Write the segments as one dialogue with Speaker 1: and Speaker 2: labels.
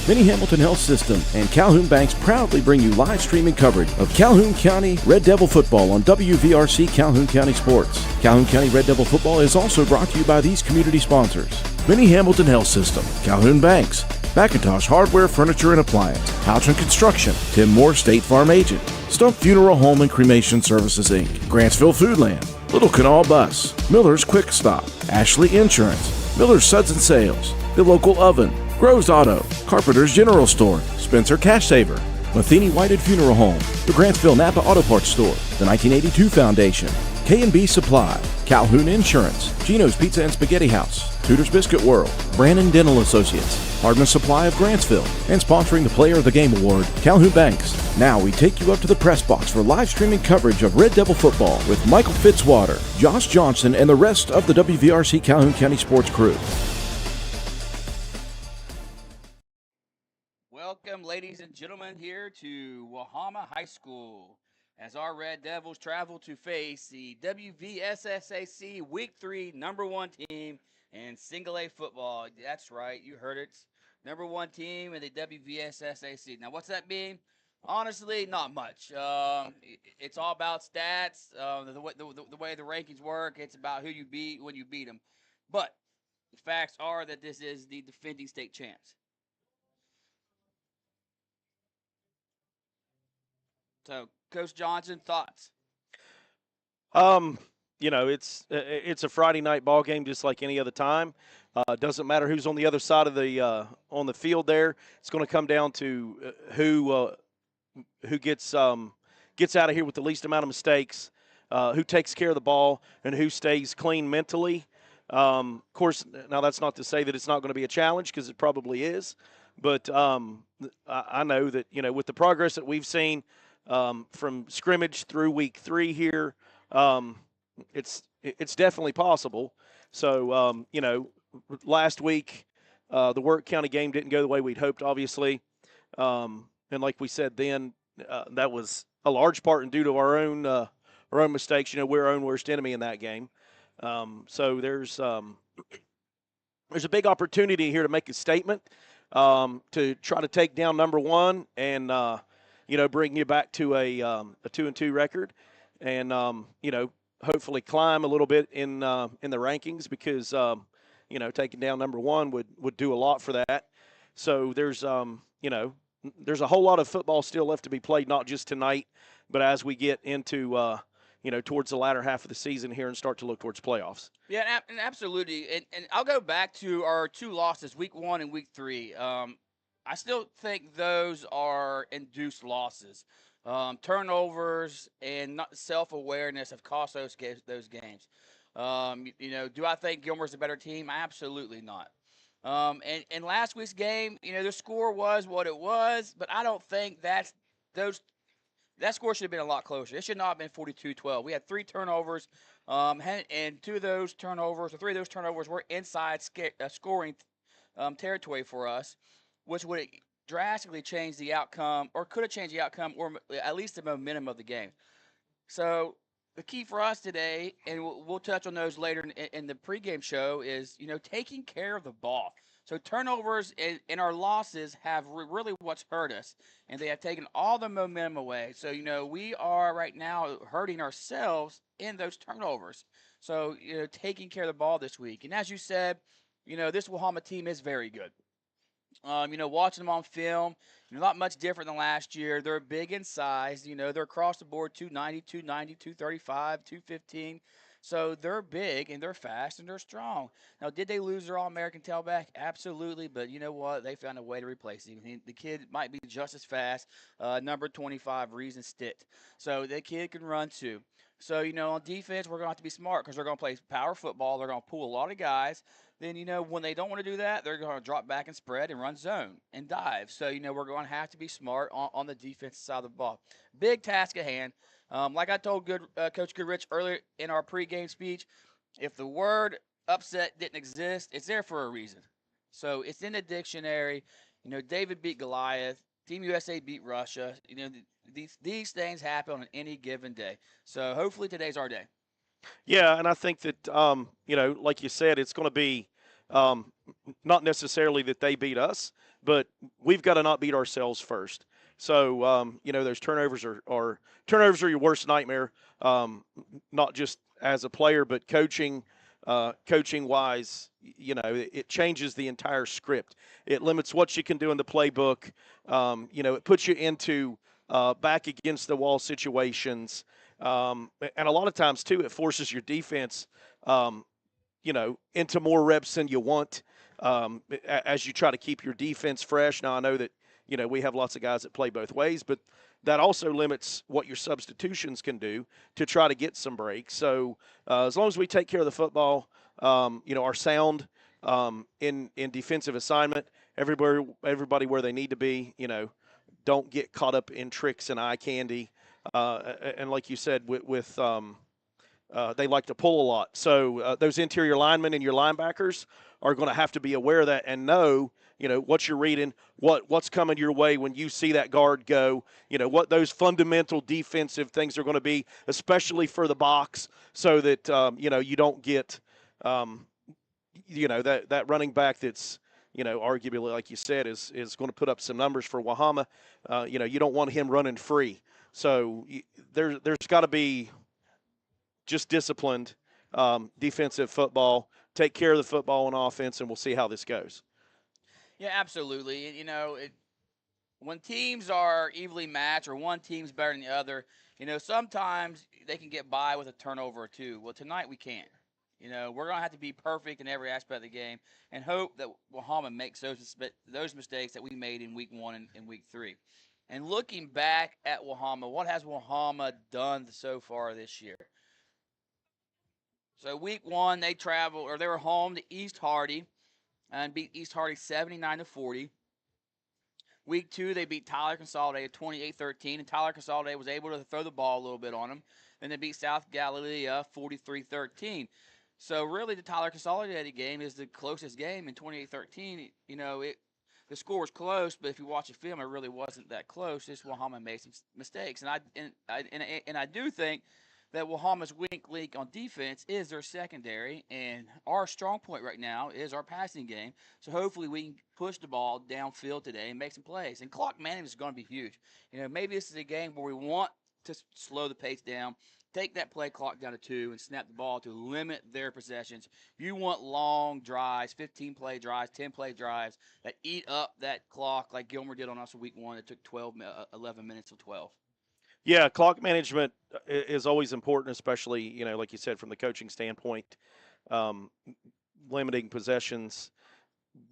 Speaker 1: Mini Hamilton Health System and Calhoun Banks proudly bring you live streaming coverage of Calhoun County Red Devil football on WVRC Calhoun County Sports. Calhoun County Red Devil football is also brought to you by these community sponsors: Mini Hamilton Health System, Calhoun Banks, McIntosh Hardware, Furniture and Appliance, Houchin Construction, Tim Moore State Farm Agent, Stump Funeral Home and Cremation Services Inc., Grantsville Foodland, Little Canal Bus, Miller's Quick Stop, Ashley Insurance, Miller's Suds and Sales, The Local Oven, Groves Auto, Carpenter's General Store, Spencer Cash Saver, Matheny Whited Funeral Home, the Grantsville Napa Auto Parts Store, the 1982 Foundation, K&B Supply, Calhoun Insurance, Gino's Pizza and Spaghetti House, Tudor's Biscuit World, Brandon Dental Associates, Hardman Supply of Grantsville, and sponsoring the Player of the Game Award, Calhoun Banks. Now we take you up to the press box for live streaming coverage of Red Devil football with Michael Fitzwater, Josh Johnson, and the rest of the WVRC Calhoun County Sports crew.
Speaker 2: Welcome, ladies and gentlemen, here to Wahama High School as our Red Devils travel to face the WVSSAC Week 3 #1 team in Single A football. That's right, you heard it. #1 team in the WVSSAC. Now, what's that mean? Honestly, not much. It's all about stats, the way the rankings work. It's about who you beat when you beat them. But the facts are that this is the defending state champs. So, Coach Johnson, thoughts?
Speaker 3: It's a Friday night ball game just like any other time. Doesn't matter who's on the other side of the on the field there. It's going to come down to who gets out of here with the least amount of mistakes, who takes care of the ball, and who stays clean mentally. Of course, now that's not to say that it's not going to be a challenge, because it probably is. But I know that with the progress that we've seen from scrimmage through week 3 here, it's definitely possible. So last week the Work County game didn't go the way we'd hoped, obviously, and like we said then, that was a large part and due to our own mistakes. We're our own worst enemy in that game. So there's a big opportunity here to make a statement, to try to take down #1 and bring you back to a 2-2 record, and hopefully climb a little bit in the rankings, because taking down #1 would do a lot for that. So there's a whole lot of football still left to be played, not just tonight, but as we get into towards the latter half of the season here and start to look towards playoffs.
Speaker 2: Yeah, and absolutely. And I'll go back to our 2 losses, week 1 and week 3. I still think those are induced losses. Turnovers and not self-awareness have cost those games. Do I think Gilmer's a better team? Absolutely not. And last week's game, the score was what it was, but I don't think that score should have been a lot closer. It should not have been 42-12. We had 3 turnovers, and 2 of those turnovers, or 3 of those turnovers, were inside scoring territory for us, which would drastically change the outcome, or could have changed the outcome, or at least the momentum of the game. So the key for us today, and we'll touch on those later in the pregame show, is taking care of the ball. So turnovers and our losses have really what's hurt us, and they have taken all the momentum away. So we are right now hurting ourselves in those turnovers. So taking care of the ball this week, and as you said, this Wahama team is very good. Watching them on film, not much different than last year. They're big in size. They're across the board 290, 290, 235, 215. So they're big, and they're fast, and they're strong. Now, did they lose their All-American tailback? Absolutely, but you know what? They found a way to replace him. The kid might be just as fast, number 25, Reason Stitt. So the kid can run too. So, on defense, we're going to have to be smart, because they're going to play power football. They're going to pull a lot of guys. Then, when they don't want to do that, they're going to drop back and spread and run zone and dive. So, we're going to have to be smart on the defensive side of the ball. Big task at hand. Like I told Coach Goodrich earlier in our pregame speech, if the word upset didn't exist, it's there for a reason. So it's in the dictionary. David beat Goliath. Team USA beat Russia. These things happen on any given day. So hopefully today's our day.
Speaker 3: Yeah, and I think that like you said, it's going to be Not necessarily that they beat us, but we've got to not beat ourselves first. So, those turnovers are your worst nightmare, not just as a player, but coaching wise. It changes the entire script. It limits what you can do in the playbook. It puts you into back against the wall situations. And a lot of times, too, it forces your defense, into more reps than you want as you try to keep your defense fresh. Now, I know that, we have lots of guys that play both ways, but that also limits what your substitutions can do to try to get some breaks. So as long as we take care of the football, our sound in defensive assignment, everybody where they need to be, don't get caught up in tricks and eye candy. And like you said, with they like to pull a lot. So those interior linemen and your linebackers are going to have to be aware of that and know, what you're reading, what's coming your way when you see that guard go, what those fundamental defensive things are going to be, especially for the box, so that, you don't get, that running back that's, arguably, like you said, is going to put up some numbers for Wahama. You don't want him running free. So there's got to be just disciplined defensive football, take care of the football on offense, and we'll see how this goes.
Speaker 2: Yeah, absolutely. When teams are evenly matched or one team's better than the other, sometimes they can get by with a turnover or two. Well, tonight we can't. We're going to have to be perfect in every aspect of the game and hope that Wahama makes those mistakes that we made in week 1 and week 3. And looking back at Wahama, what has Wahama done so far this year? So week 1, they were home to East Hardy and beat East Hardy 79-40. Week 2, they beat Tyler Consolidated 28-13, and Tyler Consolidated was able to throw the ball a little bit on them. Then they beat South Galilee 43-13. So really, the Tyler Consolidated game is the closest game in 28-13. The score was close, but if you watch the film, it really wasn't that close. Just Wahama made some mistakes, and I do think that Wahama's weak link on defense is their secondary, and our strong point right now is our passing game. So hopefully we can push the ball downfield today and make some plays. And clock management is going to be huge. Maybe this is a game where we want to slow the pace down, take that play clock down to 2, and snap the ball to limit their possessions. You want long drives, 15-play drives, 10-play drives that eat up that clock like Gilmer did on us in week 1. It took 11 minutes of 12.
Speaker 3: Yeah, clock management is always important, especially, like you said, from the coaching standpoint, limiting possessions,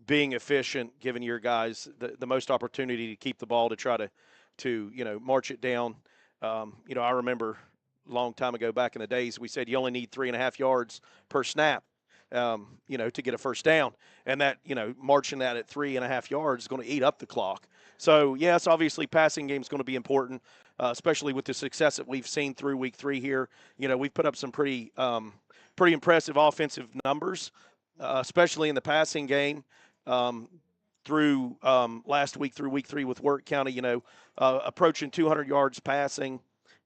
Speaker 3: being efficient, giving your guys the most opportunity to keep the ball to try to march it down. I remember a long time ago back in the days, we said you only need 3.5 yards per snap, to get a first down. And that, marching that at 3.5 yards is going to eat up the clock. So, yes, obviously passing game is going to be important, especially with the success that we've seen through week 3 here. We've put up some pretty impressive offensive numbers, especially in the passing game through last week through week 3 with Work County, approaching 200 yards passing,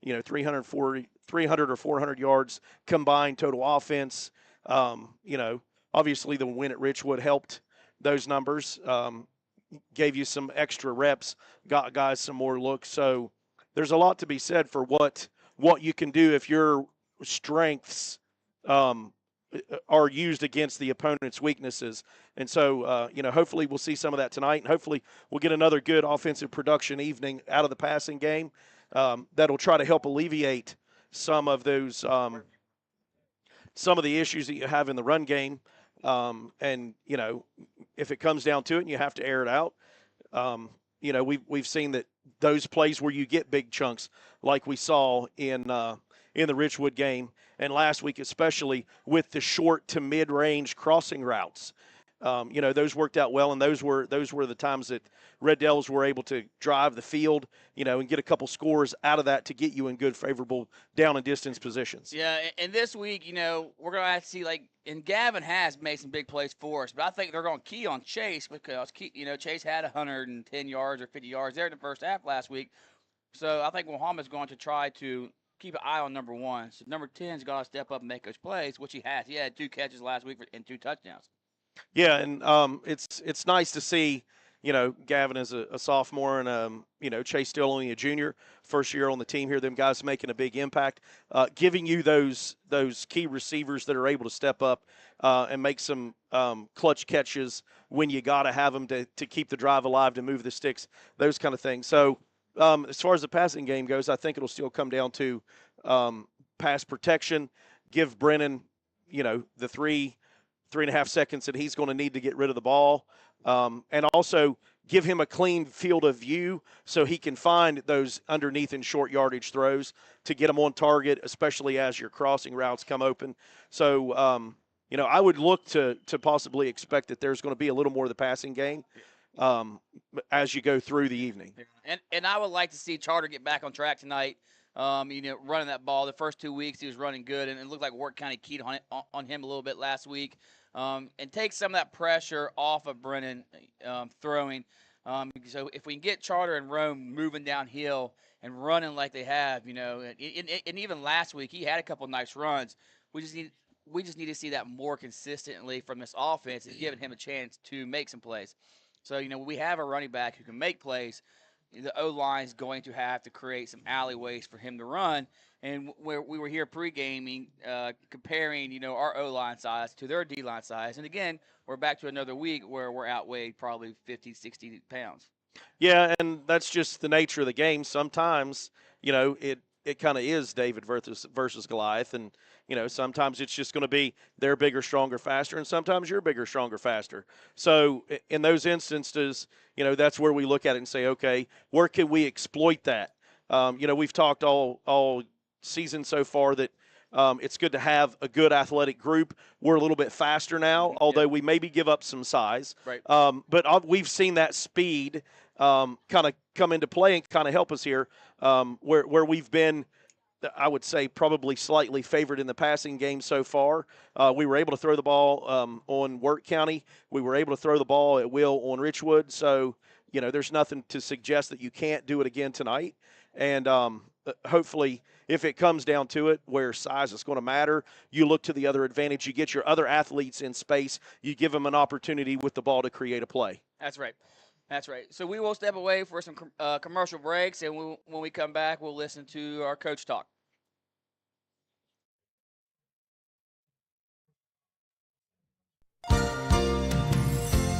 Speaker 3: 300 or 400 yards combined total offense. Obviously the win at Richwood helped those numbers, gave you some extra reps, got guys some more looks. So there's a lot to be said for what you can do if your strengths are used against the opponent's weaknesses. And so, hopefully we'll see some of that tonight, and hopefully we'll get another good offensive production evening out of the passing game that'll try to help alleviate some of those some of the issues that you have in the run game. And, if it comes down to it and you have to air it out, we've seen that those plays where you get big chunks like we saw in the Richwood game and last week, especially with the short to mid-range crossing routes. Those worked out well, and those were the times that Red Devils were able to drive the field, and get a couple scores out of that to get you in good, favorable down and distance positions.
Speaker 2: Yeah, and this week, we're going to have to see, and Gavin has made some big plays for us, but I think they're going to key on Chase because, Chase had 110 yards or 50 yards there in the first half last week. So I think Wahama's going to try to keep an eye on number 1. So number 10's got to step up and make those plays, which he has. He had 2 catches last week and 2 touchdowns.
Speaker 3: Yeah, and it's nice to see, Gavin is a sophomore and Chase still only a junior, first year on the team here. Them guys making a big impact, giving you those key receivers that are able to step up and make some clutch catches when you got to have them to keep the drive alive, to move the sticks, those kind of things. So as far as the passing game goes, I think it'll still come down to pass protection. Give Brennan, the 3.5 seconds that he's going to need to get rid of the ball, and also give him a clean field of view so he can find those underneath and short yardage throws to get them on target, especially as your crossing routes come open. So, I would look to possibly expect that there's going to be a little more of the passing game as you go through the evening.
Speaker 2: And I would like to see Charter get back on track tonight. Running that ball. The first 2 weeks he was running good, and it looked like Work County keyed on him a little bit last week. And take some of that pressure off of Brennan throwing. So if we can get Charter and Rome moving downhill and running like they have, and even last week he had a couple nice runs. We just need to see that more consistently from this offense and giving him a chance to make some plays. So we have a running back who can make plays. The O-line is going to have to create some alleyways for him to run. And where we were here pre-gaming, comparing, our O-line size to their D-line size. And, again, we're back to another week where we're outweighed probably 50, 60 pounds.
Speaker 3: Yeah, and that's just the nature of the game. Sometimes, it kind of is David versus Goliath. And, sometimes it's just going to be they're bigger, stronger, faster, and sometimes you're bigger, stronger, faster. So in those instances, that's where we look at it and say, okay, where can we exploit that? We've talked all season so far that it's good to have a good athletic group. We're a little bit faster now, although we maybe give up some size.
Speaker 2: Right.
Speaker 3: But we've seen that speed kind of come into play and kind of help us here, where we've been, I would say, probably slightly favored in the passing game so far. We were able to throw the ball on Work County. We were able to throw the ball at will on Richwood. So, there's nothing to suggest that you can't do it again tonight. And hopefully, if it comes down to it where size is going to matter, you look to the other advantage. You get your other athletes in space. You give them an opportunity with the ball to create a play.
Speaker 2: That's right. That's right. So we will step away for some commercial breaks, and when we come back, we'll listen to our coach talk.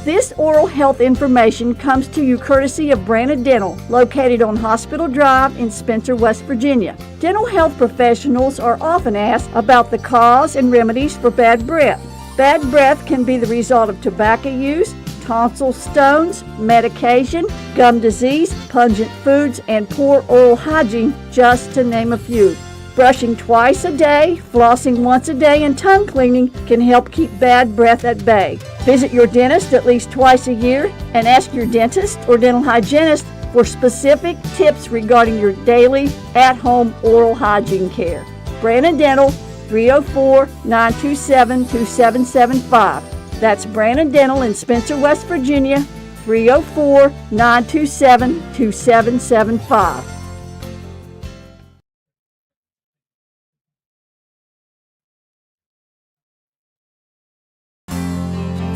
Speaker 4: This oral health information comes to you courtesy of Brandon Dental, located on Hospital Drive in Spencer, West Virginia. Dental health professionals are often asked about the cause and remedies for bad breath. Bad breath can be the result of tobacco use, tonsil stones, medication, gum disease, pungent foods, and poor oral hygiene, just to name a few. Brushing twice a day, flossing once a day, and tongue cleaning can help keep bad breath at bay. Visit your dentist at least twice a year and ask your dentist or dental hygienist for specific tips regarding your daily at-home oral hygiene care. Brandon Dental, 304-927-2775. That's Brandon Dental in Spencer, West Virginia, 304-927-2775.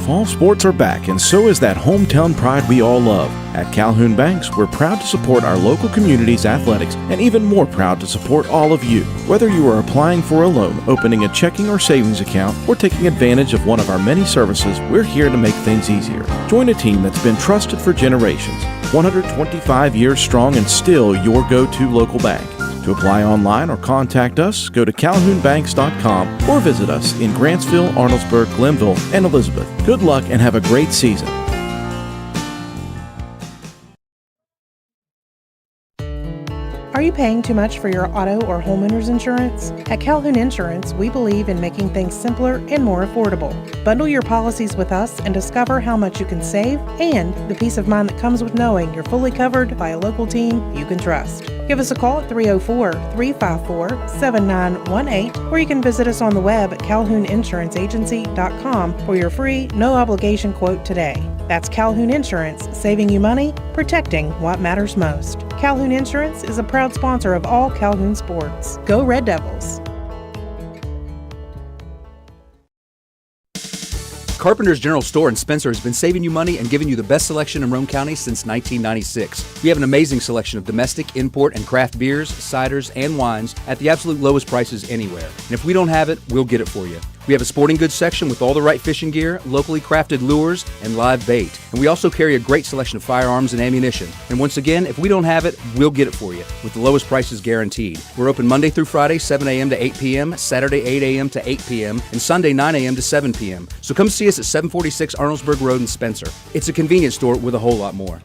Speaker 1: Fall sports are back, and so is that hometown pride we all love. At Calhoun Banks, we're proud to support our local community's athletics, and even more proud to support all of you. Whether you are applying for a loan, opening a checking or savings account, or taking advantage of one of our many services, we're here to make things easier. Join a team that's been trusted for generations, 125 years strong, and still your go-to local bank. To apply online or contact us, go to calhounbanks.com or visit us in Grantsville, Arnoldesburg, Glenville, and Elizabeth. Good luck and have a great season.
Speaker 5: Are you paying too much for your auto or homeowner's insurance? At Calhoun Insurance, we believe in making things simpler and more affordable. Bundle your policies with us and discover how much you can save and the peace of mind that comes with knowing you're fully covered by a local team you can trust. Give us a call at 304-354-7918, or you can visit us on the web at calhouninsuranceagency.com for your free, no-obligation quote today. That's Calhoun Insurance, saving you money, protecting what matters most. Calhoun Insurance is a proud sponsor of all Calhoun sports. Go Red Devils!
Speaker 6: Carpenter's General Store in Spencer has been saving you money and giving you the best selection in Roane County since 1996. We have an amazing selection of domestic, import, and craft beers, ciders, and wines at the absolute lowest prices anywhere. And if we don't have it, we'll get it for you. We have a sporting goods section with all the right fishing gear, locally crafted lures, and live bait. And we also carry a great selection of firearms and ammunition. And once again, if we don't have it, we'll get it for you with the lowest prices guaranteed. We're open Monday through Friday, 7 a.m. to 8 p.m., Saturday, 8 a.m. to 8 p.m., and Sunday, 9 a.m. to 7 p.m. So come see us at 746 Arnoldesburg Road in Spencer. It's a convenience store with a whole lot more.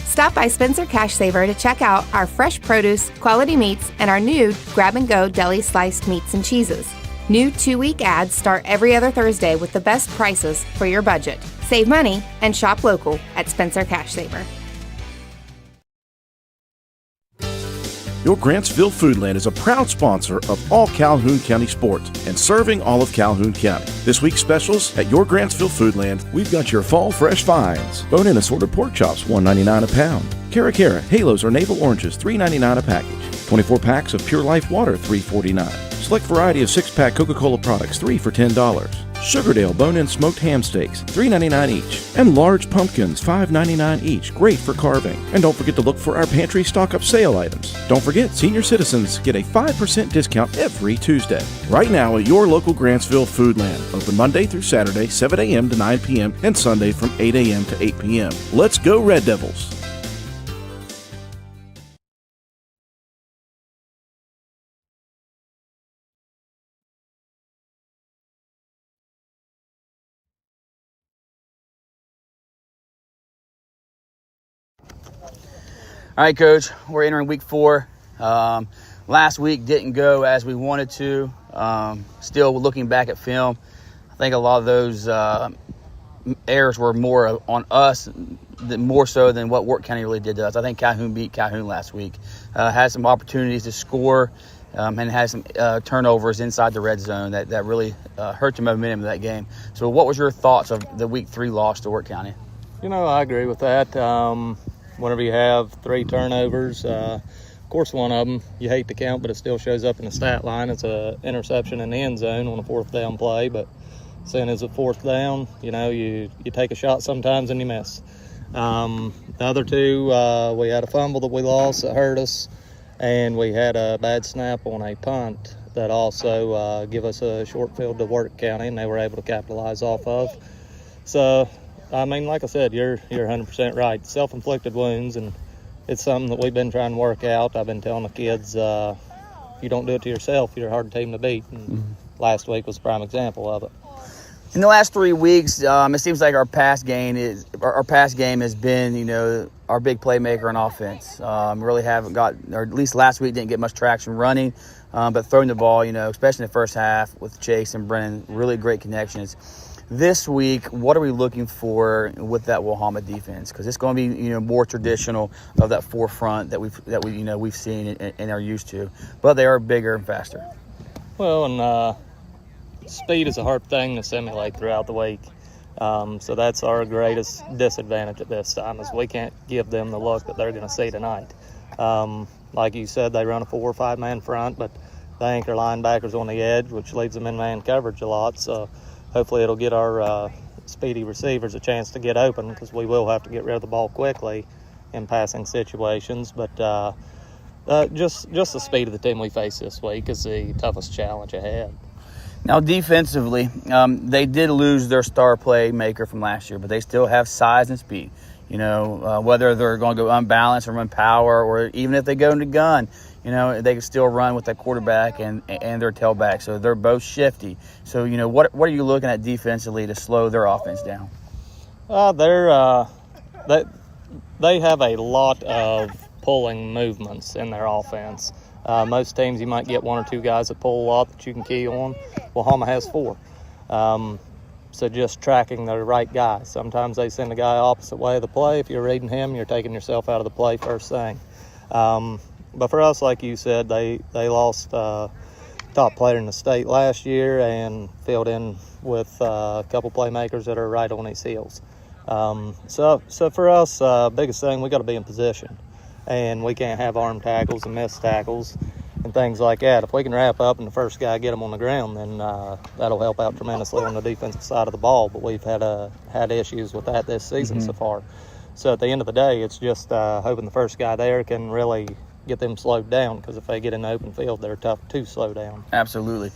Speaker 7: Stop by Spencer Cash Saver to check out our fresh produce, quality meats, and our new grab-and-go deli sliced meats and cheeses. New 2-week ads start every other Thursday with the best prices for your budget. Save money and shop local at Spencer Cash Saver.
Speaker 1: Your Grantsville Foodland is a proud sponsor of all Calhoun County sports and serving all of Calhoun County. This week's specials at your Grantsville Foodland, we've got your fall fresh finds. Bone-in assorted pork chops, $1.99 a pound. Cara, Halos or Navel Oranges, $3.99 a package. 24 packs of Pure Life Water, $3.49. Select variety of 6-pack Coca-Cola products, 3 for $10. Sugardale bone-in smoked ham steaks, $3.99 each. And large pumpkins, $5.99 each, great for carving. And don't forget to look for our pantry stock-up sale items. Don't forget, senior citizens get a 5% discount every Tuesday. Right now at your local Grantsville Foodland. Open Monday through Saturday, 7 a.m. to 9 p.m. and Sunday from 8 a.m. to 8 p.m. Let's go Red Devils!
Speaker 2: All right, Coach, we're entering week 4. Last week didn't go as we wanted to. Still looking back at film, I think a lot of those errors were more on us, more so than what Work County really did to us. I think Calhoun beat Calhoun last week. Had some opportunities to score and had some turnovers inside the red zone that really hurt the momentum of that game. So what was your thoughts of the week 3 loss to Work County?
Speaker 8: I agree with that. Whenever you have 3 turnovers, of course one of them you hate to count, but it still shows up in the stat line. It's an interception in the end zone on a 4th down play, but seeing as a 4th down, you take a shot sometimes and you miss. The other 2, we had a fumble that we lost that hurt us, and we had a bad snap on a punt that also give us a short field to Work County, and they were able to capitalize off of. So, like I said, you're 100% right. Self-inflicted wounds, and it's something that we've been trying to work out. I've been telling the kids, you don't do it to yourself, you're a hard team to beat. And last week was a prime example of it.
Speaker 2: In the last 3 weeks, it seems like our pass game has been, our big playmaker on offense. Really haven't got, or at least last week didn't get much traction running, but throwing the ball, especially in the first half with Chase and Brennan, really great connections. This week, what are we looking for with that Wahama defense? Because it's going to be, more traditional of that forefront that we've seen and are used to, but they are bigger and faster.
Speaker 8: Well, and speed is a hard thing to simulate throughout the week, so that's our greatest disadvantage at this time is we can't give them the look that they're going to see tonight. Like you said, they run a 4 or 5 man front, but they anchor linebackers on the edge, which leaves them in man coverage a lot. So hopefully it'll get our speedy receivers a chance to get open, because we will have to get rid of the ball quickly in passing situations. But just the speed of the team we face this week is the toughest challenge ahead.
Speaker 2: Now, defensively, they did lose their star playmaker from last year, but they still have size and speed. Whether they're going to go unbalanced or run power, or even if they go into gun, they can still run with that quarterback and their tailback. So they're both shifty. So, what are you looking at defensively to slow their offense down?
Speaker 8: They have a lot of pulling movements in their offense. Most teams you might get 1 or 2 guys that pull a lot that you can key on. Wahama has 4. So just tracking the right guy. Sometimes they send a guy opposite way of the play. If you're reading him, you're taking yourself out of the play first thing. But for us, like you said, they lost top player in the state last year and filled in with a couple playmakers that are right on his heels. So for us, biggest thing, we got to be in position. And we can't have arm tackles and missed tackles. and things like that. If we can wrap up and the first guy get them on the ground, then that'll help out tremendously on the defensive side of the ball. But we've had issues with that this season so far. So at the end of the day, it's just hoping the first guy there can really get them slowed down, because if they get in the open field, they're tough to slow down.
Speaker 2: Absolutely.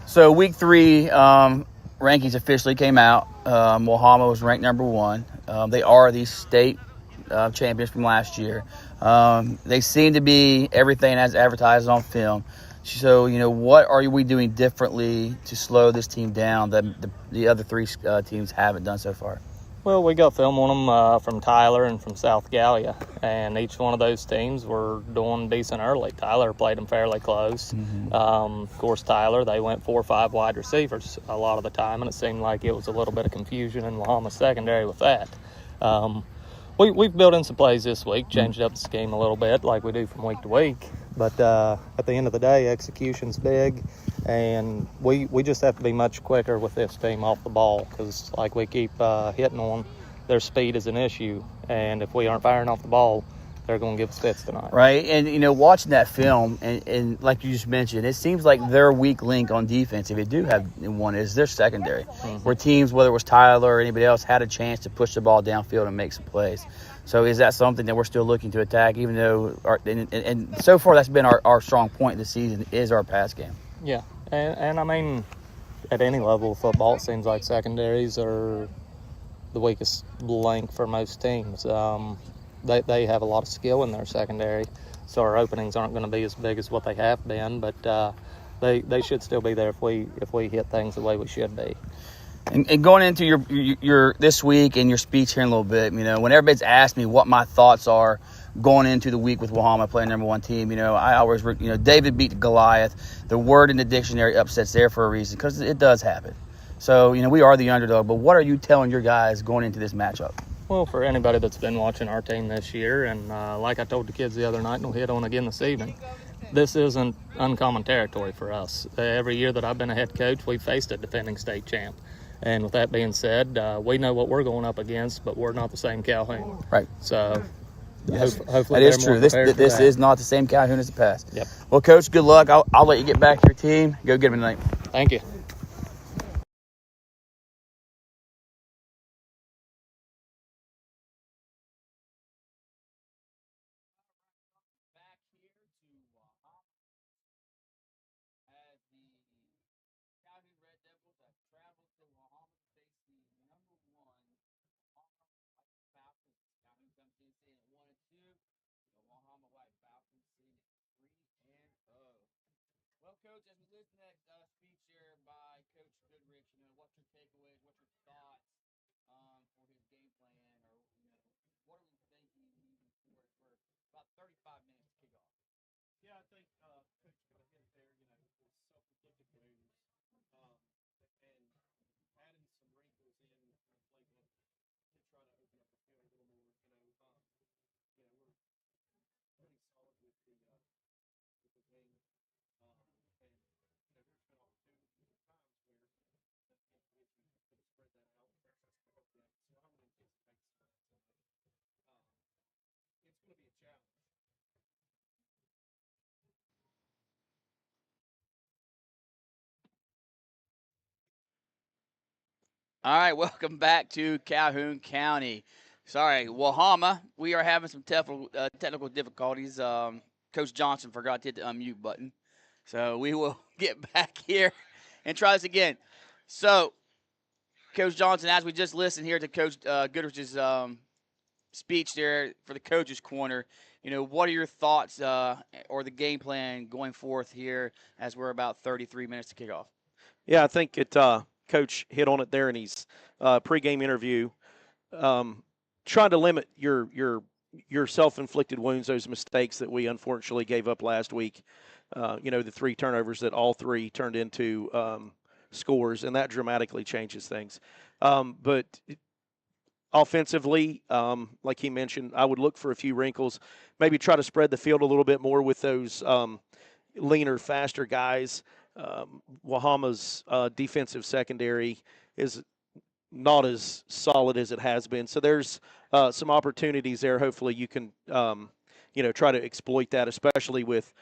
Speaker 2: So week 3 rankings officially came out. Wahama was ranked number 1. They are the state champions from last year. They seem to be everything as advertised on film. So, what are we doing differently to slow this team down that the other 3 teams haven't done so far?
Speaker 8: Well, we got film on them from Tyler and from South Gallia, and each one of those teams were doing decent early. Tyler played them fairly close. Of course, Tyler, they went 4 or 5 wide receivers a lot of the time, and it seemed like it was a little bit of confusion in Wahama secondary with that. We've built in some plays this week, changed up the scheme a little bit like we do from week to week. But at the end of the day, execution's big, and we just have to be much quicker with this team off the ball, because like we keep hitting on, their speed is an issue. And if we aren't firing off the ball, they're going to give us fits tonight.
Speaker 2: Right, and watching that film, and like you just mentioned, it seems like their weak link on defense, if they do have one, is their secondary. Where teams, whether it was Tyler or anybody else, had a chance to push the ball downfield and make some plays. So is that something that we're still looking to attack, even though and so far that's been our strong point this season, is our pass game?
Speaker 8: Yeah, and I mean, at any level of football, it seems like secondaries are the weakest link for most teams. They have a lot of skill in their secondary, so our openings aren't going to be as big as what they have been, but they should still be there if we hit things the way we should be.
Speaker 2: And going into your this week and your speech here in a little bit, when everybody's asked me what my thoughts are going into the week with Wahama playing number 1 team, I always, David beat Goliath. The word in the dictionary upset's there for a reason, because it does happen. So, we are the underdog, but what are you telling your guys going into this matchup?
Speaker 8: Well, for anybody that's been watching our team this year, and like I told the kids the other night, and we'll hit on again this evening, this isn't uncommon territory for us. Every year that I've been a head coach, we've faced a defending state champ. And with that being said, we know what we're going up against, but we're not the same Calhoun.
Speaker 2: Right.
Speaker 8: So
Speaker 2: yes,
Speaker 8: hopefully
Speaker 2: that is true. This
Speaker 8: that.
Speaker 2: is not the same Calhoun as the past.
Speaker 8: Yep.
Speaker 2: Well, Coach, good luck. I'll let you get back to your team. Go get them tonight.
Speaker 8: Thank you.
Speaker 2: Well, Coach, as we listen to that speech here by Coach Goodrich, what's your takeaways, what's your thoughts for his game plan, or what are we thinking moving forward for about 35 minutes to kick off?
Speaker 3: Yeah, I think Coach hit it there. It's self-inflicted wounds, and adding some wrinkles in the playbook to try to open up the field a little more. We're pretty solid with the game. And there's been opportunities at times where the issues could have spread that out. So I would anticipate it's going to be a challenge.
Speaker 2: All right, welcome back to Calhoun County. Sorry, Wahama. We are having some technical difficulties. Coach Johnson forgot to hit the unmute button. So we will get back here and try this again. So, Coach Johnson, as we just listened here to Coach Goodrich's speech there for the coach's corner, what are your thoughts or the game plan going forth here as we're about 33 minutes to kick off?
Speaker 3: Yeah, I think Coach hit on it there in his pregame interview. Trying to limit your self-inflicted wounds, those mistakes that we unfortunately gave up last week. The 3 turnovers that all 3 turned into scores, and that dramatically changes things. But offensively, like he mentioned, I would look for a few wrinkles, maybe try to spread the field a little bit more with those leaner, faster guys. Wahama's defensive secondary is not as solid as it has been. So there's some opportunities there. Hopefully you can, try to exploit that, especially with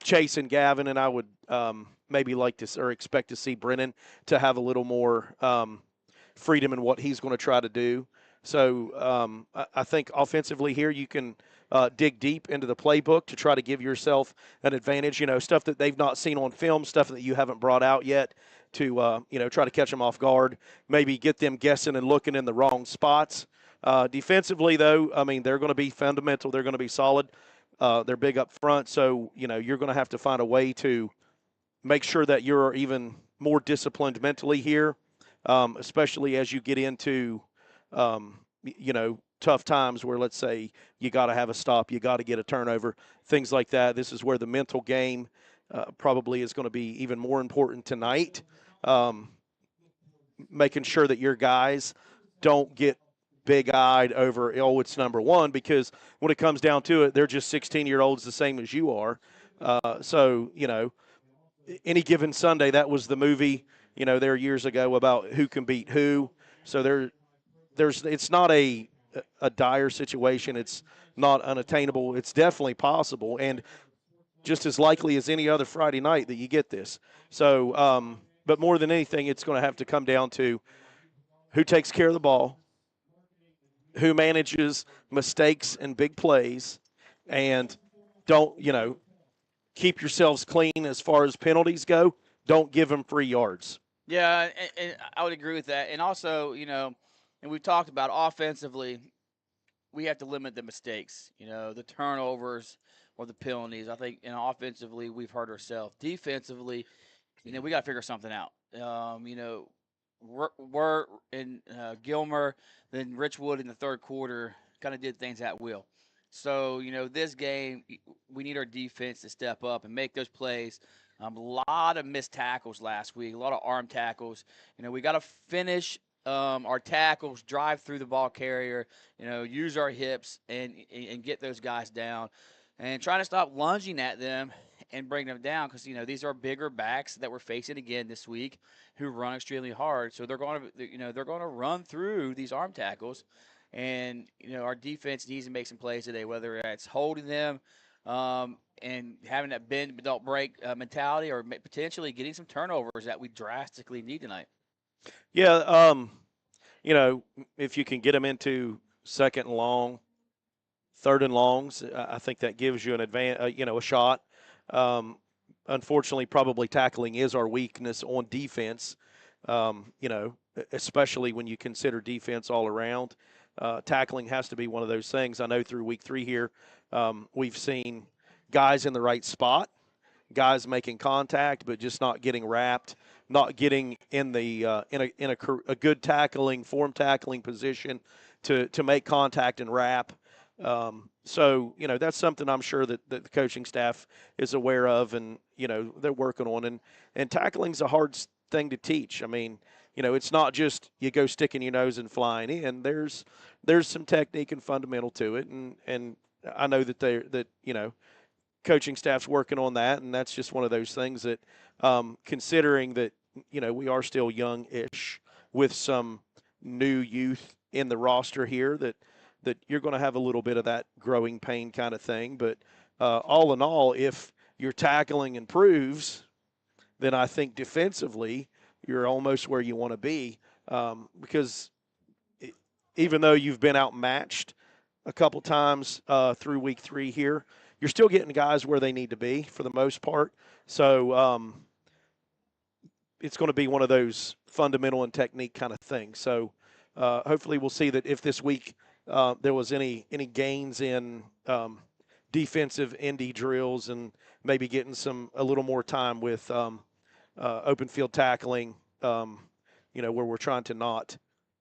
Speaker 3: Chase and Gavin, and I would maybe like to or expect to see Brennan to have a little more freedom in what he's going to try to do. So I think offensively here you can dig deep into the playbook to try to give yourself an advantage, stuff that they've not seen on film, stuff that you haven't brought out yet to, try to catch them off guard, maybe get them guessing and looking in the wrong spots. Defensively, though, I mean, they're going to be fundamental. They're going to be solid. They're big up front, so, you're going to have to find a way to make sure that you're even more disciplined mentally here, especially as you get into, tough times where, let's say, you got to have a stop, you got to get a turnover, things like that. This is where the mental game probably is going to be even more important tonight, making sure that your guys don't get big-eyed over, it's number one, because when it comes down to it, they're just 16-year-olds the same as you are. So, any given Sunday, that was the movie, there years ago about who can beat who. So it's not a dire situation. It's not unattainable. It's definitely possible, and just as likely as any other Friday night that you get this. So, but more than anything, it's going to have to come down to who takes care of the ball, who manages mistakes and big plays, and don't, keep yourselves clean as far as penalties go. Don't give them free yards.
Speaker 2: Yeah, and I would agree with that. And also, and we've talked about offensively, we have to limit the mistakes, the turnovers or the penalties. I think, offensively, we've hurt ourselves. Defensively, we got to figure something out. We're in Gilmer, then Richwood in the third quarter kind of did things at will. So, this game, we need our defense to step up and make those plays. A lot of missed tackles last week, a lot of arm tackles. We got to finish our tackles, drive through the ball carrier, use our hips and get those guys down. And trying to stop lunging at them and bring them down because, these are bigger backs that we're facing again this week who run extremely hard. So they're going to run through these arm tackles. And, our defense needs to make some plays today, whether it's holding them and having that bend but don't break mentality or potentially getting some turnovers that we drastically need tonight.
Speaker 3: Yeah, if you can get them into second and long, third and longs, I think that gives you an a shot. Unfortunately, probably tackling is our weakness on defense, especially when you consider defense all around. Tackling has to be one of those things. I know through week 3 here, we've seen guys in the right spot, guys making contact, but just not getting wrapped, not getting in the in a good form tackling position to make contact and wrap. So that's something I'm sure that the coaching staff is aware of, and they're working on. And tackling's a hard thing to teach. I mean, it's not just you go sticking your nose and flying in. There's some technique and fundamental to it, and I know that coaching staff's working on that, and that's just one of those things that, considering that we are still young-ish with some new youth in the roster here, that you're going to have a little bit of that growing pain kind of thing. But all in all, if your tackling improves, then I think defensively you're almost where you want to be, because even though you've been outmatched a couple times through week 3 here, you're still getting guys where they need to be for the most part. So it's going to be one of those fundamental and technique kind of things. So hopefully we'll see that if this week there was any gains in defensive indie drills and maybe getting a little more time with open field tackling, where we're trying to not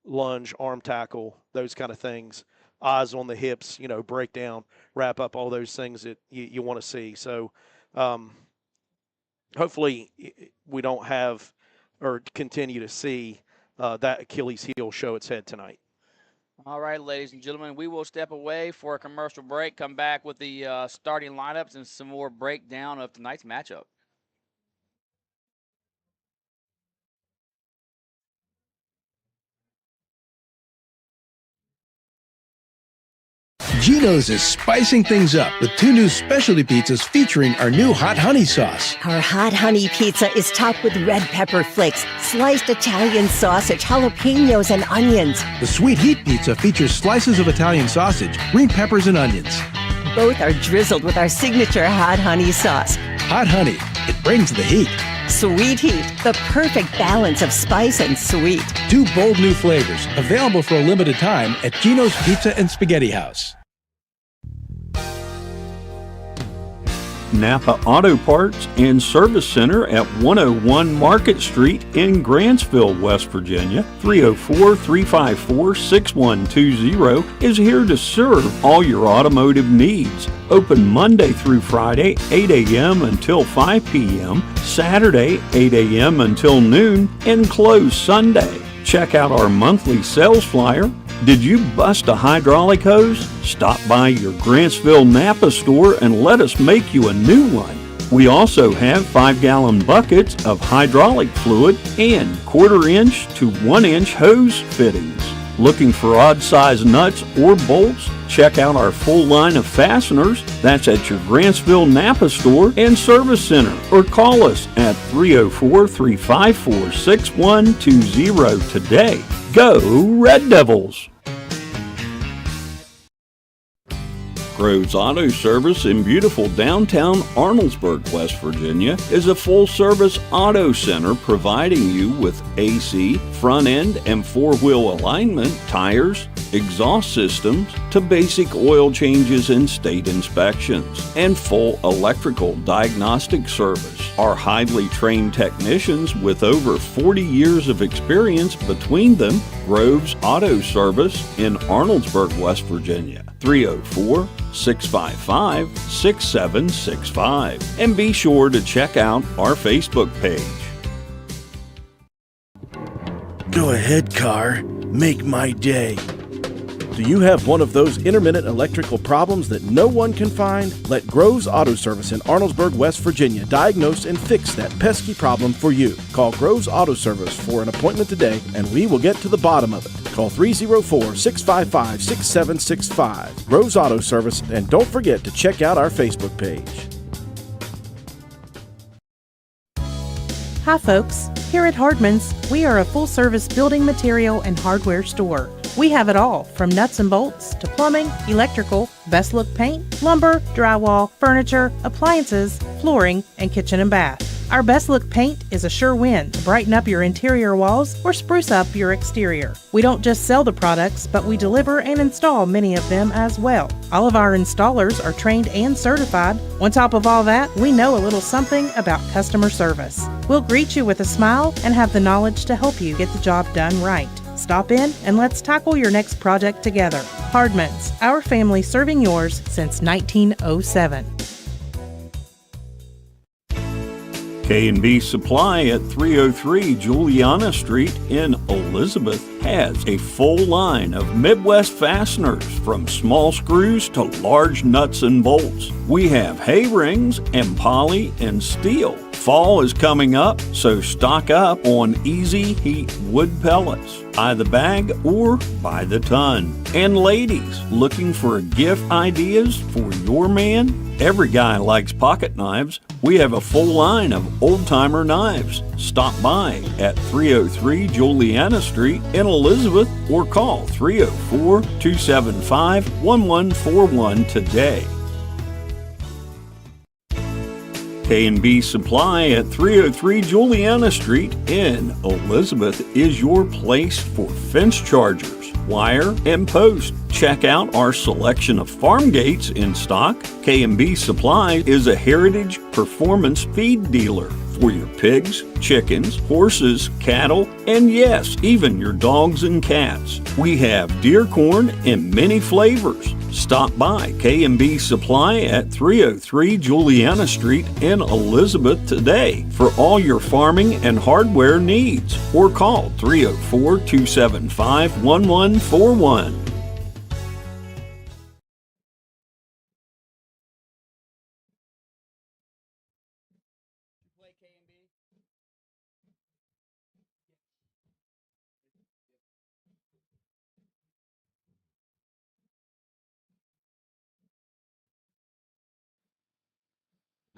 Speaker 3: lunge, arm tackle, those kind of things, eyes on the hips, break down, wrap up, all those things that you want to see. So hopefully we don't have or continue to see that Achilles heel show its head tonight.
Speaker 2: All right, ladies and gentlemen, we will step away for a commercial break, come back with the starting lineups and some more breakdown of tonight's matchup.
Speaker 9: Geno's is spicing things up with 2 new specialty pizzas featuring our new hot honey sauce.
Speaker 10: Our hot honey pizza is topped with red pepper flakes, sliced Italian sausage, jalapenos, and onions.
Speaker 9: The sweet heat pizza features slices of Italian sausage, green peppers, and onions.
Speaker 10: Both are drizzled with our signature hot honey sauce.
Speaker 9: Hot honey, it brings the heat.
Speaker 10: Sweet heat, the perfect balance of spice and sweet.
Speaker 9: 2 bold new flavors, available for a limited time at Geno's Pizza and Spaghetti House.
Speaker 11: Napa Auto Parts and Service Center at 101 Market Street in Grantsville, West Virginia. 304-354-6120 is here to serve all your automotive needs. Open Monday through Friday, 8 a.m. until 5 p.m., Saturday, 8 a.m. until noon, and closed Sunday. Check out our monthly sales flyer. Did you bust a hydraulic hose? Stop by your Grantsville Napa store and let us make you a new one. We also have 5-gallon buckets of hydraulic fluid and 1/4 inch to 1 inch hose fittings. Looking for odd-sized nuts or bolts? Check out our full line of fasteners. That's at your Grantsville Napa store and service center, or call us at 304-354-6120 today. Go Red Devils! Groves Auto Service in beautiful downtown Arnoldesburg, West Virginia is a full-service auto center providing you with AC, front-end and four-wheel alignment, tires, exhaust systems, to basic oil changes and state inspections, and full electrical diagnostic service. Our highly trained technicians with over 40 years of experience between them, Groves Auto Service in Arnoldesburg, West Virginia. 304-655-6765. And be sure to check out our Facebook page.
Speaker 1: Go ahead, car. Make my day. Do you have one of those intermittent electrical problems that no one can find? Let Groves Auto Service in Arnoldesburg, West Virginia diagnose and fix that pesky problem for you. Call Groves Auto Service for an appointment today and we will get to the bottom of it. Call 304-655-6765. Groves Auto Service, and don't forget to check out our Facebook page.
Speaker 5: Hi folks, here at Hardman's, we are a full-service building material and hardware store. We have it all, from nuts and bolts to plumbing, electrical, best look paint, lumber, drywall, furniture, appliances, flooring, and kitchen and bath. Our best look paint is a sure win to brighten up your interior walls or spruce up your exterior. We don't just sell the products, but we deliver and install many of them as well. All of our installers are trained and certified. On top of all that, we know a little something about customer service. We'll greet you with a smile and have the knowledge to help you get the job done right. Stop in and let's tackle your next project together. Hardman's, our family serving yours since 1907.
Speaker 11: K&B Supply at 303 Juliana Street in Elizabeth has a full line of Midwest fasteners, from small screws to large nuts and bolts. We have hay rings and poly and steel. Fall is coming up, so stock up on Easy Heat wood pellets. Buy the bag or buy the ton. And ladies, looking for gift ideas for your man? Every guy likes pocket knives. We have a full line of old-timer knives. Stop by at 303 Juliana Street in Elizabeth or call 304-275-1141 today. K&B Supply at 303 Juliana Street in Elizabeth is your place for fence chargers, wire, and post. Check out our selection of farm gates in stock. K&B Supply is a heritage performance feed dealer for your pigs, chickens, horses, cattle, and yes, even your dogs and cats. We have deer corn in many flavors. Stop by K&B Supply at 303 Juliana Street in Elizabeth today for all your farming and hardware needs, or call 304-275-1141.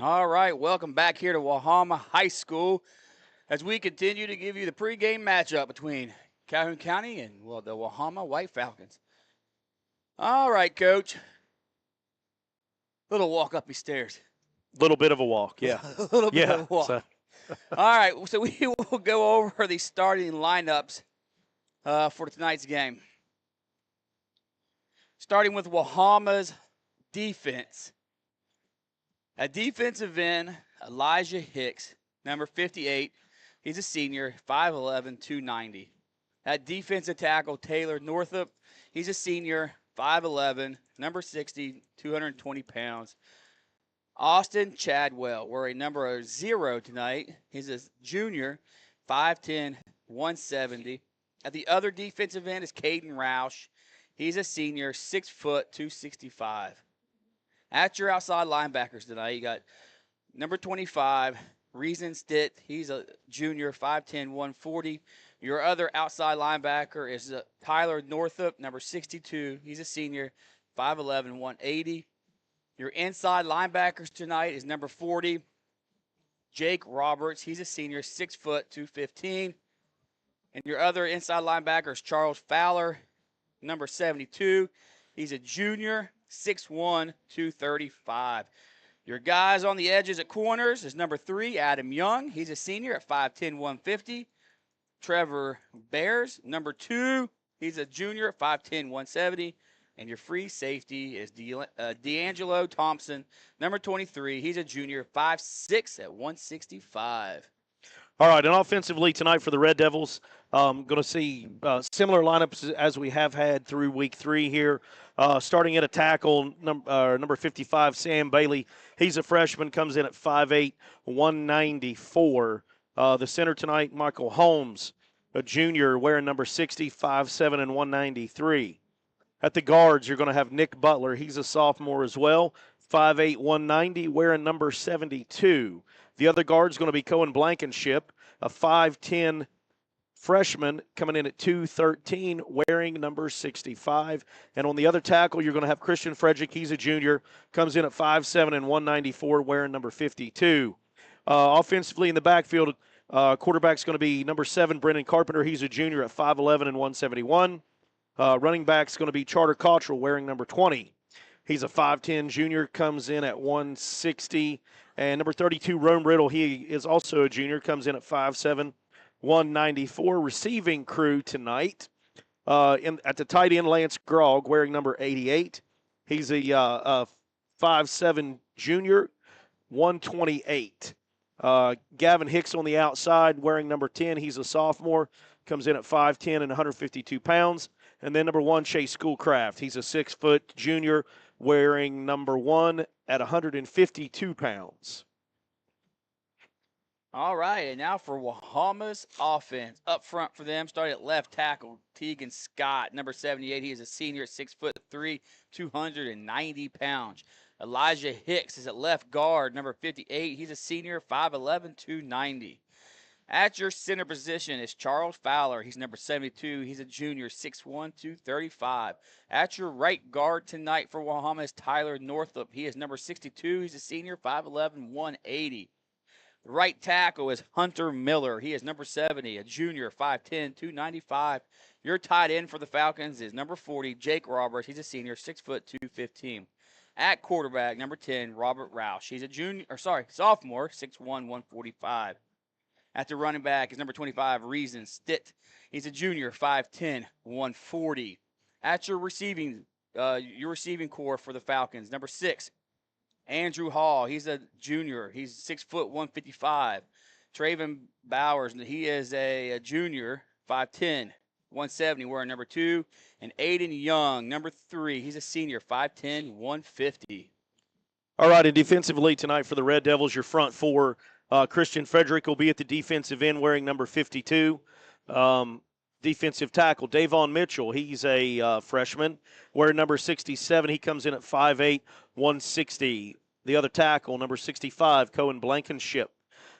Speaker 2: All right, welcome back here to Wahama High School as we continue to give you the pregame matchup between Calhoun County and, well, the Wahama White Falcons. All right, Coach. Little walk up these stairs.
Speaker 3: Little bit of a walk, yeah.
Speaker 2: A little bit of a walk.
Speaker 3: So.
Speaker 2: All right, so we will go over the starting lineups for tonight's game. Starting with Wahama's defense. At defensive end, Elijah Hicks, number 58. He's a senior, 5'11", 290. At defensive tackle, Taylor Northup. He's a senior, 5'11", number 60, 220 pounds. Austin Chadwell, wearing number 0 tonight. He's a junior, 5'10", 170. At the other defensive end is Caden Roush. He's a senior, 6 foot, 265. At your outside linebackers tonight, you got number 25, Reason Stitt. He's a junior, 5'10", 140. Your other outside linebacker is Tyler Northup, number 62. He's a senior, 5'11", 180. Your inside linebackers tonight is number 40, Jake Roberts. He's a senior, 6 foot, 215. And your other inside linebacker is Charles Fowler, number 72. He's a junior, 6'1", 235. Your guys on the edges at corners is number 3, Adam Young. He's a senior at 5'10", 150. Trevor Bears, number 2. He's a junior at 5'10", 170. And your free safety is D'Angelo Thompson, number 23. He's a junior, 5'6", at 165.
Speaker 3: All right, and offensively tonight for the Red Devils, going to see similar lineups as we have had through week 3 here. Starting at a tackle, number 55, Sam Bailey. He's a freshman, comes in at 5'8", 194. The center tonight, Michael Holmes, a junior, wearing number 60, 5'7", and 193. At the guards, you're going to have Nick Butler. He's a sophomore as well, 5'8", 190, wearing number 72. The other guard's going to be Cohen Blankenship, a 5'10", freshman, coming in at 213, wearing number 65. And on the other tackle, you're going to have Christian Frederick. He's a junior, comes in at 5'7", and 194, wearing number 52. Offensively in the backfield, quarterback's going to be number 7, Brendan Carpenter. He's a junior at 5'11", and 171. Running back's going to be Charter Cottrell, wearing number 20. He's a 5'10", junior, comes in at 160. And number 32, Rome Riddle, he is also a junior, comes in at 5'7", 194. Receiving crew tonight, at the tight end, Lance Grogg, wearing number 88. He's a 5'7", junior, 128. Gavin Hicks on the outside, wearing number 10. He's a sophomore, comes in at 5'10", and 152 pounds. And then number 1, Chase Schoolcraft. He's a 6-foot junior, wearing number 1 at 152 pounds.
Speaker 2: All right, and now for Wahama's offense. Up front for them, starting at left tackle, Tegan Scott, number 78. He is a senior at 6'3", 290 pounds. Elijah Hicks is at left guard, number 58. He's a senior, 5'11", 290. At your center position is Charles Fowler. He's number 72. He's a junior, 6'1", 235. At your right guard tonight for Wahama is Tyler Northup. He is number 62. He's a senior, 5'11", 180. The right tackle is Hunter Miller. He is number 70, a junior, 5'10", 295. Your tight end for the Falcons is number 40, Jake Roberts. He's a senior, 6 foot, 215. At quarterback, number 10, Robert Roush. He's a sophomore, 6'1", 145. At the running back is number 25, Reason Stitt. He's a junior, 5'10", 140. At your receiving core for the Falcons, number 6, Andrew Hall. He's a junior. He's 6 foot, 155. Traven Bowers, he is a junior, 5'10", 170, wearing number 2. And Aiden Young, number 3. He's a senior, 5'10", 150.
Speaker 3: All right, and defensively tonight for the Red Devils, your front four, Christian Frederick will be at the defensive end wearing number 52. Defensive tackle, Davon Mitchell, he's a freshman, wearing number 67. He comes in at 5'8", 160. The other tackle, number 65, Cohen Blankenship.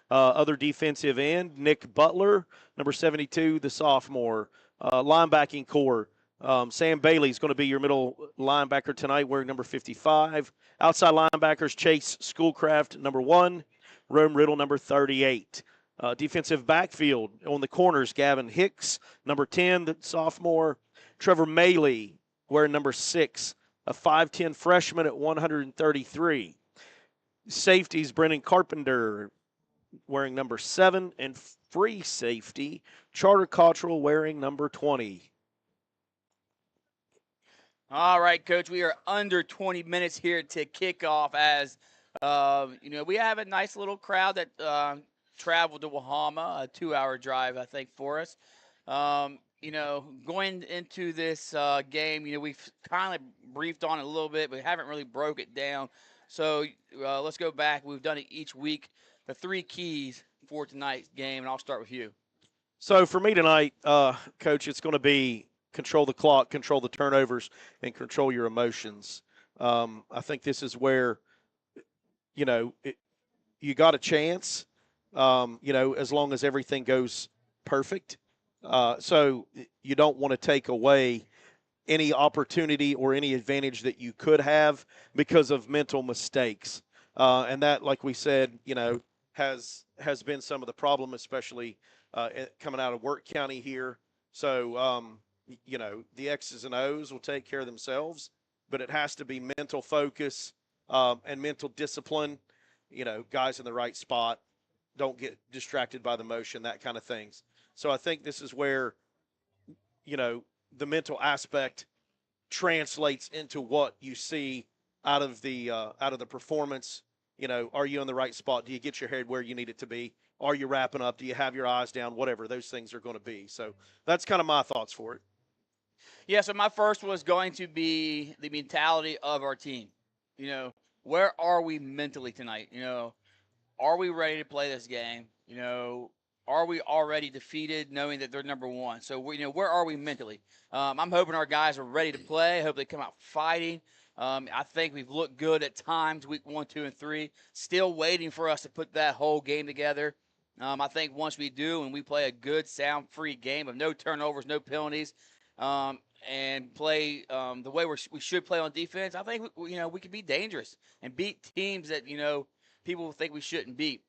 Speaker 3: Other defensive end, Nick Butler, number 72, the sophomore. Linebacking core, Sam Bailey's going to be your middle linebacker tonight, wearing number 55. Outside linebackers, Chase Schoolcraft, number 1. Rome Riddle, number 38. Defensive backfield on the corners, Gavin Hicks, number 10, the sophomore. Trevor Maley, wearing number 6, a 5'10 freshman at 133. Safeties, Brennan Carpenter, wearing number 7. And free safety, Charter Cottrell, wearing number 20.
Speaker 2: All right, Coach, we are under 20 minutes here to kick off as, we have a nice little crowd that traveled to Wahama, a 2-hour drive, I think, for us. Going into this game, we've kind of briefed on it a little bit, but we haven't really broke it down. So let's go back. We've done it each week. The 3 keys for tonight's game, and I'll start with you.
Speaker 3: So for me tonight, Coach, it's going to be control the clock, control the turnovers, and control your emotions. I think this is where, you got a chance, as long as everything goes perfect. So you don't want to take away any opportunity or any advantage that you could have because of mental mistakes. And that, like we said, has been some of the problem, especially coming out of Work County here. So, the X's and O's will take care of themselves, but it has to be mental focus and mental discipline, guys in the right spot, don't get distracted by the motion, that kind of things. So I think this is where, the mental aspect translates into what you see out of the performance. Are you in the right spot? Do you get your head where you need it to be? Are you wrapping up? Do you have your eyes down? Whatever those things are going to be. So that's kind of my thoughts for it.
Speaker 2: Yeah, so my first was going to be the mentality of our team. Where are we mentally tonight? Are we ready to play this game? Are we already defeated knowing that they're number 1? So, where are we mentally? I'm hoping our guys are ready to play. I hope they come out fighting. I think we've looked good at times, week 1, 2, and 3. Still waiting for us to put that whole game together. I think once we do and we play a good, sound-free game of no turnovers, no penalties, and play the way we should play on defense, I think we could be dangerous and beat teams that people think we shouldn't beat.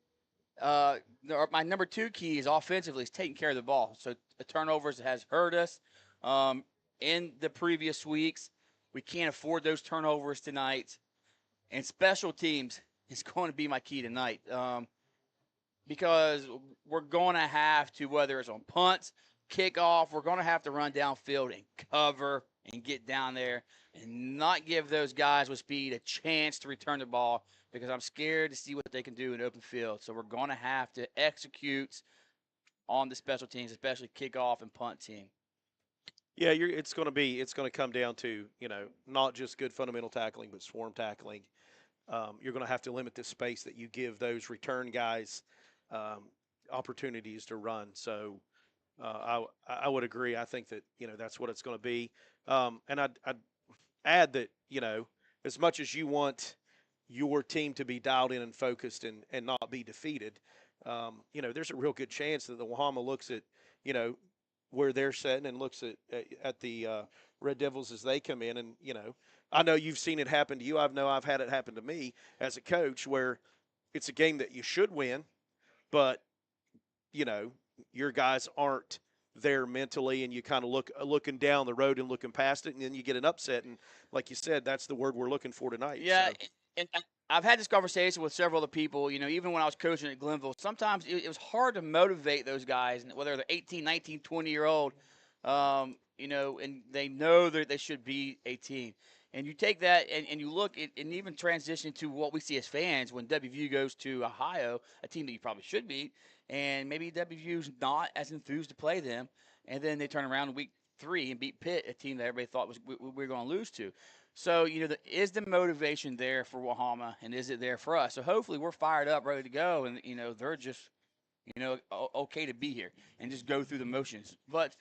Speaker 2: My number 2 key is offensively is taking care of the ball. So the turnovers has hurt us in the previous weeks. We can't afford those turnovers tonight. And special teams is going to be my key tonight because we're going to have to, whether it's on punts, kickoff, we're going to have to run downfield and cover and get down there and not give those guys with speed a chance to return the ball because I'm scared to see what they can do in open field. So we're going to have to execute on the special teams, especially kickoff and punt team.
Speaker 3: Yeah, it's going to come down to, not just good fundamental tackling, but swarm tackling. You're going to have to limit the space that you give those return guys opportunities to run. So I would agree. I think that, that's what it's going to be. And I'd add that, as much as you want your team to be dialed in and focused and not be defeated, there's a real good chance that the Wahama looks at, where they're sitting and looks at the Red Devils as they come in. And, I know you've seen it happen to you. I've had it happen to me as a coach where it's a game that you should win, but, your guys aren't there mentally, and you kind of looking down the road and looking past it, and then you get an upset. And like you said, that's the word we're looking for tonight.
Speaker 2: Yeah,
Speaker 3: so.
Speaker 2: and I've had this conversation with several other people, even when I was coaching at Glenville. Sometimes it was hard to motivate those guys, whether they're 18, 19, 20-year-old, and they know that they should be 18. And you take that and you look at, and even transition to what we see as fans when WVU goes to Ohio, a team that you probably should beat, and maybe WVU's not as enthused to play them, and then they turn around in week 3 and beat Pitt, a team that everybody thought we were going to lose to. So, is the motivation there for Wahama, and is it there for us? So hopefully we're fired up, ready to go, and, they're just, okay to be here and just go through the motions. But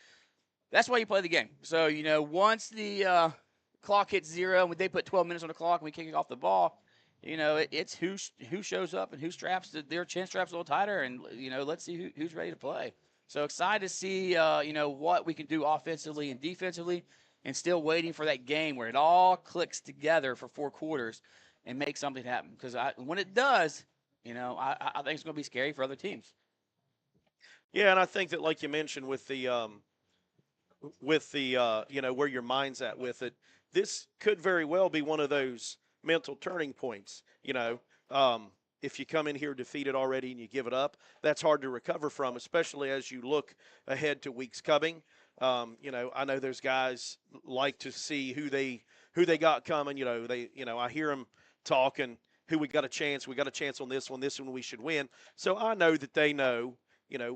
Speaker 2: that's why you play the game. So, once the clock hits 0 and they put 12 minutes on the clock and we kick it off the ball, it's who shows up and who straps their chin straps a little tighter, and, let's see who's ready to play. So excited to see, what we can do offensively and defensively. and still waiting for that game where it all clicks together for 4 quarters and makes something happen. Because when it does, I think it's going to be scary for other teams.
Speaker 3: Yeah, and I think that, like you mentioned, with the where your mind's at with it, this could very well be one of those mental turning points. If you come in here defeated already and you give it up, that's hard to recover from, especially as you look ahead to weeks coming. I know those guys like to see who they got coming. I hear them talking, who we got a chance on this one we should win. So I know that they know,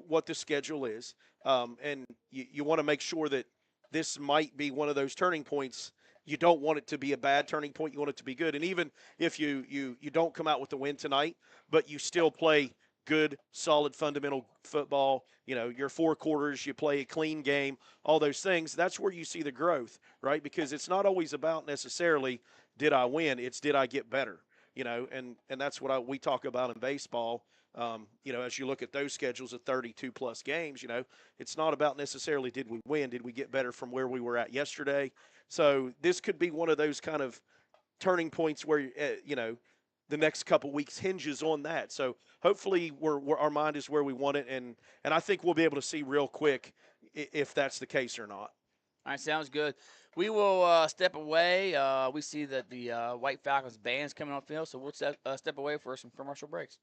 Speaker 3: what the schedule is. And you want to make sure that this might be one of those turning points. You don't want it to be a bad turning point. You want it to be good. And even if you don't come out with the win tonight, but you still play good, solid, fundamental football, your 4 quarters, you play a clean game, all those things, that's where you see the growth, right? Because it's not always about necessarily did I win, it's did I get better, and that's what we talk about in baseball. As you look at those schedules of 32-plus games, it's not about necessarily did we win, did we get better from where we were at yesterday. So this could be one of those kind of turning points where, the next couple weeks hinges on that. So hopefully our mind is where we want it, and I think we'll be able to see real quick if that's the case or not.
Speaker 2: All right, sounds good. We will step away. We see that the White Falcons band's coming on field, so we'll step away for some commercial breaks.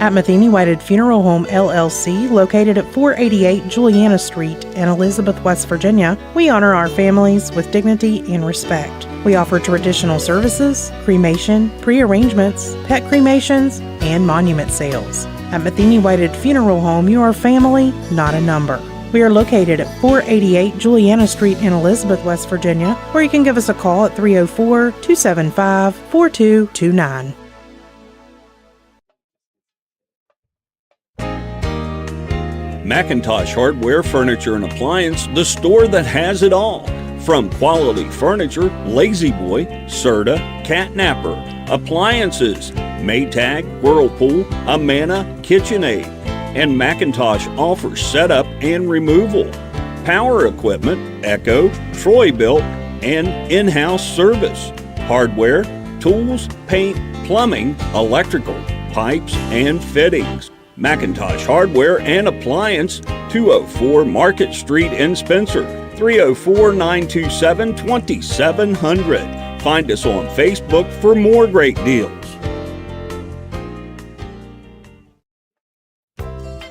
Speaker 5: At Matheny Whited Funeral Home LLC, located at 488 Juliana Street in Elizabeth, West Virginia, we honor our families with dignity and respect. We offer traditional services, cremation, pre-arrangements, pet cremations, and monument sales. At Matheny Whited Funeral Home, you are family, not a number. We are located at 488 Juliana Street in Elizabeth, West Virginia, or you can give us a call at 304-275-4229.
Speaker 11: McIntosh Hardware, Furniture and Appliance, the store that has it all. From quality furniture, Lazy Boy, Serta, Catnapper, appliances, Maytag, Whirlpool, Amana, KitchenAid. And McIntosh offers setup and removal, power equipment, Echo, Troy-Bilt, and in-house service, hardware, tools, paint, plumbing, electrical, pipes, and fittings. McIntosh Hardware and Appliance, 204 Market Street in Spencer, 304-927-2700. Find us on Facebook for more great deals.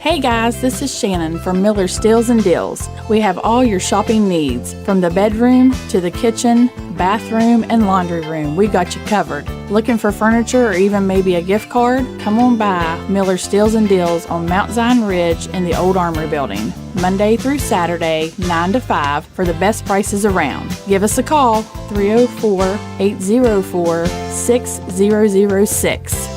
Speaker 12: Hey guys, this is Shannon from Miller Steels and Deals. We have all your shopping needs, from the bedroom to the kitchen, bathroom, and laundry room. We got you covered. Looking for furniture or even maybe a gift card? Come on by Miller Steels and Deals on Mount Zion Ridge in the Old Armory Building, Monday through Saturday, 9 to 5 for the best prices around. Give us a call, 304-804-6006.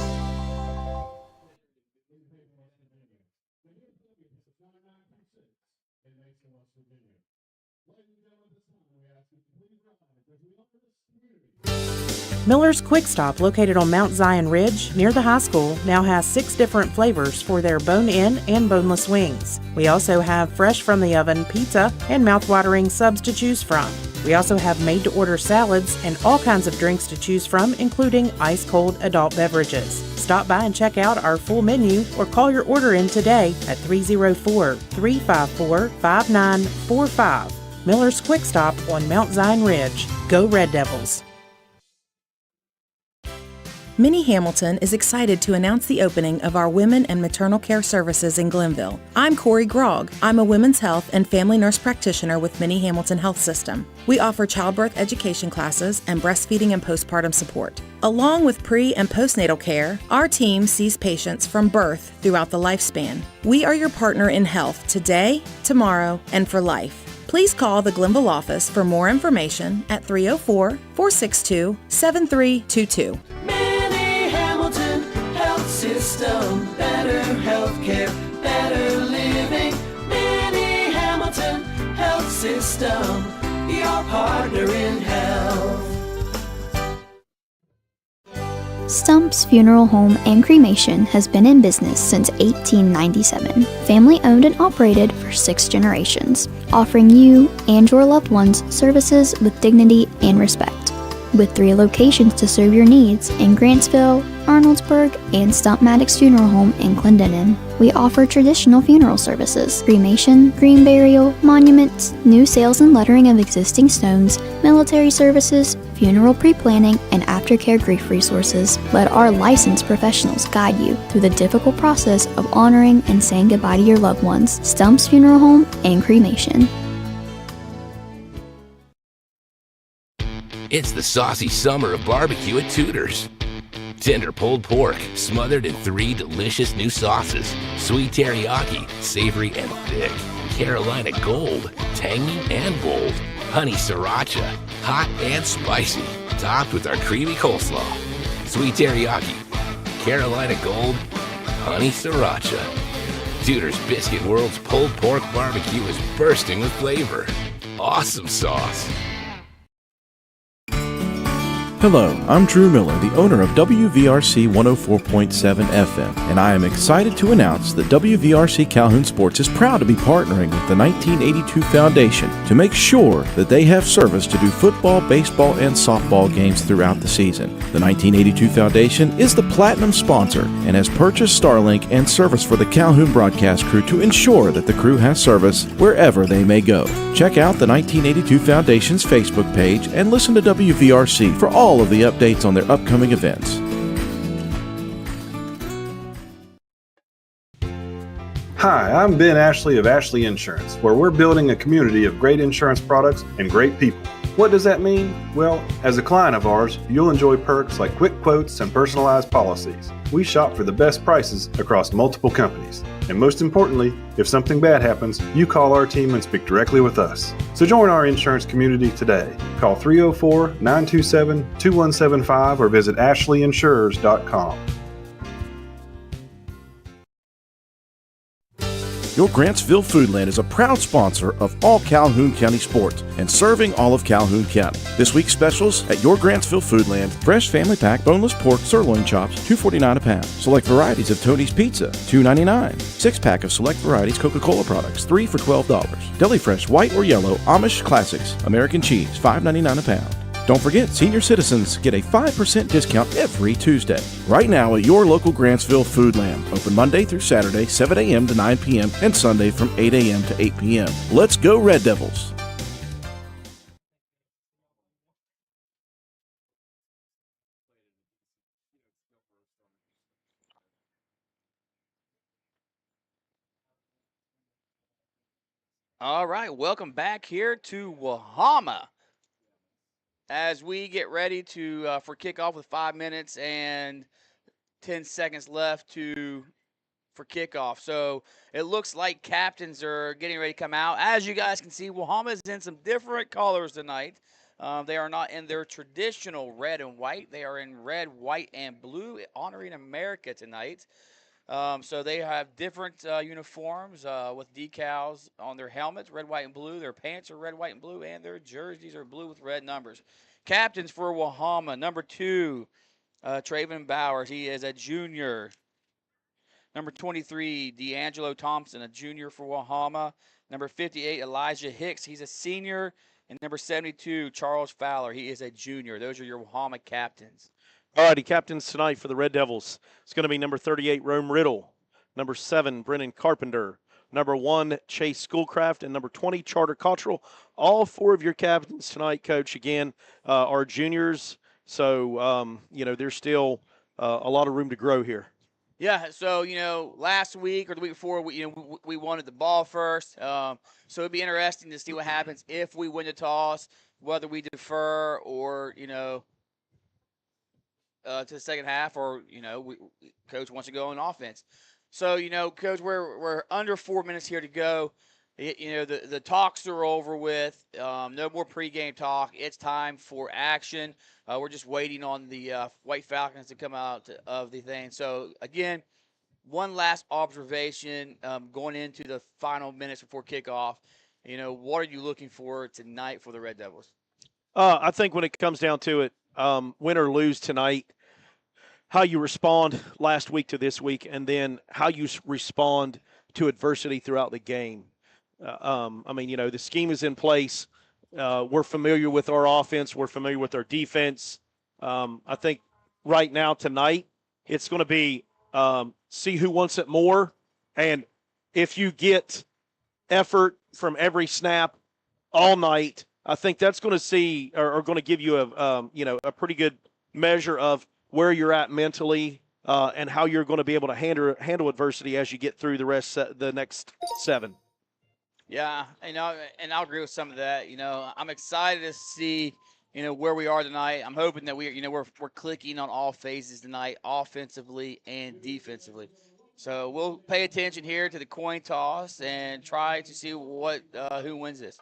Speaker 5: Miller's Quick Stop, located on Mount Zion Ridge near the high school, now has 6 different flavors for their bone-in and boneless wings. We also have fresh from the oven pizza and mouth-watering subs to choose from. We also have made-to-order salads and all kinds of drinks to choose from, including ice-cold adult beverages. Stop by and check out our full menu or call your order in today at 304-354-5945. Miller's Quick Stop on Mount Zion Ridge. Go Red Devils!
Speaker 13: Minnie Hamilton is excited to announce the opening of our Women and Maternal Care Services in Glenville. I'm Corey Grogg. I'm a women's health and family nurse practitioner with Minnie Hamilton Health System. We offer childbirth education classes and breastfeeding and postpartum support. Along with pre- and postnatal care, our team sees patients from birth throughout the lifespan. We are your partner in health today, tomorrow, and for life. Please call the Glenville office for more information at 304-462-7322.
Speaker 14: System, better healthcare, better living. Minnie Hamilton Health System, your partner in health.
Speaker 15: Stump's Funeral Home and Cremation has been in business since 1897. Family owned and operated for 6 generations, offering you and your loved ones services with dignity and respect. With 3 locations to serve your needs in Grantsville, Arnoldsburg, and Stump Maddox Funeral Home in Clendenin. We offer traditional funeral services, cremation, green burial, monuments, new sales and lettering of existing stones, military services, funeral pre-planning, and aftercare grief resources. Let our licensed professionals guide you through the difficult process of honoring and saying goodbye to your loved ones. Stump's Funeral Home and Cremation.
Speaker 16: It's the saucy summer of barbecue at Tudor's. Tender pulled pork, smothered in 3 delicious new sauces. Sweet teriyaki, savory and thick. Carolina Gold, tangy and bold. Honey sriracha, hot and spicy. Topped with our creamy coleslaw. Sweet teriyaki, Carolina Gold, honey sriracha. Tudor's Biscuit World's pulled pork barbecue is bursting with flavor. Awesome sauce.
Speaker 1: Hello, I'm Drew Miller, the owner of WVRC 104.7 FM, and I am excited to announce that WVRC Calhoun Sports is proud to be partnering with the 1982 Foundation to make sure that they have service to do football, baseball, and softball games throughout the season. The 1982 Foundation is the platinum sponsor and has purchased Starlink and service for the Calhoun broadcast crew to ensure that the crew has service wherever they may go. Check out the 1982 Foundation's Facebook page and listen to WVRC for all of the updates on their upcoming events.
Speaker 17: Hi, I'm Ben Ashley of Ashley Insurance, where we're building a community of great insurance products and great people. What does that mean? Well, as a client of ours, you'll enjoy perks like quick quotes and personalized policies. We shop for the best prices across multiple companies. And most importantly, if something bad happens, you call our team and speak directly with us. So join our insurance community today. Call 304-927-2175 or visit ashleyinsurers.com.
Speaker 1: Your Grantsville Foodland is a proud sponsor of all Calhoun County sports and serving all of Calhoun County. This week's specials at your Grantsville Foodland: fresh family pack boneless pork sirloin chops, $2.49 a pound. Select varieties of Tony's Pizza, $2.99. 6-pack of select varieties Coca-Cola products, 3 for $12. Deli Fresh white or yellow Amish Classics American cheese, $5.99 a pound. Don't forget, senior citizens get a 5% discount every Tuesday. Right now at your local Grantsville Foodland. Open Monday through Saturday, 7 a.m. to 9 p.m. and Sunday from 8 a.m. to 8 p.m. Let's go Red Devils!
Speaker 2: All right, welcome back here to Wahama as we get ready to for kickoff with 5 minutes and 10 seconds left for kickoff. So it looks like captains are getting ready to come out. As you guys can see, Wahama is in some different colors tonight. They are not in their traditional red and white. They are in red, white, and blue, honoring America tonight. So they have different uniforms with decals on their helmets, red, white, and blue. Their pants are red, white, and blue, and their jerseys are blue with red numbers. Captains for Wahama, number 2, Traven Bowers. He is a junior. Number 23, D'Angelo Thompson, a junior for Wahama. Number 58, Elijah Hicks. He's a senior. And number 72, Charles Fowler. He is a junior. Those are your Wahama captains.
Speaker 3: All righty, captains tonight for the Red Devils. It's going to be number 38, Rome Riddle. Number 7, Brennan Carpenter. Number 1, Chase Schoolcraft. And number 20, Charter Cottrell. All 4 of your captains tonight, Coach, again, are juniors. So, there's still a lot of room to grow here.
Speaker 2: Yeah, so, last week or the week before, we wanted the ball first. So it'd be interesting to see what happens if we win the toss, whether we defer or, to the second half, or coach wants to go on offense. So coach, we're under 4 minutes here to go. The talks are over with. No more pregame talk. It's time for action. We're just waiting on the White Falcons to come out of the thing. So again, one last observation going into the final minutes before kickoff. What are you looking for tonight for the Red Devils?
Speaker 3: I think when it comes down to it, win or lose tonight, how you respond last week to this week, and then how you respond to adversity throughout the game. I mean, the scheme is in place. We're familiar with our offense. We're familiar with our defense. I think right now, tonight, it's going to be see who wants it more. And if you get effort from every snap all night, I think that's going to see or going to give you a pretty good measure of where you're at mentally and how you're going to be able to handle adversity as you get through the next 7.
Speaker 2: Yeah, and I'll agree with some of that. I'm excited to see, where we are tonight. I'm hoping that we're clicking on all phases tonight, offensively and defensively. So we'll pay attention here to the coin toss and try to see who wins this.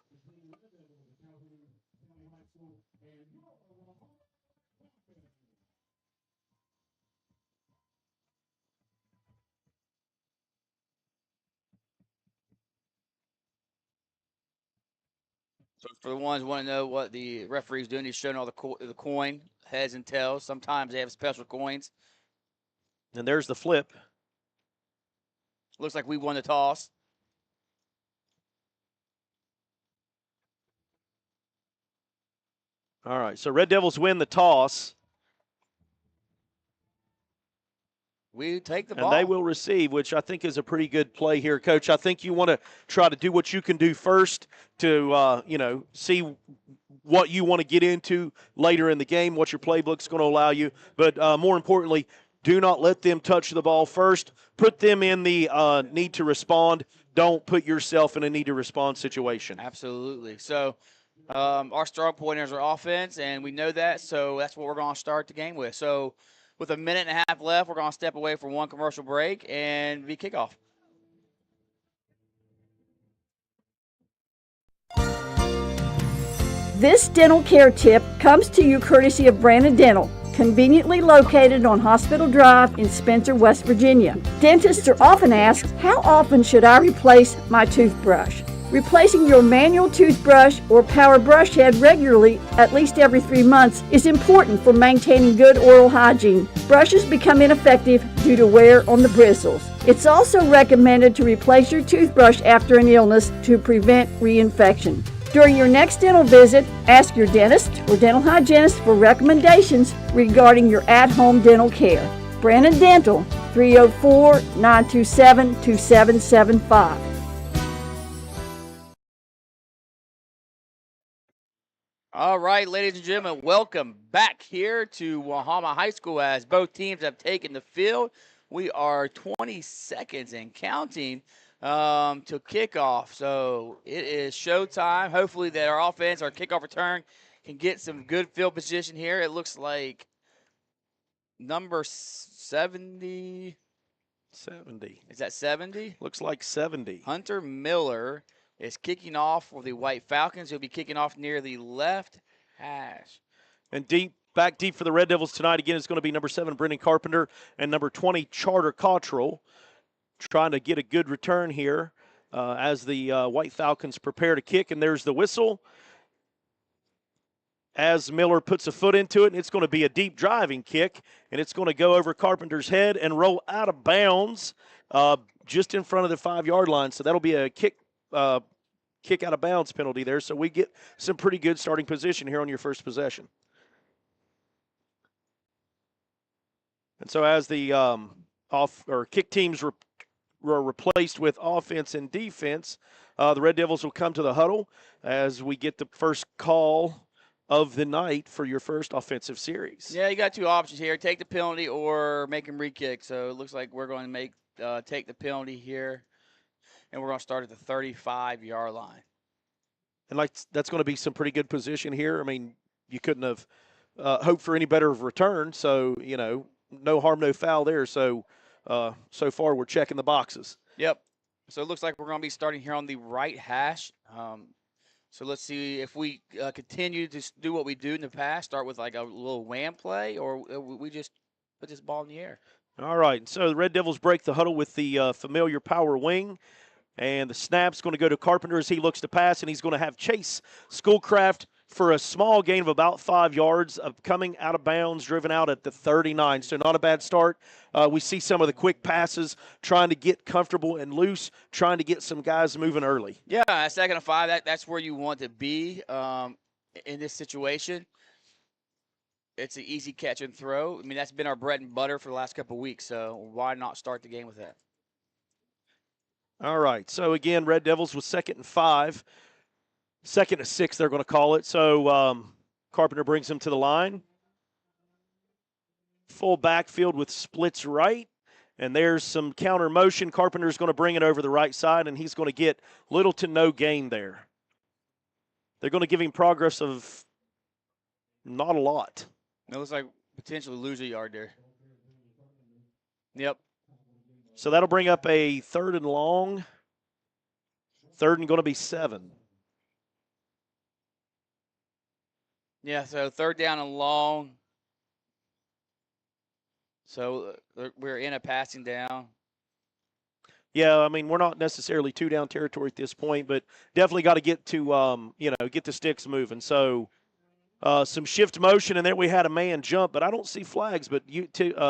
Speaker 2: So for the ones who want to know what the referee's doing, he's showing all the coin, heads and tails. Sometimes they have special coins.
Speaker 3: And there's the flip.
Speaker 2: Looks like we won the toss.
Speaker 3: All right, so Red Devils win the toss.
Speaker 2: We take the ball.
Speaker 3: And they will receive, which I think is a pretty good play here, Coach. I think you want to try to do what you can do first to, see what you want to get into later in the game, what your playbook's going to allow you. But more importantly, do not let them touch the ball first. Put them in the need to respond. Don't put yourself in a need to respond situation.
Speaker 2: Absolutely. So our strong pointers are offense, and we know that, so that's what we're going to start the game with. So with a minute and a half left, we're going to step away for one commercial break and be kickoff.
Speaker 4: This dental care tip comes to you courtesy of Brandon Dental, conveniently located on Hospital Drive in Spencer, West Virginia. Dentists are often asked, how often should I replace my toothbrush? Replacing your manual toothbrush or power brush head regularly, at least every 3 months, is important for maintaining good oral hygiene. Brushes become ineffective due to wear on the bristles. It's also recommended to replace your toothbrush after an illness to prevent reinfection. During your next dental visit, ask your dentist or dental hygienist for recommendations regarding your at-home dental care. Brandon Dental, 304-927-2775.
Speaker 2: All right, ladies and gentlemen, welcome back here to Wahama High School as both teams have taken the field. We are 20 seconds and counting to kickoff. So it is showtime. Hopefully that our offense, our kickoff return, can get some good field position here. It looks like number 70.
Speaker 3: 70.
Speaker 2: Is that 70?
Speaker 3: Looks like 70.
Speaker 2: Hunter Miller is kicking off for the White Falcons. He'll be kicking off near the left hash.
Speaker 3: And back deep for the Red Devils tonight, again, is going to be number 7, Brendan Carpenter, and number 20, Charter Cottrell, trying to get a good return here as the White Falcons prepare to kick. And there's the whistle as Miller puts a foot into it, and it's going to be a deep driving kick, and it's going to go over Carpenter's head and roll out of bounds just in front of the 5-yard line. So that'll be a kick out of bounds penalty there. So we get some pretty good starting position here on your first possession. And so as the kick teams were replaced with offense and defense, the Red Devils will come to the huddle as we get the first call of the night for your first offensive series.
Speaker 2: Yeah, you got 2 options here. Take the penalty or make him re-kick. So it looks like we're going to take the penalty here. And we're going to start at the 35-yard line.
Speaker 3: And that's going to be some pretty good position here. I mean, you couldn't have hoped for any better of return. So, no harm, no foul there. So, so far we're checking the boxes.
Speaker 2: Yep. So it looks like we're going to be starting here on the right hash. So let's see if we continue to do what we do in the past, start with like a little wham play, or we just put this ball in the air.
Speaker 3: All right. So the Red Devils break the huddle with the familiar power wing. And the snap's going to go to Carpenter as he looks to pass, and he's going to have Chase Schoolcraft for a small gain of about 5 yards of coming out of bounds, driven out at the 39. So not a bad start. We see some of the quick passes, trying to get comfortable and loose, trying to get some guys moving early.
Speaker 2: Yeah, a 2nd and 5, that's where you want to be in this situation. It's an easy catch and throw. I mean, that's been our bread and butter for the last couple of weeks, so why not start the game with that?
Speaker 3: All right, so again, Red Devils with 2nd and 5. 2nd and 6, they're going to call it. So Carpenter brings him to the line. Full backfield with splits right. And there's some counter motion. Carpenter's going to bring it over the right side, and he's going to get little to no gain there. They're going to give him progress of not a lot.
Speaker 2: It looks like potentially lose a yard there. Yep.
Speaker 3: So that'll bring up a 3rd and long. 3rd and going to be 7.
Speaker 2: Yeah, so 3rd down and long. So we're in a passing down.
Speaker 3: Yeah, I mean, we're not necessarily 2-down territory at this point, but definitely got to get to, get the sticks moving. So some shift motion, and there we had a man jump, but I don't see flags. But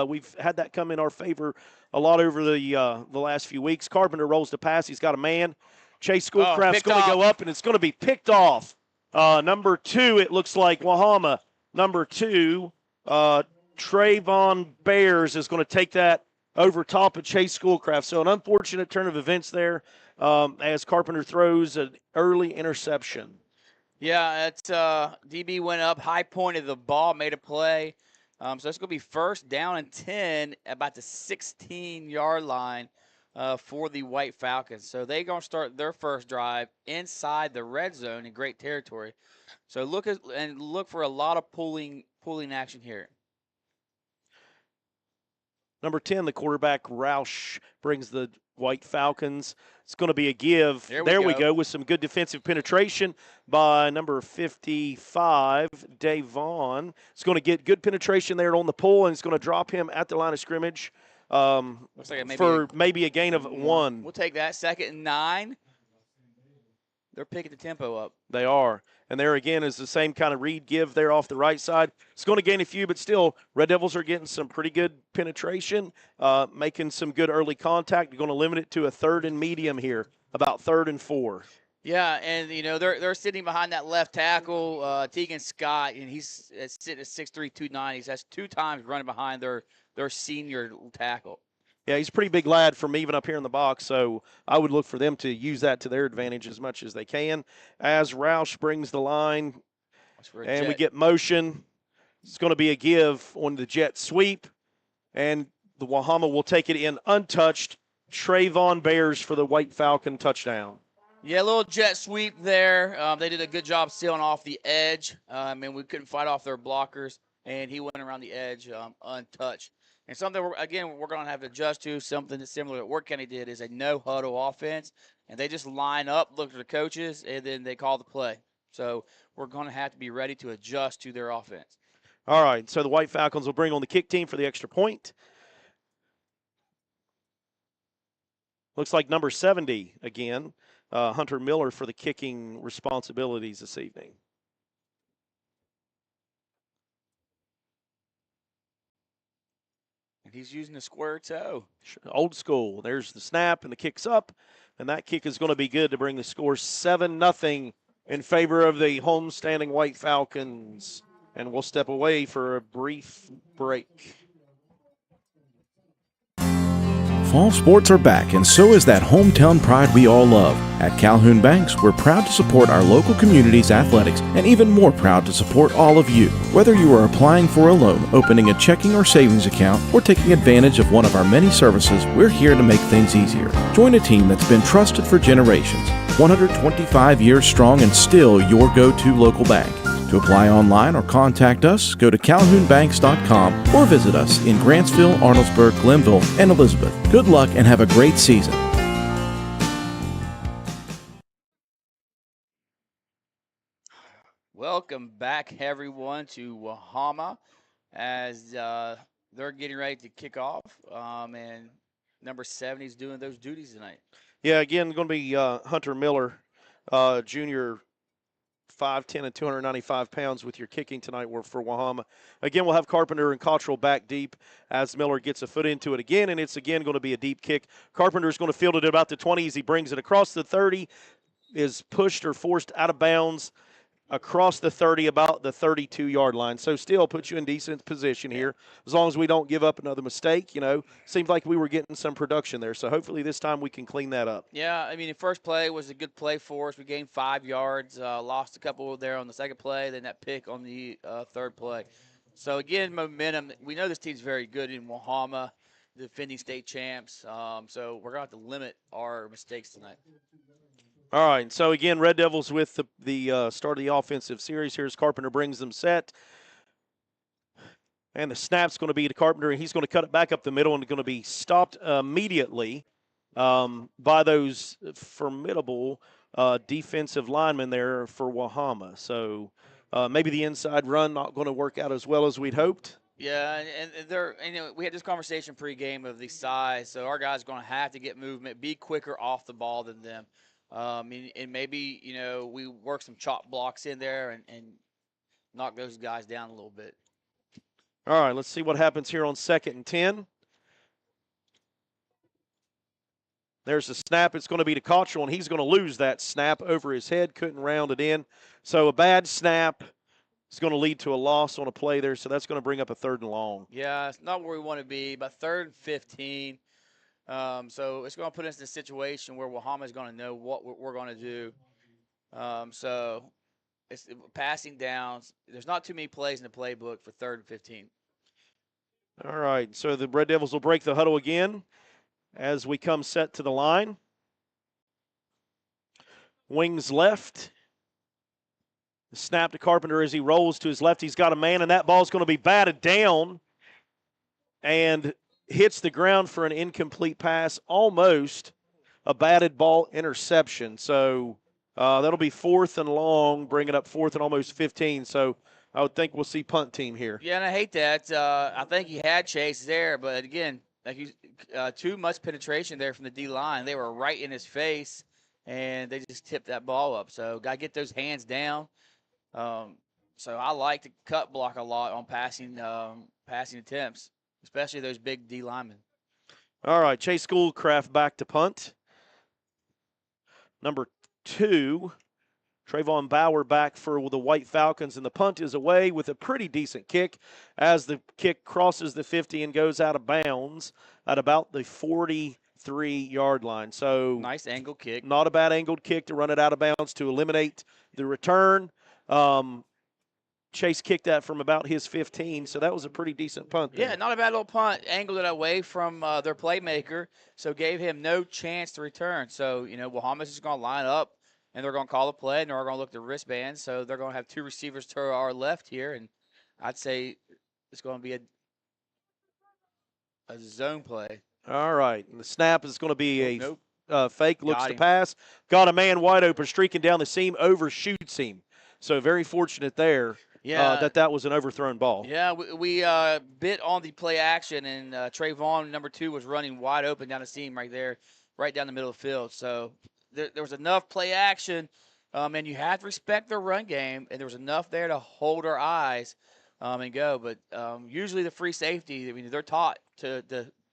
Speaker 3: we've had that come in our favor a lot over the last few weeks. Carpenter rolls the pass. He's got a man. Chase Schoolcraft's going to go up, and it's going to be picked off. Number 2, it looks like Wahama. Number 2, Trayvon Bears is going to take that over top of Chase Schoolcraft. So an unfortunate turn of events there as Carpenter throws an early interception.
Speaker 2: Yeah, it's DB went up, high pointed the ball, made a play. So it's going to be 1st down and 10, about the 16-yard line for the White Falcons. So they're going to start their first drive inside the red zone in great territory. So look for a lot of pulling action here.
Speaker 3: Number 10, the quarterback, Roush, brings the White Falcons. It's going to be a give. There we go with some good defensive penetration by number 55, Dave Vaughn. It's going to get good penetration there on the pull, and it's going to drop him at the line of scrimmage
Speaker 2: Looks like
Speaker 3: maybe a gain of 1.
Speaker 2: We'll take that. 2nd and 9. They're picking the tempo up.
Speaker 3: They are. And there again is the same kind of read give there off the right side. It's going to gain a few, but still, Red Devils are getting some pretty good penetration, making some good early contact. They're going to limit it to a 3rd and medium here, about 3rd and 4.
Speaker 2: Yeah, and they're sitting behind that left tackle, Tegan Scott, and he's sitting at 6'3", 290. That's 2 times running behind their senior tackle.
Speaker 3: Yeah, he's a pretty big lad from even up here in the box, so I would look for them to use that to their advantage as much as they can. As Roush brings the line, and we get motion. It's going to be a give on the jet sweep, and the Wahama will take it in untouched. Trayvon Bears for the White Falcon touchdown.
Speaker 2: Yeah, a little jet sweep there. They did a good job sealing off the edge, and we couldn't fight off their blockers, and he went around the edge untouched. And something, we're going to have to adjust to, something that's similar to what Work County did, is a no-huddle offense. And they just line up, look at the coaches, and then they call the play. So we're going to have to be ready to adjust to their offense.
Speaker 3: All right, so the White Falcons will bring on the kick team for the extra point. Looks like number 70 again, Hunter Miller for the kicking responsibilities this evening.
Speaker 2: He's using a square toe.
Speaker 3: Old school. There's the snap, and the kick's up. And that kick is going to be good to bring the score 7-0 in favor of the homestanding White Falcons. And we'll step away for a brief break.
Speaker 1: Fall sports are back, and so is that hometown pride we all love. At Calhoun Banks, we're proud to support our local community's athletics, and even more proud to support all of you. Whether you are applying for a loan, opening a checking or savings account, or taking advantage of one of our many services, we're here to make things easier. Join a team that's been trusted for generations, 125 years strong, and still your go-to local bank. To apply online or contact us, go to calhounbanks.com or visit us in Grantsville, Arnoldesburg, Glenville, and Elizabeth. Good luck and have a great season.
Speaker 2: Welcome back, everyone, to Wahama as they're getting ready to kick off. And number 70 is doing those duties tonight.
Speaker 3: Yeah, again, going to be Hunter Miller, junior 5'10" and 295 pounds with your kicking tonight for Wahama. Again, we'll have Carpenter and Cottrell back deep as Miller gets a foot into it again, and it's again going to be a deep kick. Carpenter's going to field it at about the 20 as he brings it across the 30, is pushed or forced out of bounds across the 30, about the 32-yard line. So still puts you in decent position here as long as we don't give up another mistake. You know, seems like we were getting some production there. So hopefully this time we can clean that up.
Speaker 2: Yeah, I mean, the first play was a good play for us. We gained 5 yards, lost a couple there on the second play, then that pick on the third play. So, again, momentum. We know this team's very good in Wahama, the defending state champs. So we're going to have to limit our mistakes tonight.
Speaker 3: All right, so again, Red Devils with the start of the offensive series. Here's Carpenter brings them set. And the snap's going to be to Carpenter, and he's going to cut it back up the middle and going to be stopped immediately by those formidable defensive linemen there for Wahama. So maybe the inside run not going to work out as well as we'd hoped.
Speaker 2: Yeah, and they're, you know, we had this conversation pregame of the size, so our guys are going to have to get movement, be quicker off the ball than them. And maybe, you know, we work some chop blocks in there and knock those guys down a little bit.
Speaker 3: All right, let's see what happens here on 2nd and 10. There's the snap. It's going to be to Cottrell, and he's going to lose that snap over his head. Couldn't round it in. So a bad snap is going to lead to a loss on a play there, so that's going to bring up a 3rd and long.
Speaker 2: Yeah, it's not where we want to be, but 3rd and 15. So it's going to put us in a situation where Wahama is going to know what we're going to do. So it's passing downs. There's not too many plays in the playbook for 3rd and 15.
Speaker 3: All right, so the Red Devils will break the huddle again as we come set to the line. Wings left. Snap to Carpenter as he rolls to his left. He's got a man, and that ball's going to be batted down and hits the ground for an incomplete pass, almost a batted ball interception. So that'll be 4th and long, bringing up 4th and almost 15. So I would think we'll see punt team here.
Speaker 2: Yeah, and I hate that. I think he had Chase there, but again, like too much penetration there from the D-line. They were right in his face, and they just tipped that ball up. So got to get those hands down. So I like to cut block a lot on passing attempts, especially those big D linemen.
Speaker 3: All right, Chase Schoolcraft back to punt. Number 2, Trayvon Bauer back for the White Falcons, and the punt is away with a pretty decent kick as the kick crosses the 50 and goes out of bounds at about the 43-yard line. So
Speaker 2: nice angled kick.
Speaker 3: Not a bad angled kick to run it out of bounds to eliminate the return. Chase kicked that from about his 15, so that was a pretty decent punt there.
Speaker 2: Yeah, not a bad little punt. Angled it away from their playmaker, so gave him no chance to return. So, you know, Wahama's is going to line up, and they're going to call the play, and they're going to look at the wristbands. So they're going to have 2 receivers to our left here, and I'd say it's going to be a zone play.
Speaker 3: All right, and the snap is going to be
Speaker 2: nope.
Speaker 3: Fake, looks to pass. Got a man wide open, streaking down the seam, overshoots him. So very fortunate there.
Speaker 2: Yeah,
Speaker 3: that was an overthrown ball.
Speaker 2: Yeah, we bit on the play action, and Trayvon, number 2, was running wide open down the seam right there, right down the middle of the field. So there was enough play action, and you have to respect their run game, and there was enough there to hold our eyes and go. But usually the free safety, I mean, they're taught to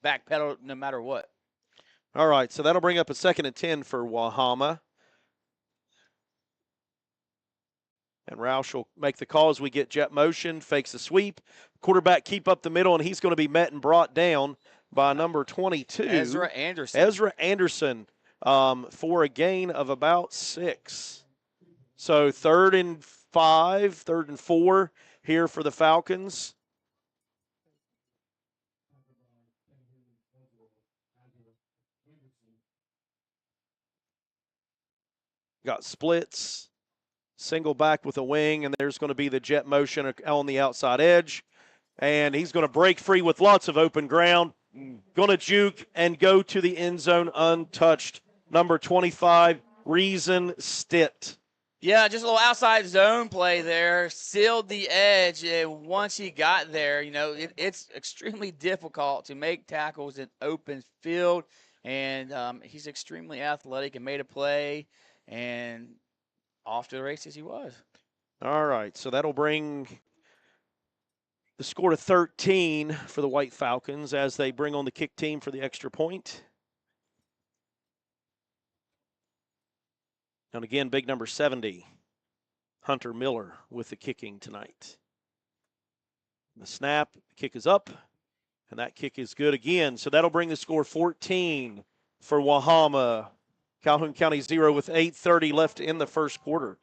Speaker 2: backpedal no matter what.
Speaker 3: All right, so that'll bring up a 2nd and 10 for Wahama. And Roush will make the call as we get jet motion, fakes the sweep. Quarterback keep up the middle, and he's going to be met and brought down by number 22.
Speaker 2: Ezra Anderson.
Speaker 3: Ezra Anderson for a gain of about 6. So 3rd and 5, 3rd and 4 here for the Falcons. Got splits. Single back with a wing, and there's going to be the jet motion on the outside edge. And he's going to break free with lots of open ground. Going to juke and go to the end zone untouched. Number 25, Reason Stitt.
Speaker 2: Yeah, just a little outside zone play there. Sealed the edge, and once he got there, you know, it's extremely difficult to make tackles in open field. And he's extremely athletic and made a play. And off to the races he was.
Speaker 3: All right, so that'll bring the score to 13 for the White Falcons as they bring on the kick team for the extra point. And again, big number 70, Hunter Miller with the kicking tonight. The snap, the kick is up, and that kick is good again. So that'll bring the score 14 for Wahama. Calhoun County 0 with 8:30 left in the first quarter.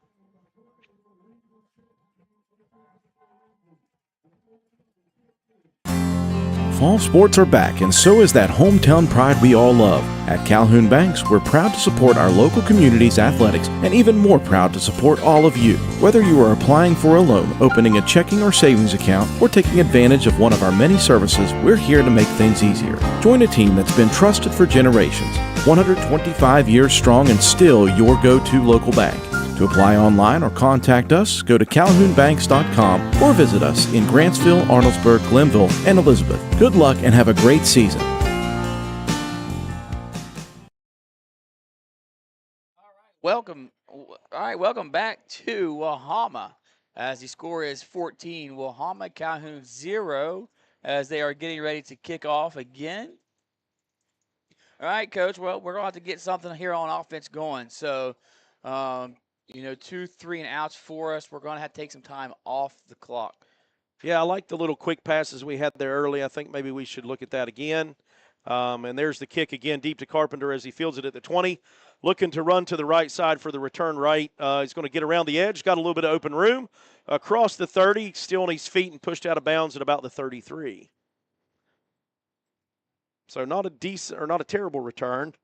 Speaker 1: Fall sports are back, and so is that hometown pride we all love. At Calhoun Banks, we're proud to support our local community's athletics, and even more proud to support all of you. Whether you are applying for a loan, opening a checking or savings account, or taking advantage of one of our many services, we're here to make things easier. Join a team that's been trusted for generations, 125 years strong and still your go-to local bank. To apply online or contact us, go to calhounbanks.com or visit us in Grantsville, Arnoldesburg, Glenville, and Elizabeth. Good luck and have a great season.
Speaker 2: Welcome back to Wahama as the score is 14. Wahama, Calhoun 0 as they are getting ready to kick off again. All right, Coach. Well, we're going to have to get something here on offense going. So, 2, 3 and outs for us. We're going to have to take some time off the clock.
Speaker 3: Yeah, I like the little quick passes we had there early. I think maybe we should look at that again. And there's the kick again, deep to Carpenter as he fields it at the 20. Looking to run to the right side for the return right. He's going to get around the edge. Got a little bit of open room. Across the 30, still on his feet and pushed out of bounds at about the 33. So not a terrible return.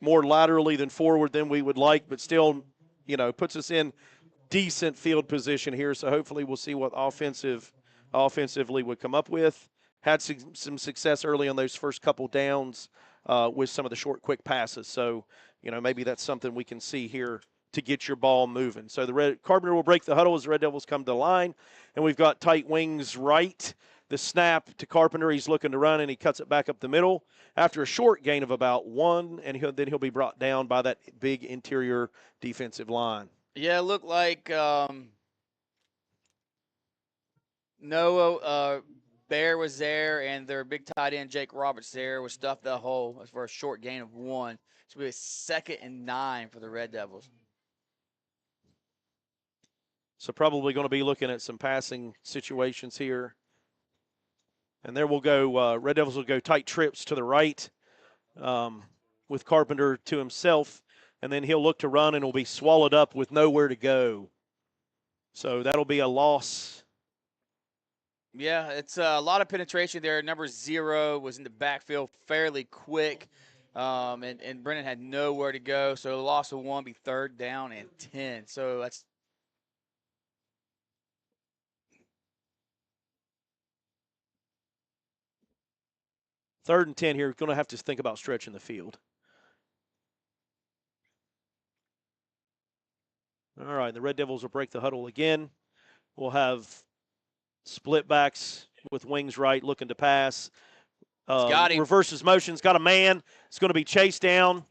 Speaker 3: More laterally than forward than we would like, but still, puts us in decent field position here. So hopefully we'll see what offensively would come up with. Had some success early on those first couple downs with some of the short, quick passes. So, maybe that's something we can see here to get your ball moving. So Carpenter will break the huddle as the Red Devils come to the line. And we've got tight wings right. The snap to Carpenter. He's looking to run, and he cuts it back up the middle after a short gain of about 1, and then he'll be brought down by that big interior defensive line.
Speaker 2: Yeah, it looked like Noah Bear was there, and their big tight end, Jake Roberts, there was stuffed the hole for a short gain of 1. It's going to be a 2nd and 9 for the Red Devils.
Speaker 3: So probably going to be looking at some passing situations here. And there we'll go, Red Devils will go tight trips to the right with Carpenter to himself. And then he'll look to run and will be swallowed up with nowhere to go. So that'll be a loss.
Speaker 2: Yeah, it's a lot of penetration there. Number 0 was in the backfield fairly quick. And Brennan had nowhere to go. So a loss of 1 be 3rd down and 10. So that's
Speaker 3: Third and 10 here. Going to have to think about stretching the field. All right, the Red Devils will break the huddle again. We'll have split backs with wings right looking to pass.
Speaker 2: Got him.
Speaker 3: Reverses motions, got a man. It's going to be chased down.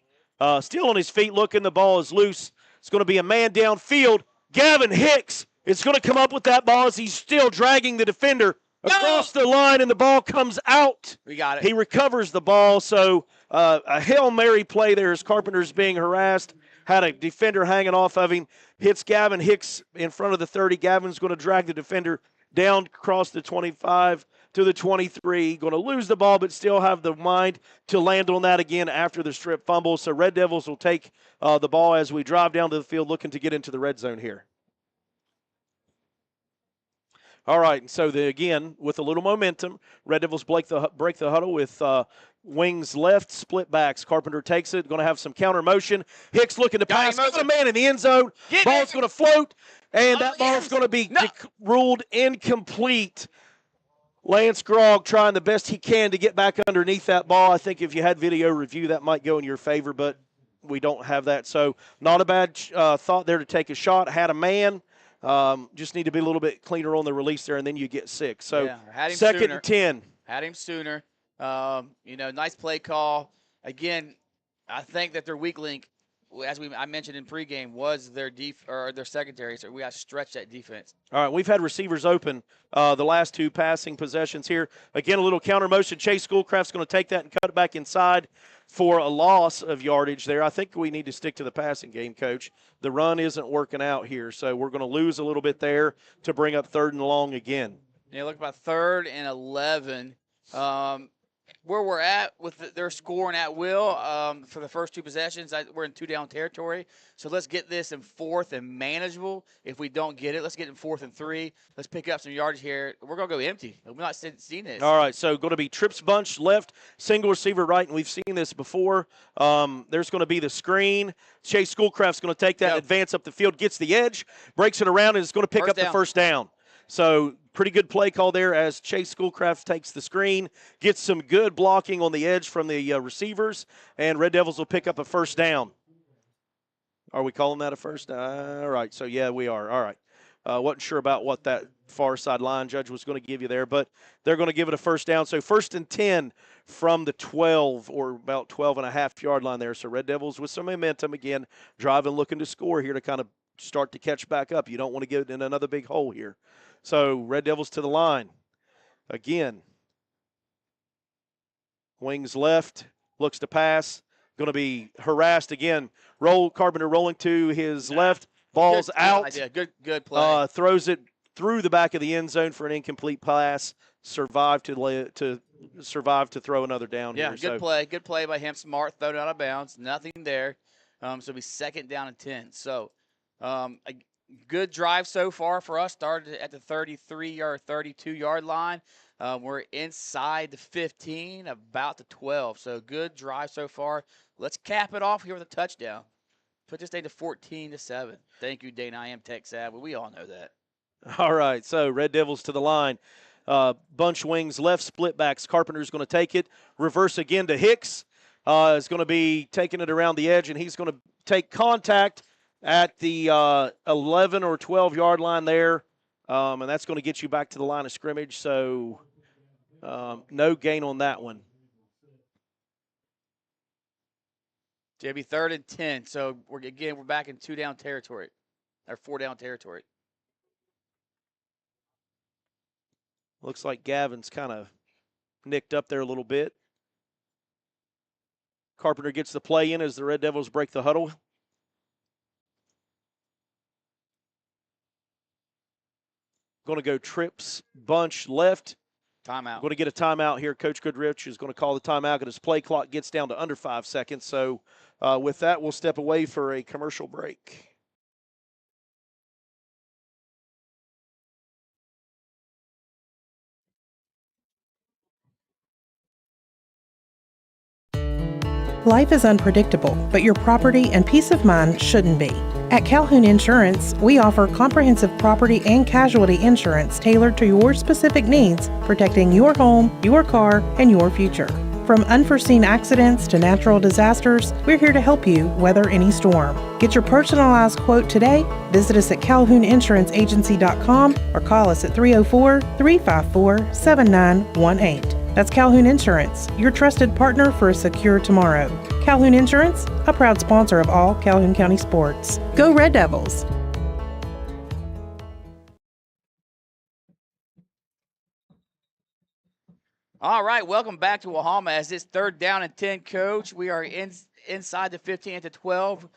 Speaker 3: Still on his feet looking. The ball is loose. It's going to be a man downfield. Gavin Hicks is going to come up with that ball as he's still dragging the defender across the line, and the ball comes out.
Speaker 2: We got it.
Speaker 3: He recovers the ball, so a Hail Mary play there as Carpenter's being harassed. Had a defender hanging off of him. Hits Gavin Hicks in front of the 30. Gavin's going to drag the defender down across the 25 to the 23. Going to lose the ball, but still have the mind to land on that again after the strip fumble. So Red Devils will take the ball as we drive down to the field looking to get into the red zone here. All right, so again, with a little momentum, Red Devils break the huddle with wings left, split backs. Carpenter takes it, going to have some counter motion. Hicks looking to pass, got a man in the end zone. Ball's going to float, and that ball's going to be ruled incomplete. Lance Grogg trying the best he can to get back underneath that ball. I think if you had video review, that might go in your favor, but we don't have that. So not a bad thought there to take a shot. Had a man. Just need to be a little bit cleaner on the release there, and then you get 6. So
Speaker 2: had him
Speaker 3: 2nd
Speaker 2: sooner.
Speaker 3: and 10.
Speaker 2: Had him sooner. Nice play call. Again, I think that their weak link as I mentioned in pregame, was their their secondary. So we got to stretch that defense.
Speaker 3: All right, we've had receivers open the last 2 passing possessions here. Again, a little counter motion. Chase Schoolcraft's going to take that and cut it back inside for a loss of yardage there. I think we need to stick to the passing game, Coach. The run isn't working out here, so we're going to lose a little bit there to bring up 3rd and long again.
Speaker 2: Yeah, look about 3rd and 11. Where we're at with their scoring at will for the first 2 possessions, we're in 2-down territory. So let's get this in 4th and manageable. If we don't get it, let's get in 4th and 3. Let's pick up some yardage here. We're going to go empty. We've not seen this.
Speaker 3: All right, so going to be trips bunch left, single receiver right, and we've seen this before. There's going to be the screen. Chase Schoolcraft's going to take that and advance up the field, gets the edge, breaks it around, and is going to pick up the first down. So pretty good play call there as Chase Schoolcraft takes the screen, gets some good blocking on the edge from the receivers, and Red Devils will pick up a first down. Are we calling that a first? All right, so yeah, we are. All right. Wasn't sure about what that far side line judge was going to give you there, but they're going to give it a first down. So 1st and 10 from the 12 or about 12.5-yard line there. So Red Devils with some momentum again, driving, looking to score here to kind of start to catch back up. You don't want to get in another big hole here. So Red Devils to the line. Again, wings left, looks to pass. Going to be harassed again. Carpenter rolling to his left. Ball's out.
Speaker 2: Yeah, good play.
Speaker 3: Throws it through the back of the end zone for an incomplete pass. Survived to throw another down here.
Speaker 2: Yeah, good play by him. Smart, thrown out of bounds. Nothing there. So it'll be 2nd down and 10. So a good drive so far for us. Started at the 33-yard, 32-yard line. We're inside the 15, about the 12. So good drive so far. Let's cap it off here with a touchdown. Put this thing to 14-7. Thank you, Dana. I am tech savvy. We all know that.
Speaker 3: All right, so Red Devils to the line. Bunch wings left, split backs. Carpenter's going to take it. Reverse again to Hicks. Is going to be taking it around the edge, and he's going to take contact at the 11 or 12-yard line there, and that's going to get you back to the line of scrimmage. So no gain on that one.
Speaker 2: It'll be 3rd and 10. So we're back in 2-down territory, or 4-down territory.
Speaker 3: Looks like Gavin's kind of nicked up there a little bit. Carpenter gets the play in as the Red Devils break the huddle. Going to go trips bunch left.
Speaker 2: Timeout.
Speaker 3: Going to get a timeout here. Coach Goodrich is going to call the timeout because his play clock gets down to under 5 seconds. So with that, we'll step away for a commercial break.
Speaker 5: Life is unpredictable, but your property and peace of mind shouldn't be. At Calhoun Insurance, we offer comprehensive property and casualty insurance tailored to your specific needs, protecting your home, your car, and your future. From unforeseen accidents to natural disasters, we're here to help you weather any storm. Get your personalized quote today. Visit us at CalhounInsuranceAgency.com or call us at 304-354-7918. That's Calhoun Insurance, your trusted partner for a secure tomorrow. Calhoun Insurance, a proud sponsor of all Calhoun County sports. Go Red Devils!
Speaker 2: All right, welcome back to Wahama as it's 3rd down and 10, Coach. We are inside the 15 at the 12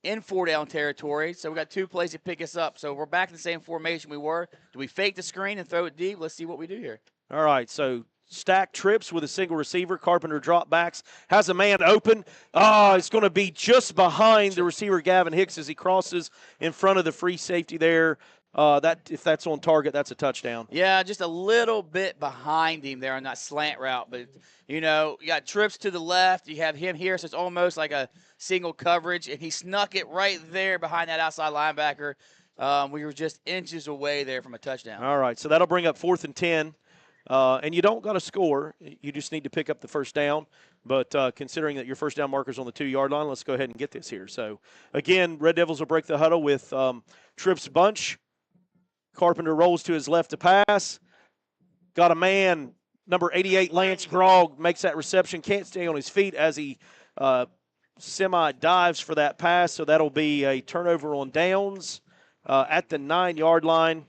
Speaker 2: in 4-down territory. So we got 2 plays to pick us up. So we're back in the same formation we were. Do we fake the screen and throw it deep? Let's see what we do here.
Speaker 3: All right, so stack trips with a single receiver. Carpenter drop backs. Has a man open. It's going to be just behind the receiver, Gavin Hicks, as he crosses in front of the free safety there. If that's on target, that's a touchdown.
Speaker 2: Yeah, just a little bit behind him there on that slant route. But, you got trips to the left. You have him here, so it's almost like a single coverage. And he snuck it right there behind that outside linebacker. We were just inches away there from a touchdown.
Speaker 3: All right, so that'll bring up 4th and 10. And you don't got to score. You just need to pick up the first down. But considering that your first down marker's on the 2-yard line, let's go ahead and get this here. So, again, Red Devils will break the huddle with trips bunch. Carpenter rolls to his left to pass. Got a man, number 88, Lance Grogg, makes that reception. Can't stay on his feet as he semi-dives for that pass, so that'll be a turnover on downs at the 9-yard line.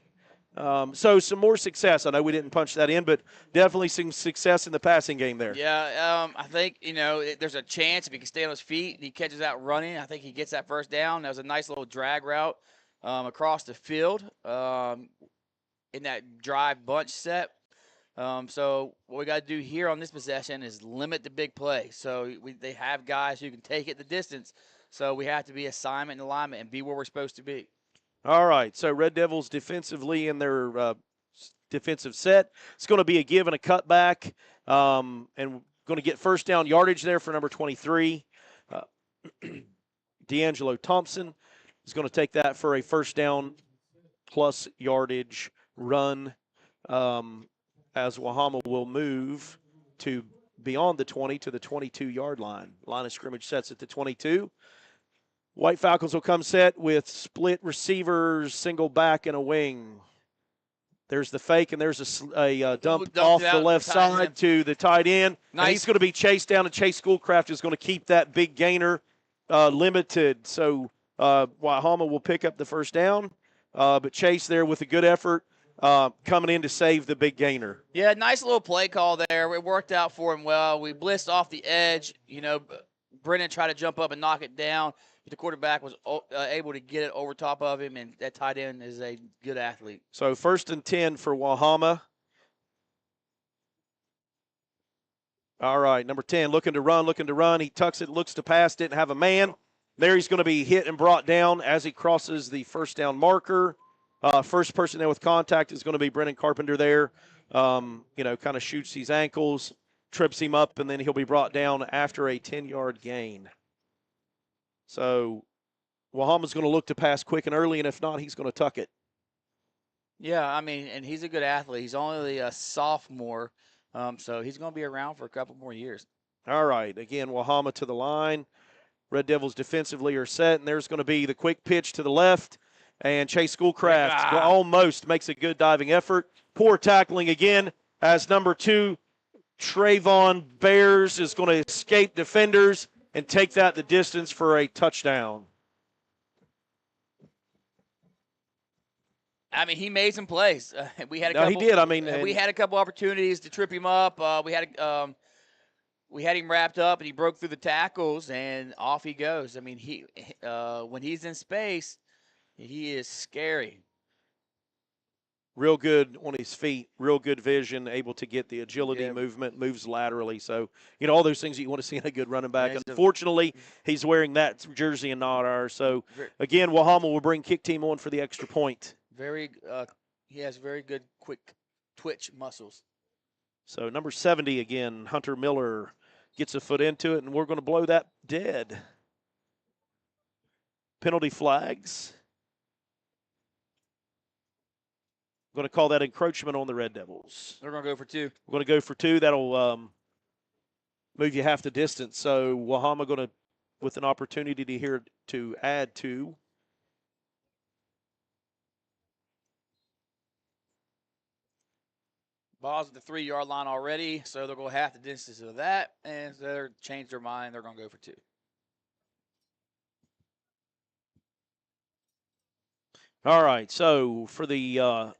Speaker 3: So some more success. I know we didn't punch that in, but definitely some success in the passing game there.
Speaker 2: Yeah, I think, there's a chance if he can stay on his feet and he catches out running, I think he gets that first down. That was a nice little drag route across the field in that drive bunch set. So what we got to do here on this possession is limit the big play. So they have guys who can take it the distance. So we have to be assignment and alignment and be where we're supposed to be.
Speaker 3: All right, so Red Devils defensively in their defensive set. It's going to be a give and a cutback, and going to get first down yardage there for number 23. D'Angelo Thompson is going to take that for a first down plus yardage run, as Wahama will move to beyond the 20 to the 22-yard line. Line of scrimmage sets at the 22. White Falcons will come set with split receivers, single back, and a wing. There's the fake, and there's a dump off the left side to the tight end. Nice. And he's going to be chased down, and Chase Schoolcraft is going to keep that big gainer limited. So Wahama will pick up the first down, but Chase there with a good effort coming in to save the big gainer.
Speaker 2: Yeah, nice little play call there. It worked out for him well. We blitzed off the edge. Brennan tried to jump up and knock it down. The quarterback was able to get it over top of him, and that tight end is a good athlete.
Speaker 3: So 1st and 10 for Wahama. All right, number 10 looking to run. He tucks it, looks to pass, didn't have a man. There he's going to be hit and brought down as he crosses the first down marker. First person there with contact is going to be Brennan Carpenter there. Kind of shoots his ankles, trips him up, and then he'll be brought down after a 10-yard gain. So Wahama's going to look to pass quick and early, and if not, he's going to tuck it.
Speaker 2: Yeah, and he's a good athlete. He's only a sophomore, so he's going to be around for a couple more years.
Speaker 3: All right, again, Wahama to the line. Red Devils defensively are set, and there's going to be the quick pitch to the left, and Chase Schoolcraft almost makes a good diving effort. Poor tackling again as number 2, Trayvon Bears, is going to escape defenders and take that the distance for a touchdown.
Speaker 2: He made some plays. We had a
Speaker 3: couple. He did.
Speaker 2: We had a couple opportunities to trip him up. We had him wrapped up, and he broke through the tackles, and off he goes. He when he's in space, he is scary.
Speaker 3: Real good on his feet, real good vision, able to get the agility, movement, moves laterally. So, all those things that you want to see in a good running back. Unfortunately, he's wearing that jersey and not ours. So, again, Wahama will bring kick team on for the extra point.
Speaker 2: He has very good quick twitch muscles.
Speaker 3: So, number 70 again, Hunter Miller gets a foot into it, and we're going to blow that dead. Penalty flags. Going to call that encroachment on the Red Devils.
Speaker 2: They're going to go for 2.
Speaker 3: We're going to go for 2. That'll move you half the distance. So Wahama going to, with an opportunity to add 2.
Speaker 2: Ball's at the 3-yard line already, so they'll go half the distance of that, and they'll change their mind. They're going to go for 2.
Speaker 3: All right, so for the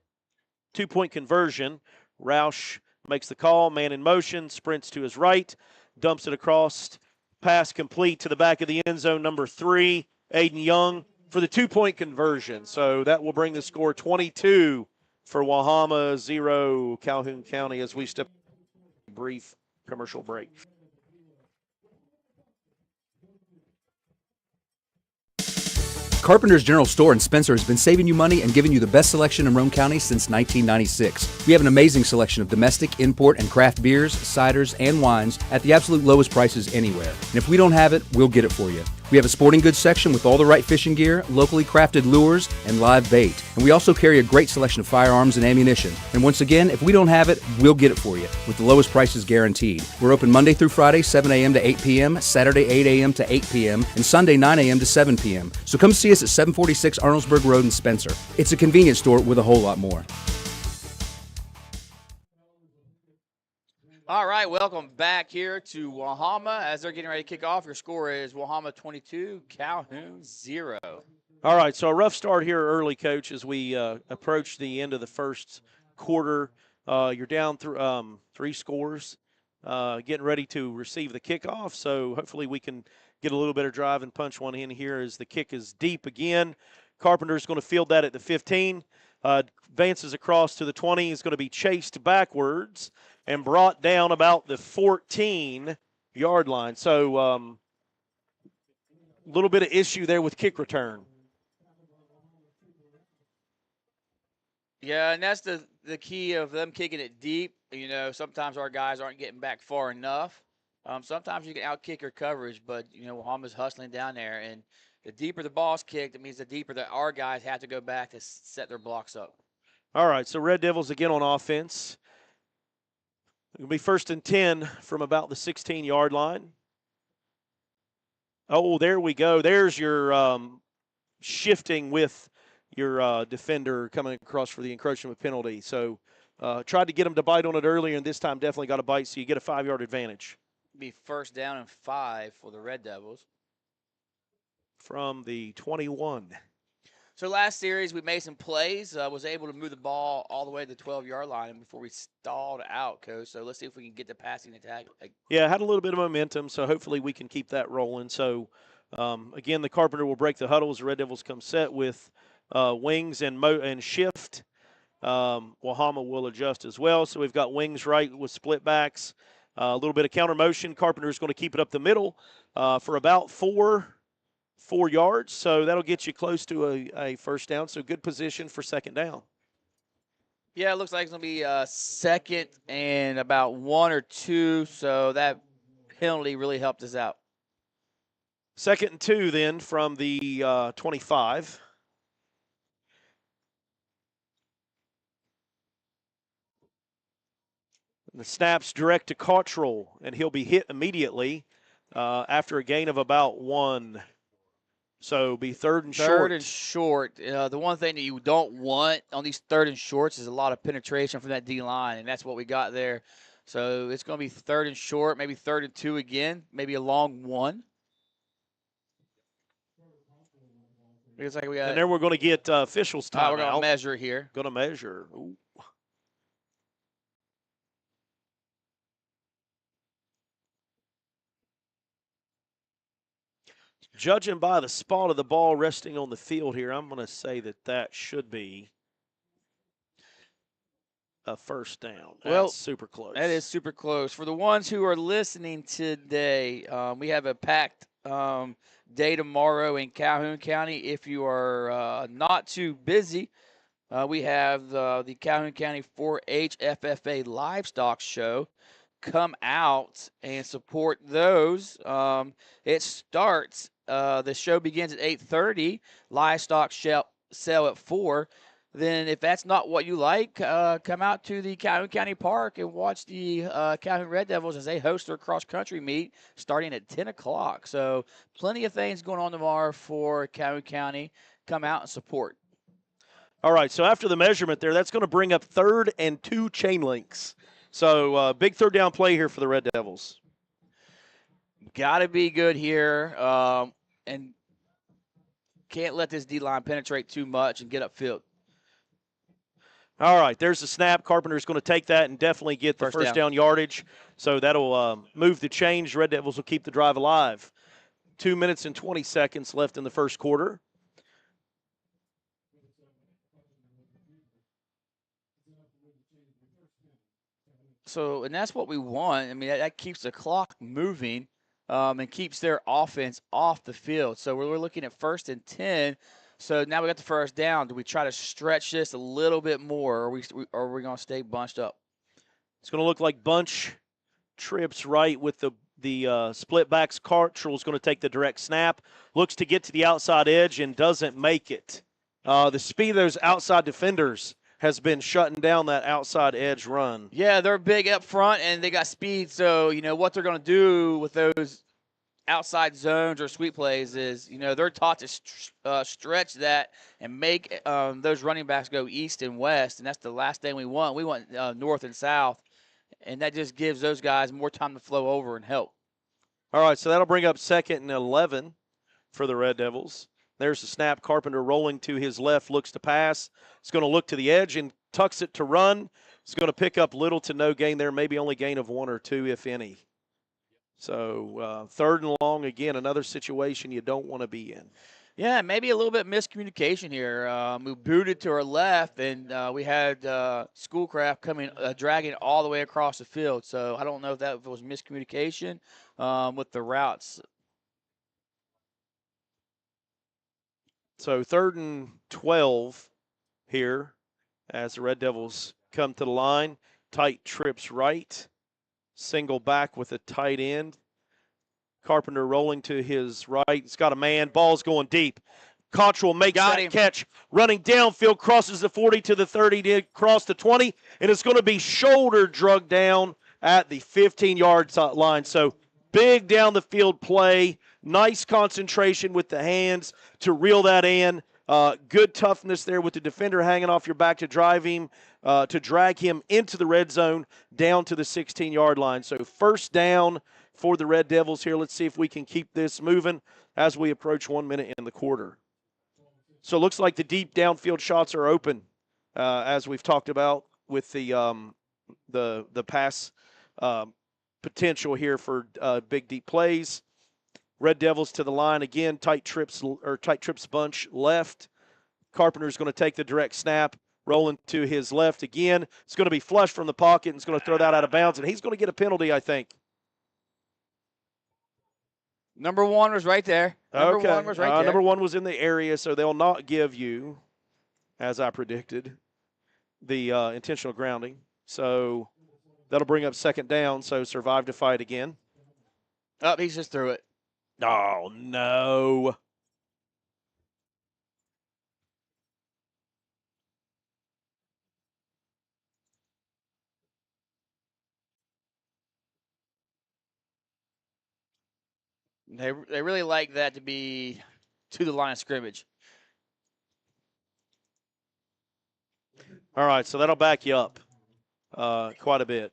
Speaker 3: 2-point conversion, Roush makes the call, man in motion, sprints to his right, dumps it across, pass complete to the back of the end zone, number 3, Aiden Young, for the 2-point conversion. So that will bring the score 22 for Wahama, 0 Calhoun County as we step a brief commercial break.
Speaker 6: Carpenter's General Store in Spencer has been saving you money and giving you the best selection in Roane County since 1996. We have an amazing selection of domestic, import, and craft beers, ciders, and wines at the absolute lowest prices anywhere. And if we don't have it, we'll get it for you. We have a sporting goods section with all the right fishing gear, locally crafted lures, and live bait. And we also carry a great selection of firearms and ammunition. And once again, if we don't have it, we'll get it for you with the lowest prices guaranteed. We're open Monday through Friday, 7 a.m. to 8 p.m., Saturday, 8 a.m. to 8 p.m., and Sunday, 9 a.m. to 7 p.m. So come see us at 746 Arnoldesburg Road in Spencer. It's a convenience store with a whole lot more.
Speaker 2: All right, welcome back here to Wahama as they're getting ready to kick off. Your score is Wahama 22, Calhoun 0.
Speaker 3: All right, so a rough start here early, Coach, as we approach the end of the first quarter. You're down through 3 scores, getting ready to receive the kickoff. So hopefully we can get a little bit of drive and punch one in here as the kick is deep again. Carpenter's going to field that at the 15. Advances across to the 20. Is going to be chased backwards and brought down about the 14-yard line. So a little bit of issue there with kick return.
Speaker 2: Yeah, and that's the key of them kicking it deep. You know, sometimes our guys aren't getting back far enough. Sometimes you can outkick your coverage, but, you know, Wahama's hustling down there. And the deeper the ball's kicked, it means the deeper that our guys have to go back to set their blocks up.
Speaker 3: All right, so Red Devils again on offense. It'll be 1st and 10 from about the 16-yard line. Oh, there we go. There's your shifting with your defender coming across for the encroachment penalty. So tried to get him to bite on it earlier, and this time definitely got a bite, so you get a 5-yard advantage.
Speaker 2: Be 1st down and 5 for the Red Devils.
Speaker 3: From the 21.
Speaker 2: So last series we made some plays, was able to move the ball all the way to the 12-yard line before we stalled out, Coach. So let's see if we can get the passing attack.
Speaker 3: Yeah, had a little bit of momentum, so hopefully we can keep that rolling. So, again, the Carpenter will break the huddles. The Red Devils come set with wings and shift. Wahama will adjust as well. So we've got wings right with split backs. A little bit of counter motion. Carpenter's going to keep it up the middle for about 4 yards. So that'll get you close to a 1st down. So good position for 2nd down.
Speaker 2: Yeah, it looks like it's going to be 2nd and about 1 or 2. So that penalty really helped us out.
Speaker 3: 2nd and 2 then from the 25. The snap's direct to Cottrell, and he'll be hit immediately after a gain of about 1. So be 3rd and short.
Speaker 2: 3rd and short. The one thing that you don't want on these 3rd and shorts is a lot of penetration from that D-line, and that's what we got there. So it's going to be 3rd and short, maybe 3rd and 2 again, maybe a long 1. Looks like we got.
Speaker 3: And then we're going to get officials time.
Speaker 2: We're going to measure here.
Speaker 3: Going to measure. Ooh. Judging by the spot of the ball resting on the field here, I'm going to say that should be a 1st down. That's super close.
Speaker 2: That is super close. For the ones who are listening today, we have a packed day tomorrow in Calhoun County. If you are not too busy, we have the Calhoun County 4-H FFA Livestock Show. Come out and support those. It starts. The show begins at 8:30. Livestock sell at 4. Then if that's not what you like, come out to the Calhoun County Park and watch the Calhoun Red Devils as they host their cross-country meet starting at 10 o'clock. So plenty of things going on tomorrow for Calhoun County. Come out and support.
Speaker 3: All right, so after the measurement there, that's going to bring up 3rd and 2 chain links. So big 3rd down play here for the Red Devils.
Speaker 2: Got to be good here, and can't let this D-line penetrate too much and get upfield.
Speaker 3: All right, there's the snap. Carpenter's going to take that and definitely get the first down yardage. So that'll move the change. Red Devils will keep the drive alive. 2 minutes and 20 seconds left in the first quarter.
Speaker 2: So, and that's what we want. I mean, that keeps the clock moving and keeps their offense off the field. So we're looking at 1st and 10. So now we got the 1st down. Do we try to stretch this a little bit more, or are we going to stay bunched up?
Speaker 3: It's going to look like bunch trips right with the split backs. Cottrell's going to take the direct snap. Looks to get to the outside edge and doesn't make it. The speed of those outside defenders has been shutting down that outside edge run.
Speaker 2: Yeah, they're big up front, and they got speed. So, you know, what they're going to do with those outside zones or sweep plays is, you know, they're taught to stretch that and make those running backs go east and west, and that's the last thing we want. We want north and south. and that just gives those guys more time to flow over and help.
Speaker 3: All right, so that'll bring up 2nd and 11 for the Red Devils. There's the snap. Carpenter rolling to his left, looks to pass. He's going to look to the edge and tucks it to run. He's going to pick up little to no gain there, maybe only gain of 1 or 2, if any. So 3rd and long, again, another situation you don't want to be in.
Speaker 2: Yeah, maybe a little bit miscommunication here. We booted to our left, and we had Schoolcraft coming, dragging all the way across the field. So I don't know if that was miscommunication with the routes.
Speaker 3: So 3rd and 12 here as the Red Devils come to the line. Tight trips right. Single back with a tight end. Carpenter rolling to his right. He's got a man. Ball's going deep. Cottrell makes that catch. Running downfield, crosses the 40 to the 30, did cross the 20, and it's going to be shoulder drug down at the 15-yard line. So big down the field play. Nice concentration with the hands to reel that in. Good toughness there with the defender hanging off your back to drive him, to drag him into the red zone down to the 16-yard line. So 1st down for the Red Devils here. Let's see if we can keep this moving as we approach 1 minute in the quarter. So it looks like the deep downfield shots are open, as we've talked about with the pass potential here for big deep plays. Red Devils to the line again. Tight trips bunch left. Carpenter's going to take the direct snap, rolling to his left again. It's going to be flush from the pocket, and he's going to throw that out of bounds, and he's going to get a penalty, I think.
Speaker 2: Number 1 was right there. Number 1 was right there.
Speaker 3: Number 1 was in the area, so they'll not give you, as I predicted, the intentional grounding. So that'll bring up 2nd down, so survive to fight again.
Speaker 2: Oh, he just threw it.
Speaker 3: Oh, no.
Speaker 2: They really like that to be to the line of scrimmage.
Speaker 3: All right, so that'll back you up quite a bit.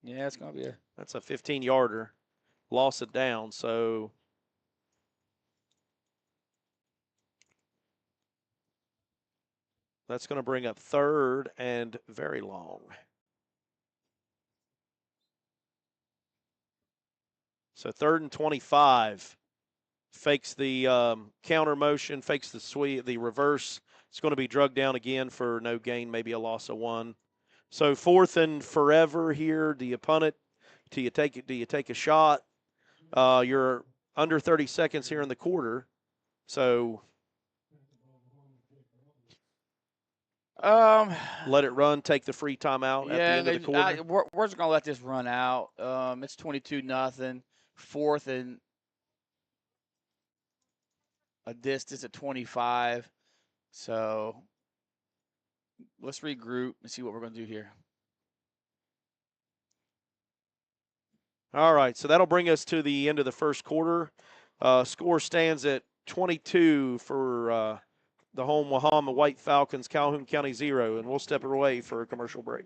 Speaker 2: Yeah, it's going to be
Speaker 3: That's a 15-yarder. Loss it down, so that's going to bring up 3rd and very long. So 3rd and 25. Fakes the counter motion, fakes the sweep, the reverse. It's going to be drugged down again for no gain, maybe a loss of 1. So 4th and forever here. Do you punt it? Do you take a shot? You're under 30 seconds here in the quarter. So let it run, take the free timeout at the end of the quarter.
Speaker 2: We're just going to let this run out. It's 22-0. 4th and a distance at 25. So let's regroup and see what we're going to do here.
Speaker 3: All right, so that'll bring us to the end of the first quarter. Score stands at 22 for the home Wahama White Falcons, Calhoun County 0, and we'll step away for a commercial break.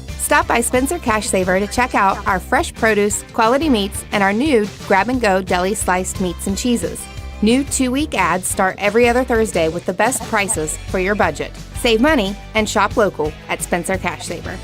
Speaker 7: Stop by Spencer Cash Saver to check out our fresh produce, quality meats, and our new grab-and-go deli sliced meats and cheeses. New 2-week ads start every other Thursday with the best prices for your budget. Save money and shop local at Spencer Cash Saver.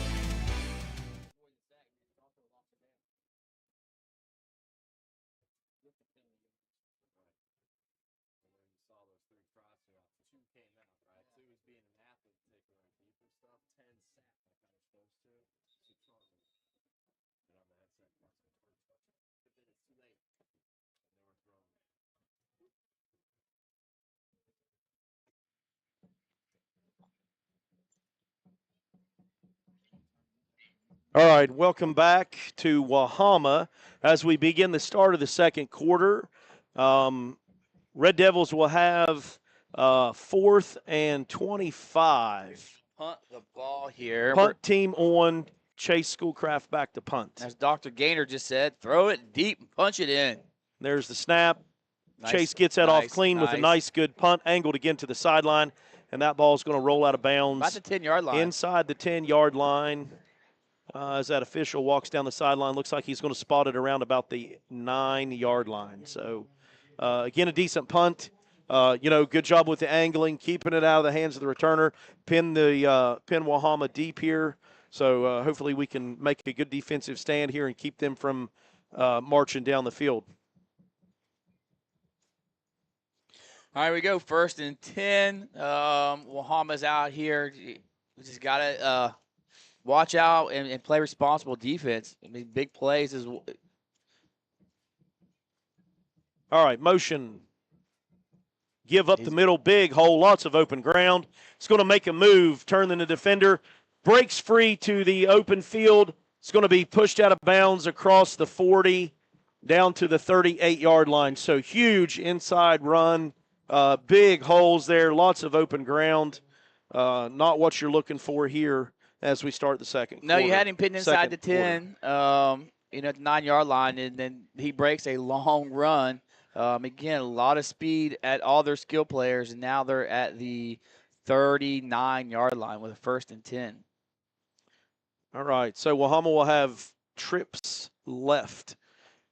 Speaker 3: All right, welcome back to Wahama as we begin the start of the second quarter. Red Devils will have 4th and 25.
Speaker 2: Punt the ball here.
Speaker 3: Punt team on. Chase Schoolcraft back to punt.
Speaker 2: As Dr. Gaynor just said, throw it deep and punch it in.
Speaker 3: There's the snap. Chase gets that off clean with a nice, good punt, angled again to the sideline, and that ball's going to roll out of bounds.
Speaker 2: About the 10-yard line.
Speaker 3: Inside the 10-yard line. As that official walks down the sideline, looks like he's going to spot it around about the 9-yard line. So, again, a decent punt. Good job with the angling, keeping it out of the hands of the returner. Pin Wahama deep here. So hopefully we can make a good defensive stand here and keep them from marching down the field.
Speaker 2: All right, we go 1st and 10. Wahama's out here. We just got to watch out and play responsible defense. I mean, big plays is.
Speaker 3: All right, motion. Give up the middle, big hole, lots of open ground. It's going to make a move, turn the defender, breaks free to the open field. It's going to be pushed out of bounds across the 40 down to the 38-yard line. So huge inside run, big holes there, lots of open ground. Not what you're looking for here as we start the second quarter.
Speaker 2: No, you had him pinned inside the 10, at the 9-yard line, and then he breaks a long run. Again, a lot of speed at all their skill players, and now they're at the 39-yard line with a 1st and 10.
Speaker 3: All right, so Wahama will have trips left,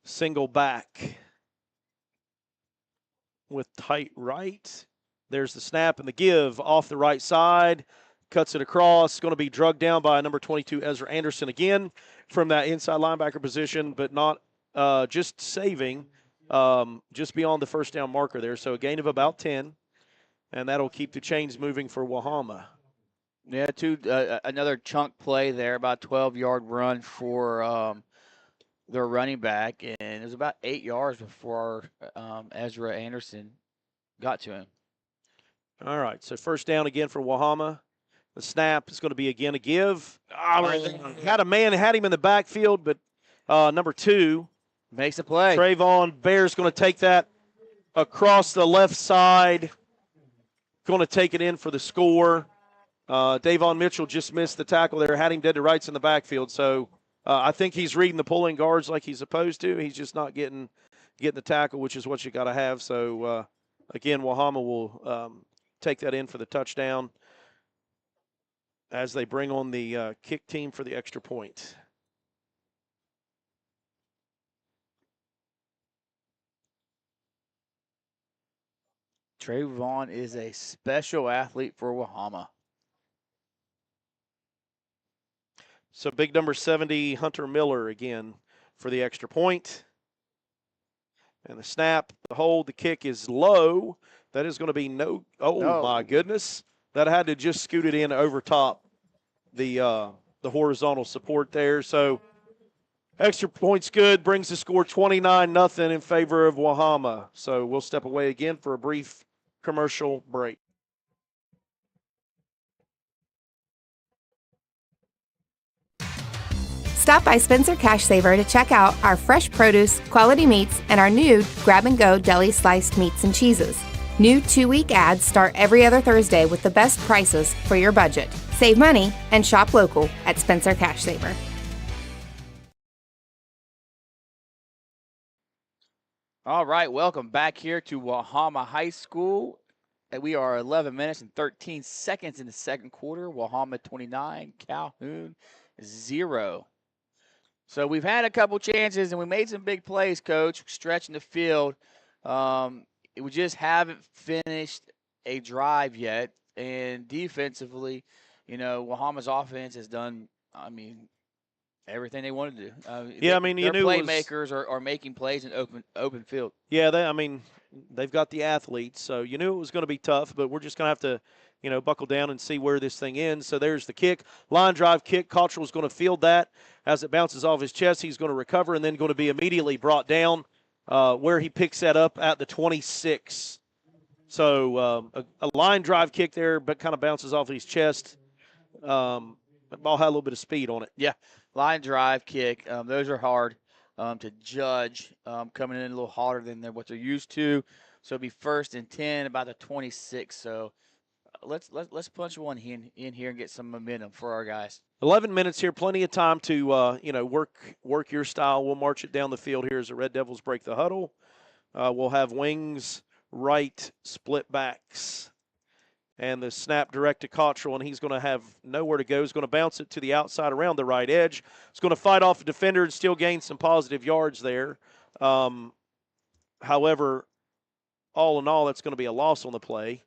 Speaker 3: single back with tight right. There's the snap and the give off the right side, cuts it across. Going to be drugged down by number 22, Ezra Anderson, again from that inside linebacker position, but not just saving. Just beyond the first down marker there. So a gain of about 10, and that'll keep the chains moving for Wahama.
Speaker 2: Yeah, another chunk play there, about 12-yard run for their running back, and it was about 8 yards before Ezra Anderson got to him.
Speaker 3: All right, so first down again for Wahama. The snap is going to be again a give. Had a man, had him in the backfield, but number 2
Speaker 2: makes a play.
Speaker 3: Trayvon Bear's going to take that across the left side. Going to take it in for the score. Davon Mitchell just missed the tackle there, had him dead to rights in the backfield. So I think he's reading the pulling guards like he's supposed to. He's just not getting the tackle, which is what you got to have. So, again, Wahama will take that in for the touchdown as they bring on the kick team for the extra point.
Speaker 2: Trayvon is a special athlete for Wahama.
Speaker 3: So big number 70, Hunter Miller again for the extra point. And the snap, the hold, the kick is low. That is going to be no. My goodness. That had to just scoot it in over top the horizontal support there. So extra point's good, brings the score 29-0 in favor of Wahama. So we'll step away again for a brief commercial break.
Speaker 7: Stop by Spencer Cash Saver to check out our fresh produce, quality meats, and our new grab-and-go deli sliced meats and cheeses. New 2-week ads start every other Thursday with the best prices for your budget. Save money and shop local at Spencer Cash Saver.
Speaker 2: All right, welcome back here to Wahama High School. And we are 11 minutes and 13 seconds in the second quarter. Wahama 29, Calhoun 0. So we've had a couple chances, and we made some big plays, Coach, stretching the field. We just haven't finished a drive yet. And defensively, Wahama's offense has done, everything they wanted to do. Their playmakers are making plays in open field.
Speaker 3: Yeah, they've got the athletes, so you knew it was going to be tough, but we're just going to have to, buckle down and see where this thing ends. So there's the kick. Line drive kick. Cottrell's going to field that. As it bounces off his chest, he's going to recover and then going to be immediately brought down where he picks that up at the 26. So a line drive kick there, but kind of bounces off his chest. The ball had a little bit of speed on it.
Speaker 2: Yeah, line drive kick. Those are hard to judge, coming in a little harder than what they're used to. So it'll be 1st and 10, about the 26. So let's punch one in here and get some momentum for our guys.
Speaker 3: 11 minutes here, plenty of time to work your style. We'll march it down the field here as the Red Devils break the huddle. we'll have wings, right, split backs. And the snap direct to Cottrell, and he's going to have nowhere to go. He's going to bounce it to the outside around the right edge. He's going to fight off a defender and still gain some positive yards there. However, all in all, that's going to be a loss on the play.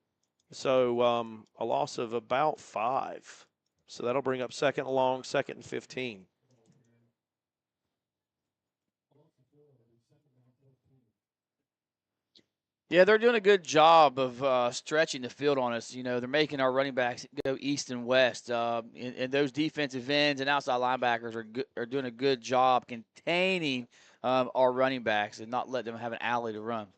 Speaker 3: So a loss of about 5. So that'll bring up 2nd and long, 2nd and 15.
Speaker 2: Yeah, they're doing a good job of stretching the field on us. They're making our running backs go east and west. And those defensive ends and outside linebackers are doing a good job containing our running backs and not letting them have an alley to run.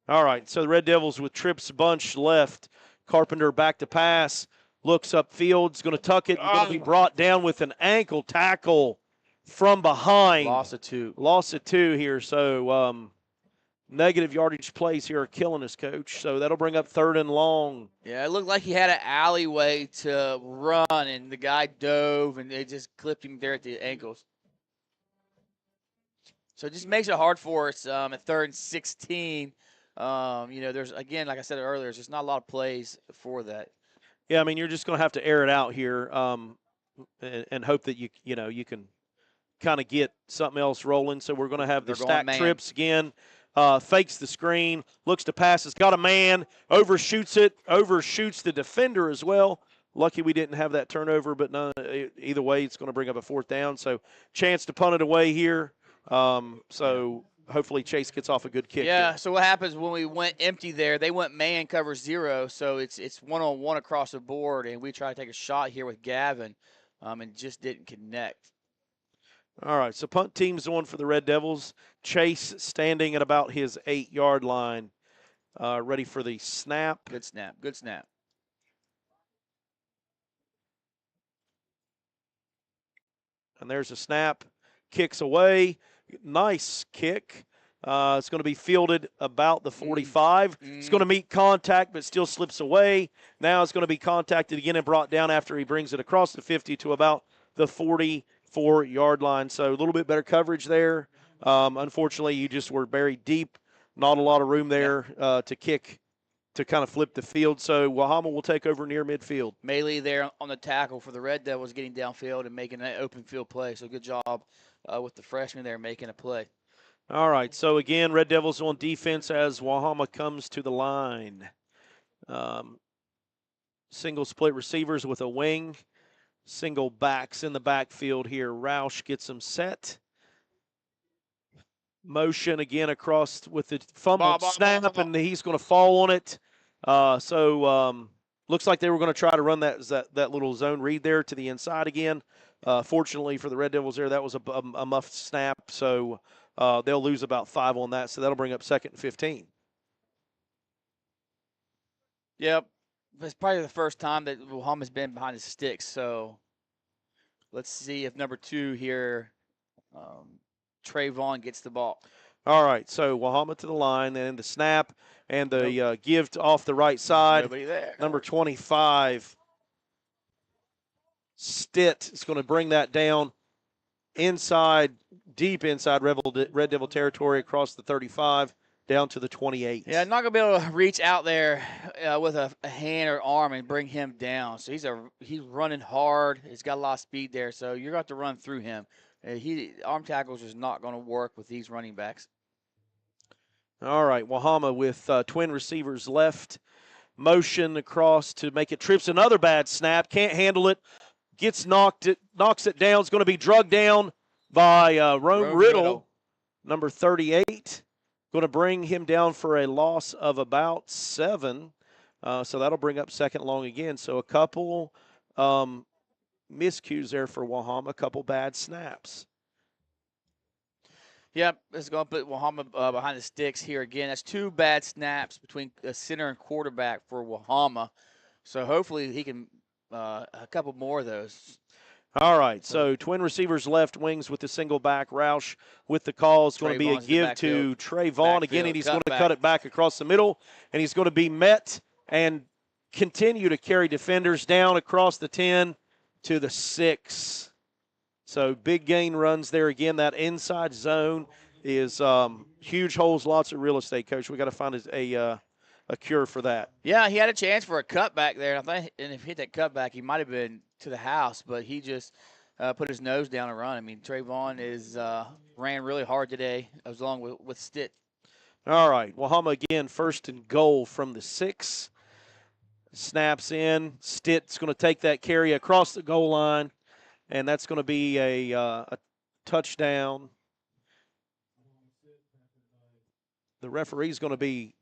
Speaker 3: All right, so the Red Devils with trips bunch left. Carpenter back to pass, looks upfield, is going to tuck it, going to be brought down with an ankle tackle from behind.
Speaker 2: Loss of 2.
Speaker 3: Loss of 2 here, so negative yardage plays here are killing us, Coach. So that'll bring up 3rd and long.
Speaker 2: Yeah, it looked like he had an alleyway to run, and the guy dove, and they just clipped him there at the ankles. So it just makes it hard for us at 3rd and 16. There's, again, like I said earlier, there's just not a lot of plays for that.
Speaker 3: Yeah, I mean, you're just going to have to air it out here and hope that you can kind of get something else rolling. So we're going to have the stack trips again. Fakes the screen, looks to pass, has got a man, overshoots the defender as well. Lucky we didn't have that turnover, but either way, it's going to bring up a 4th down. So chance to punt it away here. So hopefully Chase gets off a good kick.
Speaker 2: Yeah,
Speaker 3: here.
Speaker 2: so what happens when we went empty there, they went man cover 0, so it's one-on-one across the board, and we try to take a shot here with Gavin and just didn't connect.
Speaker 3: All right, so punt team's on for the Red Devils. Chase standing at about his 8-yard line, ready for the snap.
Speaker 2: Good snap, good snap.
Speaker 3: And there's a snap, kicks away. Nice kick. It's going to be fielded about the 45. It's going to meet contact, but still slips away. Now it's going to be contacted again and brought down after he brings it across the 50 to about the 44-yard line. So a little bit better coverage there. Unfortunately, you just were buried deep. Not a lot of room there to kick to kind of flip the field. So Wahama will take over near midfield.
Speaker 2: Melee there on the tackle for the Red Devils, getting downfield and making an open field play. So good job with the freshman there making a play.
Speaker 3: All right, so again, Red Devils on defense as Wahama comes to the line. Single split receivers with a wing. Single backs in the backfield here. Roush gets them set. Motion again across with the fumble snap, and he's going to fall on it. Looks like they were going to try to run that little zone read there to the inside again. Fortunately for the Red Devils there, that was a muffed snap, so they'll lose about 5 on that, so that'll bring up 2nd and 15.
Speaker 2: Yep. It's probably the first time that Wahama's been behind the sticks, so let's see if number 2 here, Trayvon gets the ball.
Speaker 3: All right, so Wahama to the line, and the snap, and the give off the right side.
Speaker 2: Nobody there.
Speaker 3: Number 25, Stitt is going to bring that down inside, deep inside Red Devil territory across the 35 down to the 28.
Speaker 2: Yeah, not going to be able to reach out there with a hand or arm and bring him down. So he's running hard. He's got a lot of speed there, so you're going to have to run through him. Arm tackles is not going to work with these running backs.
Speaker 3: All right, Wahama with twin receivers left. Motion across to make it trips. Another bad snap. Can't handle it. Knocks it down. It's going to be drugged down by Rome Riddle, number 38. Going to bring him down for a loss of about 7. So that'll bring up 2nd long again. So a couple miscues there for Wahama, a couple bad snaps.
Speaker 2: Yep, it's going to put Wahama behind the sticks here again. That's 2 bad snaps between center and quarterback for Wahama. So hopefully he can a couple more of those.
Speaker 3: All right, so twin receivers left, wings with the single back. Roush with the call. It's going to be a give to Trayvon again, and he's going to cut it back across the middle, and he's going to be met and continue to carry defenders down across the 10 to the 6. So big gain runs there again. That inside zone is huge holes, lots of real estate, Coach. We got to find a cure for that.
Speaker 2: Yeah, he had a chance for a cutback there. And if he hit that cutback, he might have been to the house, but he just put his nose down and run. I mean, Trayvon ran really hard today, as along with Stitt.
Speaker 3: All right, Wahama again, 1st and goal from the 6. Snaps in. Stitt's going to take that carry across the goal line, and that's going to be a touchdown. The referee's going to be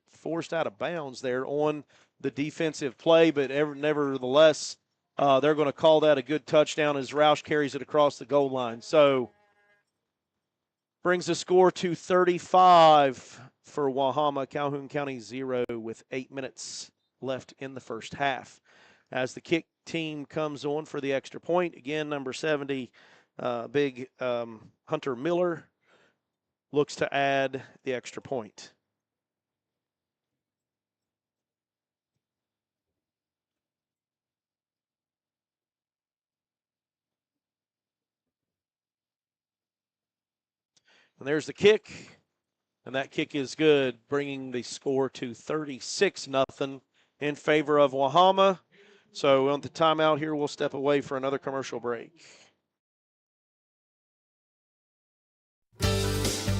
Speaker 3: forced out of bounds there on the defensive play, but nevertheless, they're going to call that a good touchdown as Roush carries it across the goal line. So brings the score to 35 for Wahama. Calhoun County 0 with 8 minutes left in the first half. As the kick team comes on for the extra point, again, number 70, big Hunter Miller looks to add the extra point. And there's the kick, and that kick is good, bringing the score to 36-0 in favor of Wahama. So on the timeout here, we'll step away for another commercial break.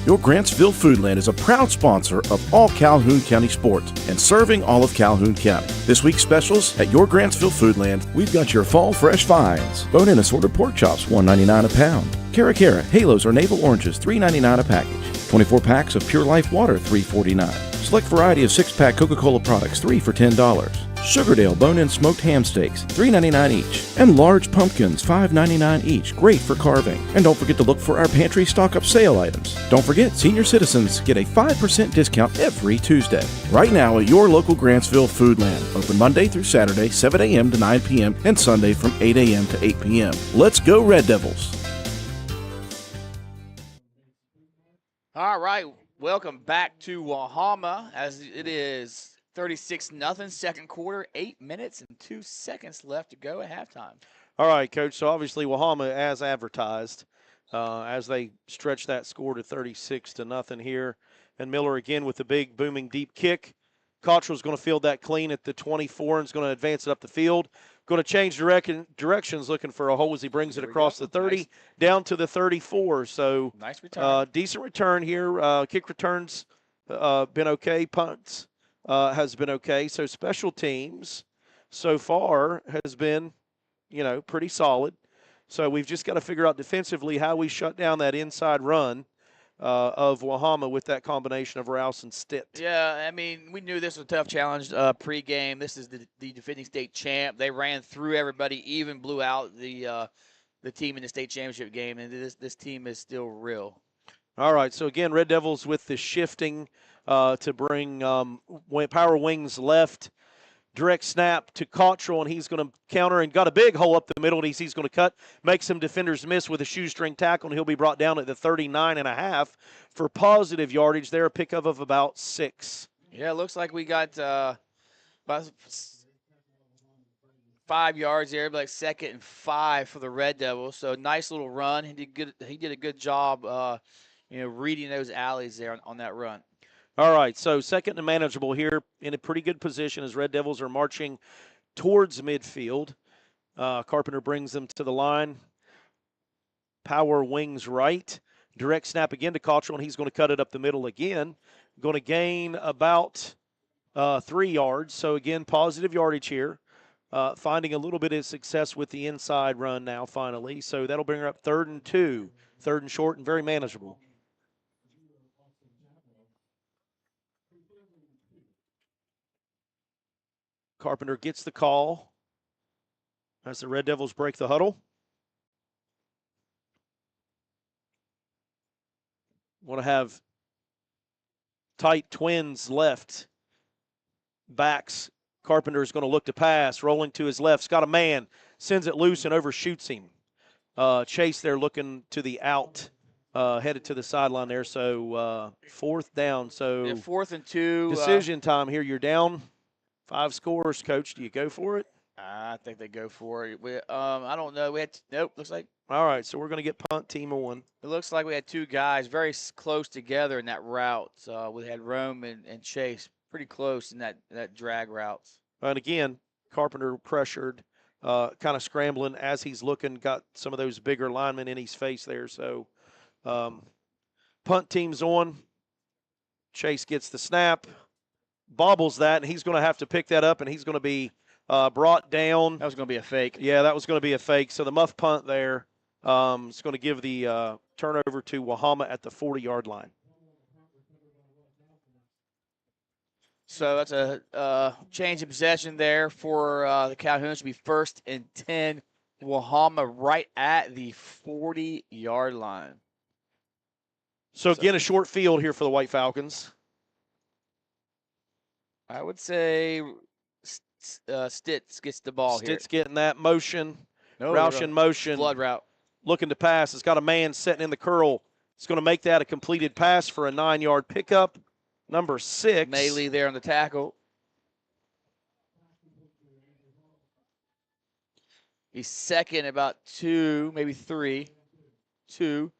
Speaker 1: Your Grantsville Foodland is a proud sponsor of all Calhoun County sports and serving all of Calhoun County. This week's specials at your Grantsville Foodland, we've got your fall fresh finds. Bone-in assorted pork chops, $1.99 a pound. Cara, halos or navel oranges, $3.99 a package. 24 packs of Pure Life water, $3.49. Select variety of 6-pack Coca-Cola products, 3 for $10. Sugardale bone-in smoked ham steaks, $3.99 each. And large pumpkins, $5.99 each. Great for carving. And don't forget to look for our pantry stock-up sale items. Don't forget, senior citizens get a 5% discount every Tuesday. Right now at your local Grantsville Foodland. Open Monday through Saturday, 7 a.m. to 9 p.m. and Sunday from 8 a.m. to 8 p.m. Let's go Red Devils!
Speaker 2: All right, welcome back to Wahama as it is 36-0, second quarter, 8 minutes and 2 seconds left to go at halftime.
Speaker 3: All right, Coach. So obviously Wahama, as advertised, as they stretch that score to 36-0 here. And Miller again with the big booming deep kick. Cottrell's going to field that clean at the 24 and is going to advance it up the field. Going to change directions, looking for a hole as he brings it across the 30, nice. Down to the 34. So
Speaker 2: nice return.
Speaker 3: Decent return here. Kick returns been okay. Punts has been okay. So special teams so far has been, pretty solid. So we've just got to figure out defensively how we shut down that inside run of Wahama with that combination of Rouse and Stitt.
Speaker 2: Yeah, I mean, we knew this was a tough challenge pregame. This is the defending state champ. They ran through everybody, even blew out the team in the state championship game, and this team is still real.
Speaker 3: All right, so again, Red Devils with the shifting to bring power wings left. Direct snap to Cottrell, and he's going to counter and got a big hole up the middle, and he's going to cut, make some defenders miss with a shoestring tackle, and he'll be brought down at the 39.5 for positive yardage there, a pickup of about 6.
Speaker 2: Yeah, it looks like we got about 5 yards there, like 2nd and 5 for the Red Devils. So nice little run. He did a good job, reading those alleys there on that run.
Speaker 3: All right, so second and manageable here in a pretty good position as Red Devils are marching towards midfield. Carpenter brings them to the line. Power wings right. Direct snap again to Cottrell, and he's going to cut it up the middle again. Going to gain about 3 yards. So, again, positive yardage here. Finding a little bit of success with the inside run now finally. So that'll bring her up 3rd and 2. 3rd and short and very manageable. Carpenter gets the call as the Red Devils break the huddle. Want to have tight twins left. Backs. Carpenter is going to look to pass. Rolling to his left. He's got a man. Sends it loose and overshoots him. Chase there looking to the out. Headed to the sideline there. So 4th down. So
Speaker 2: yeah, 4th and 2.
Speaker 3: Decision time here. You're down 5 scores, Coach. Do you go for it?
Speaker 2: I think they go for it. I don't know. Nope. Looks like.
Speaker 3: All right, so we're going to get punt team on.
Speaker 2: It looks like we had two guys very close together in that route. We had Rome and Chase pretty close in that drag routes.
Speaker 3: And again, Carpenter pressured, kind of scrambling as he's looking, got some of those bigger linemen in his face there. So punt team's on. Chase gets the snap, bobbles that, and he's going to have to pick that up, and he's going to be brought down.
Speaker 2: That was going to be a fake.
Speaker 3: Yeah, that was going to be a fake. So the muff punt there is going to give the turnover to Wahama at the 40-yard line.
Speaker 2: So that's a change of possession there for the Calhouns to be 1st and 10. Wahama right at the 40-yard line.
Speaker 3: So again, a short field here for the White Falcons.
Speaker 2: I would say Stitz gets the ball here.
Speaker 3: Stitz getting that motion.
Speaker 2: No,
Speaker 3: Roush in motion.
Speaker 2: Flood route.
Speaker 3: Looking to pass. It's got a man sitting in the curl. It's going to make that a completed pass for a 9-yard pickup. Number 6.
Speaker 2: Maley there on the tackle. He's second about 2, maybe 3. 2.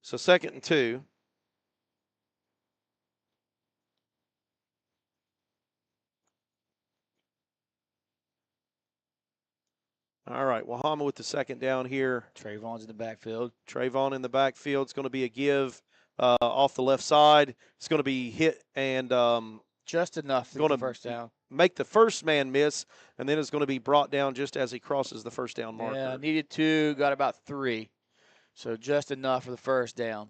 Speaker 3: So 2nd and 2. All right, Wahama with the 2nd down here.
Speaker 2: Trayvon's in the backfield.
Speaker 3: Trayvon in the backfield. It's going to be a give off the left side. It's going to be hit and
Speaker 2: just enough to get the first down.
Speaker 3: Make the first man miss, and then it's going to be brought down just as he crosses the first down marker.
Speaker 2: Yeah, needed 2, got about 3. So just enough for the first down.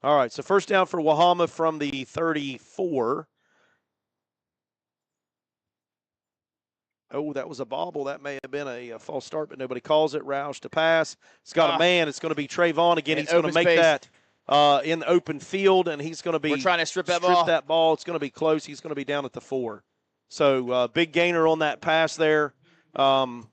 Speaker 3: All right, so first down for Wahama from the 34. Oh, that was a bobble. That may have been a false start, but nobody calls it. Roush to pass. It's got a man. It's going to be Trayvon again. He's going to make that in the open field, and he's going to be
Speaker 2: trying to strip that ball.
Speaker 3: It's going to be close. He's going to be down at the 4. So big gainer on that pass there. And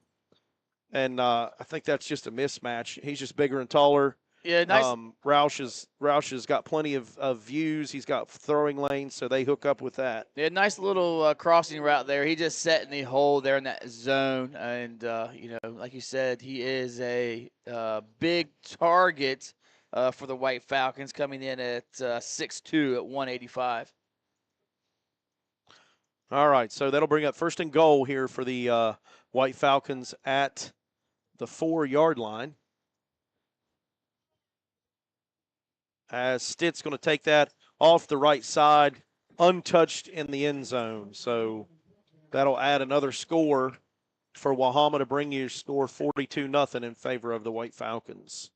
Speaker 3: I think that's just a mismatch. He's just bigger and taller.
Speaker 2: Yeah, nice.
Speaker 3: Roush has got plenty of views. He's got throwing lanes, so they hook up with that.
Speaker 2: Yeah, nice little crossing route there. He just set in the hole there in that zone. And, like you said, he is a big target for the White Falcons, coming in at 6'2", at 185.
Speaker 3: All right, so that'll bring up 1st and goal here for the White Falcons at the 4-yard line. As Stitt's going to take that off the right side, untouched in the end zone. So that'll add another score for Wahama to bring you score 42-0 in favor of the White Falcons.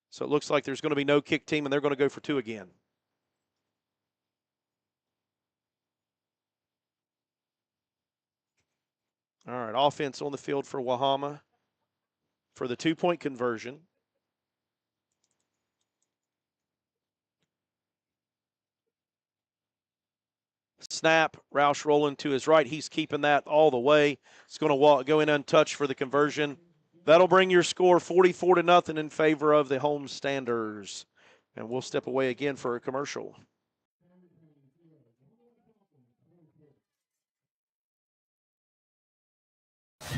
Speaker 3: So it looks like there's going to be no kick team, and they're going to go for 2 again. All right, offense on the field for Wahama for the 2-point conversion. Snap, Roush rolling to his right. He's keeping that all the way. It's going to go in untouched for the conversion. That'll bring your score 44-0 in favor of the homestanders. And we'll step away again for a commercial.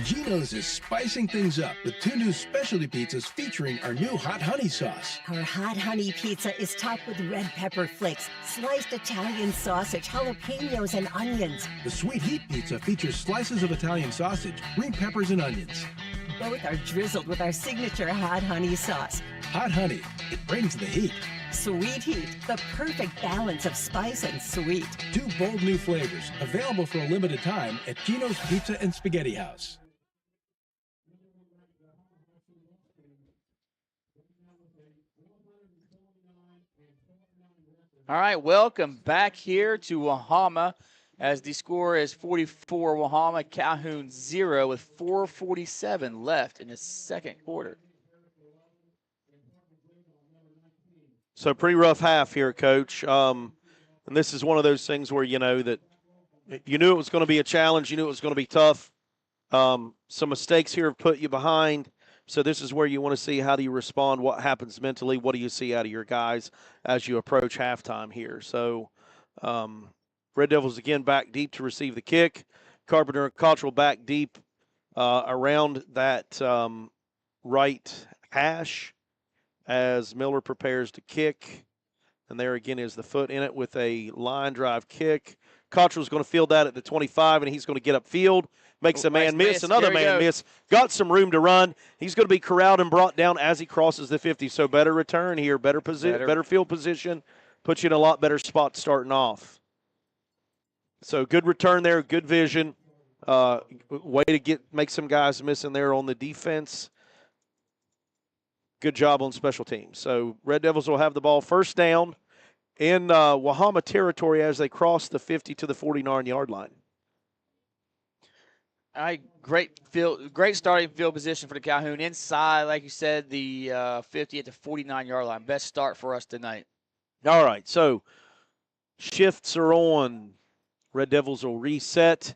Speaker 9: Geno's is spicing things up with 2 new specialty pizzas featuring our new hot honey sauce.
Speaker 10: Our hot honey pizza is topped with red pepper flakes, sliced Italian sausage, jalapenos, and onions.
Speaker 9: The sweet heat pizza features slices of Italian sausage, green peppers, and onions.
Speaker 10: Both are drizzled with our signature hot honey sauce.
Speaker 9: Hot honey, it brings the heat.
Speaker 10: Sweet heat, the perfect balance of spice and sweet.
Speaker 9: 2 bold new flavors, available for a limited time at Geno's Pizza and Spaghetti House.
Speaker 2: All right, welcome back here to Wahama as the score is 44 Wahama, Calhoun 0 with 4:47 left in the second quarter.
Speaker 3: So pretty rough half here, Coach. And this is one of those things where, you know, that You knew it was going to be a challenge. You knew it was going to be tough. Some mistakes here have put you behind. So this is where you want to see how do you respond, what happens mentally, what do you see out of your guys as you approach halftime here. So Red Devils again back deep to receive the kick. Carpenter and Cottrell back deep around that right hash as Miller prepares to kick. And there again is the foot in it with a line drive kick. Cottrell's going to field that at the 25, and he's going to get upfield. Makes a man miss, another man miss. Got some room to run. He's going to be corralled and brought down as he crosses the 50. So better return here, better field position. Puts you in a lot better spot starting off. So good return there, good vision. Way to make some guys missing there on the defense. Good job on special teams. So Red Devils will have the ball first down in Wahama territory as they cross the 50 to the 49-yard line.
Speaker 2: Great starting field position for the Calhoun. Inside, like you said, the 50 at the 49-yard line. Best start for us tonight.
Speaker 3: All right, so shifts are on. Red Devils will reset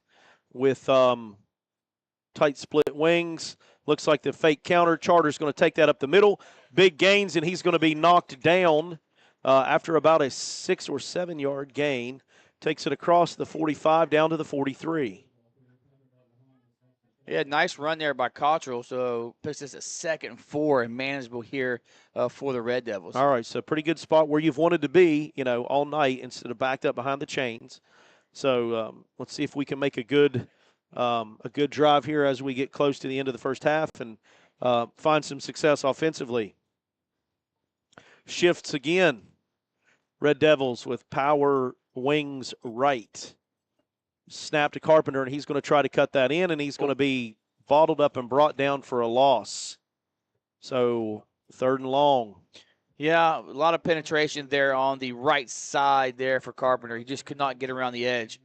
Speaker 3: with tight split wings. Looks like the fake counter. Charter's going to take that up the middle. Big gains, and he's going to be knocked down after about a 6 or 7 yard gain. Takes it across the 45 down to the 43.
Speaker 2: Yeah, nice run there by Cottrell. So puts us at 2nd and 4 and manageable here for the Red Devils.
Speaker 3: All right, so pretty good spot where you've wanted to be, all night instead of backed up behind the chains. So let's see if we can make a good drive here as we get close to the end of the first half and find some success offensively. Shifts again. Red Devils with power wings right. Snap to Carpenter, and he's going to try to cut that in, and he's going to be bottled up and brought down for a loss. So 3rd and long.
Speaker 2: Yeah, a lot of penetration there on the right side there for Carpenter. He just could not get around the edge.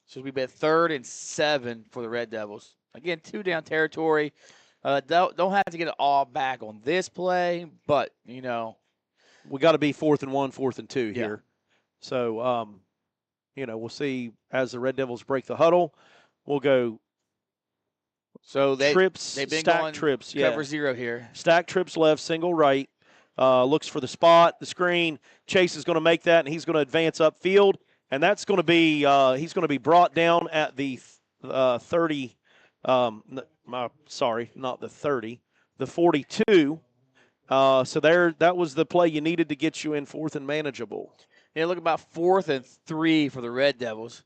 Speaker 2: So we've been 3rd and 7 for the Red Devils. Again, 2 down territory. Don't have to get it all back on this play, but, we
Speaker 3: got to be 4th and 1, 4th and 2 here. So, we'll see as the Red Devils break the huddle. We'll go trips,
Speaker 2: they've been
Speaker 3: stack
Speaker 2: going
Speaker 3: trips.
Speaker 2: Cover 0 here.
Speaker 3: Stack trips left, single right. Looks for the spot, the screen. Chase is going to make that, and he's going to advance upfield. And that's going to be he's going to be brought down at the 30. Sorry, not the 30, the 42. So that was the play you needed to get you in 4th and manageable.
Speaker 2: Yeah, look about 4th and 3 for the Red Devils.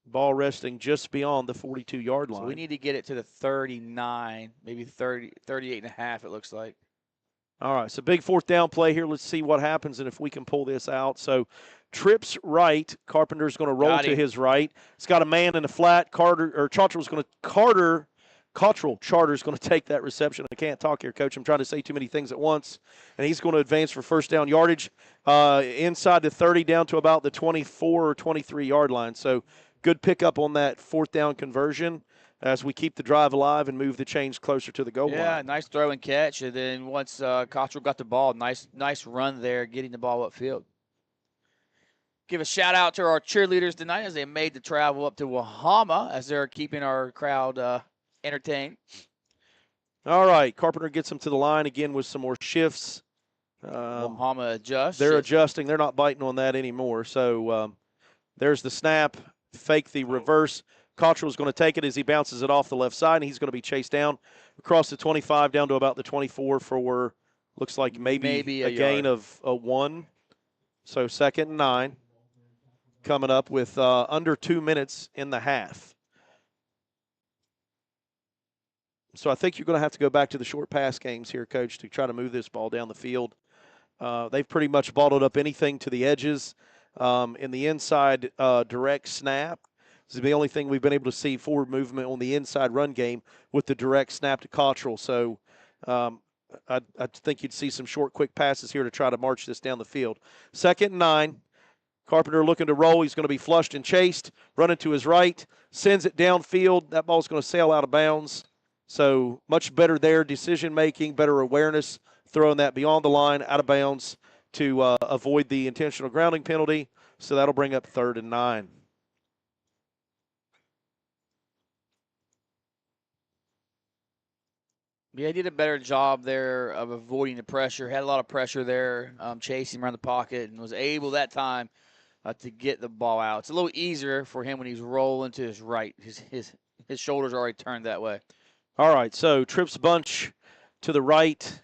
Speaker 3: Ball resting just beyond the 42-yard line.
Speaker 2: So we need to get it to the 39, maybe 38 and a half, it looks like.
Speaker 3: All right, so big 4th down play here. Let's see what happens and if we can pull this out. So trips right. Carpenter's going to roll to his right. He's got a man in the flat. Cottrell's going to Charter's going to take that reception. I can't talk here, Coach. I'm trying to say too many things at once. And he's going to advance for first down yardage inside the 30 down to about the 24 or 23-yard line. So good pickup on that 4th down conversion as we keep the drive alive and move the chains closer to the goal line.
Speaker 2: Yeah, nice throw and catch. And then once Cottrell got the ball, nice run there, getting the ball upfield. Give a shout-out to our cheerleaders tonight as they made the travel up to Wahama as they're keeping our crowd entertained.
Speaker 3: All right, Carpenter gets them to the line again with some more shifts.
Speaker 2: Wahama adjusts.
Speaker 3: They're adjusting. They're not biting on that anymore. So there's the snap, fake the reverse. Cottrell's going to take it as he bounces it off the left side, and he's going to be chased down across the 25 down to about the 24 for looks like maybe a gain of 1. So 2nd and 9 coming up with under 2 minutes in the half. So I think you're going to have to go back to the short pass games here, Coach, to try to move this ball down the field. They've pretty much bottled up anything to the edges. In the inside direct snap, this is the only thing we've been able to see forward movement on the inside run game with the direct snap to Cottrell. So I think you'd see some short, quick passes here to try to march this down the field. 2nd and 9. Carpenter looking to roll. He's going to be flushed and chased. Running to his right. Sends it downfield. That ball's going to sail out of bounds. So much better there. Decision-making, better awareness. Throwing that beyond the line, out of bounds to avoid the intentional grounding penalty. So that'll bring up 3rd and 9.
Speaker 2: Yeah, he did a better job there of avoiding the pressure. Had a lot of pressure there, chasing around the pocket, and was able that time to get the ball out. It's a little easier for him when he's rolling to his right. His shoulders are already turned that way.
Speaker 3: All right, so trips bunch to the right.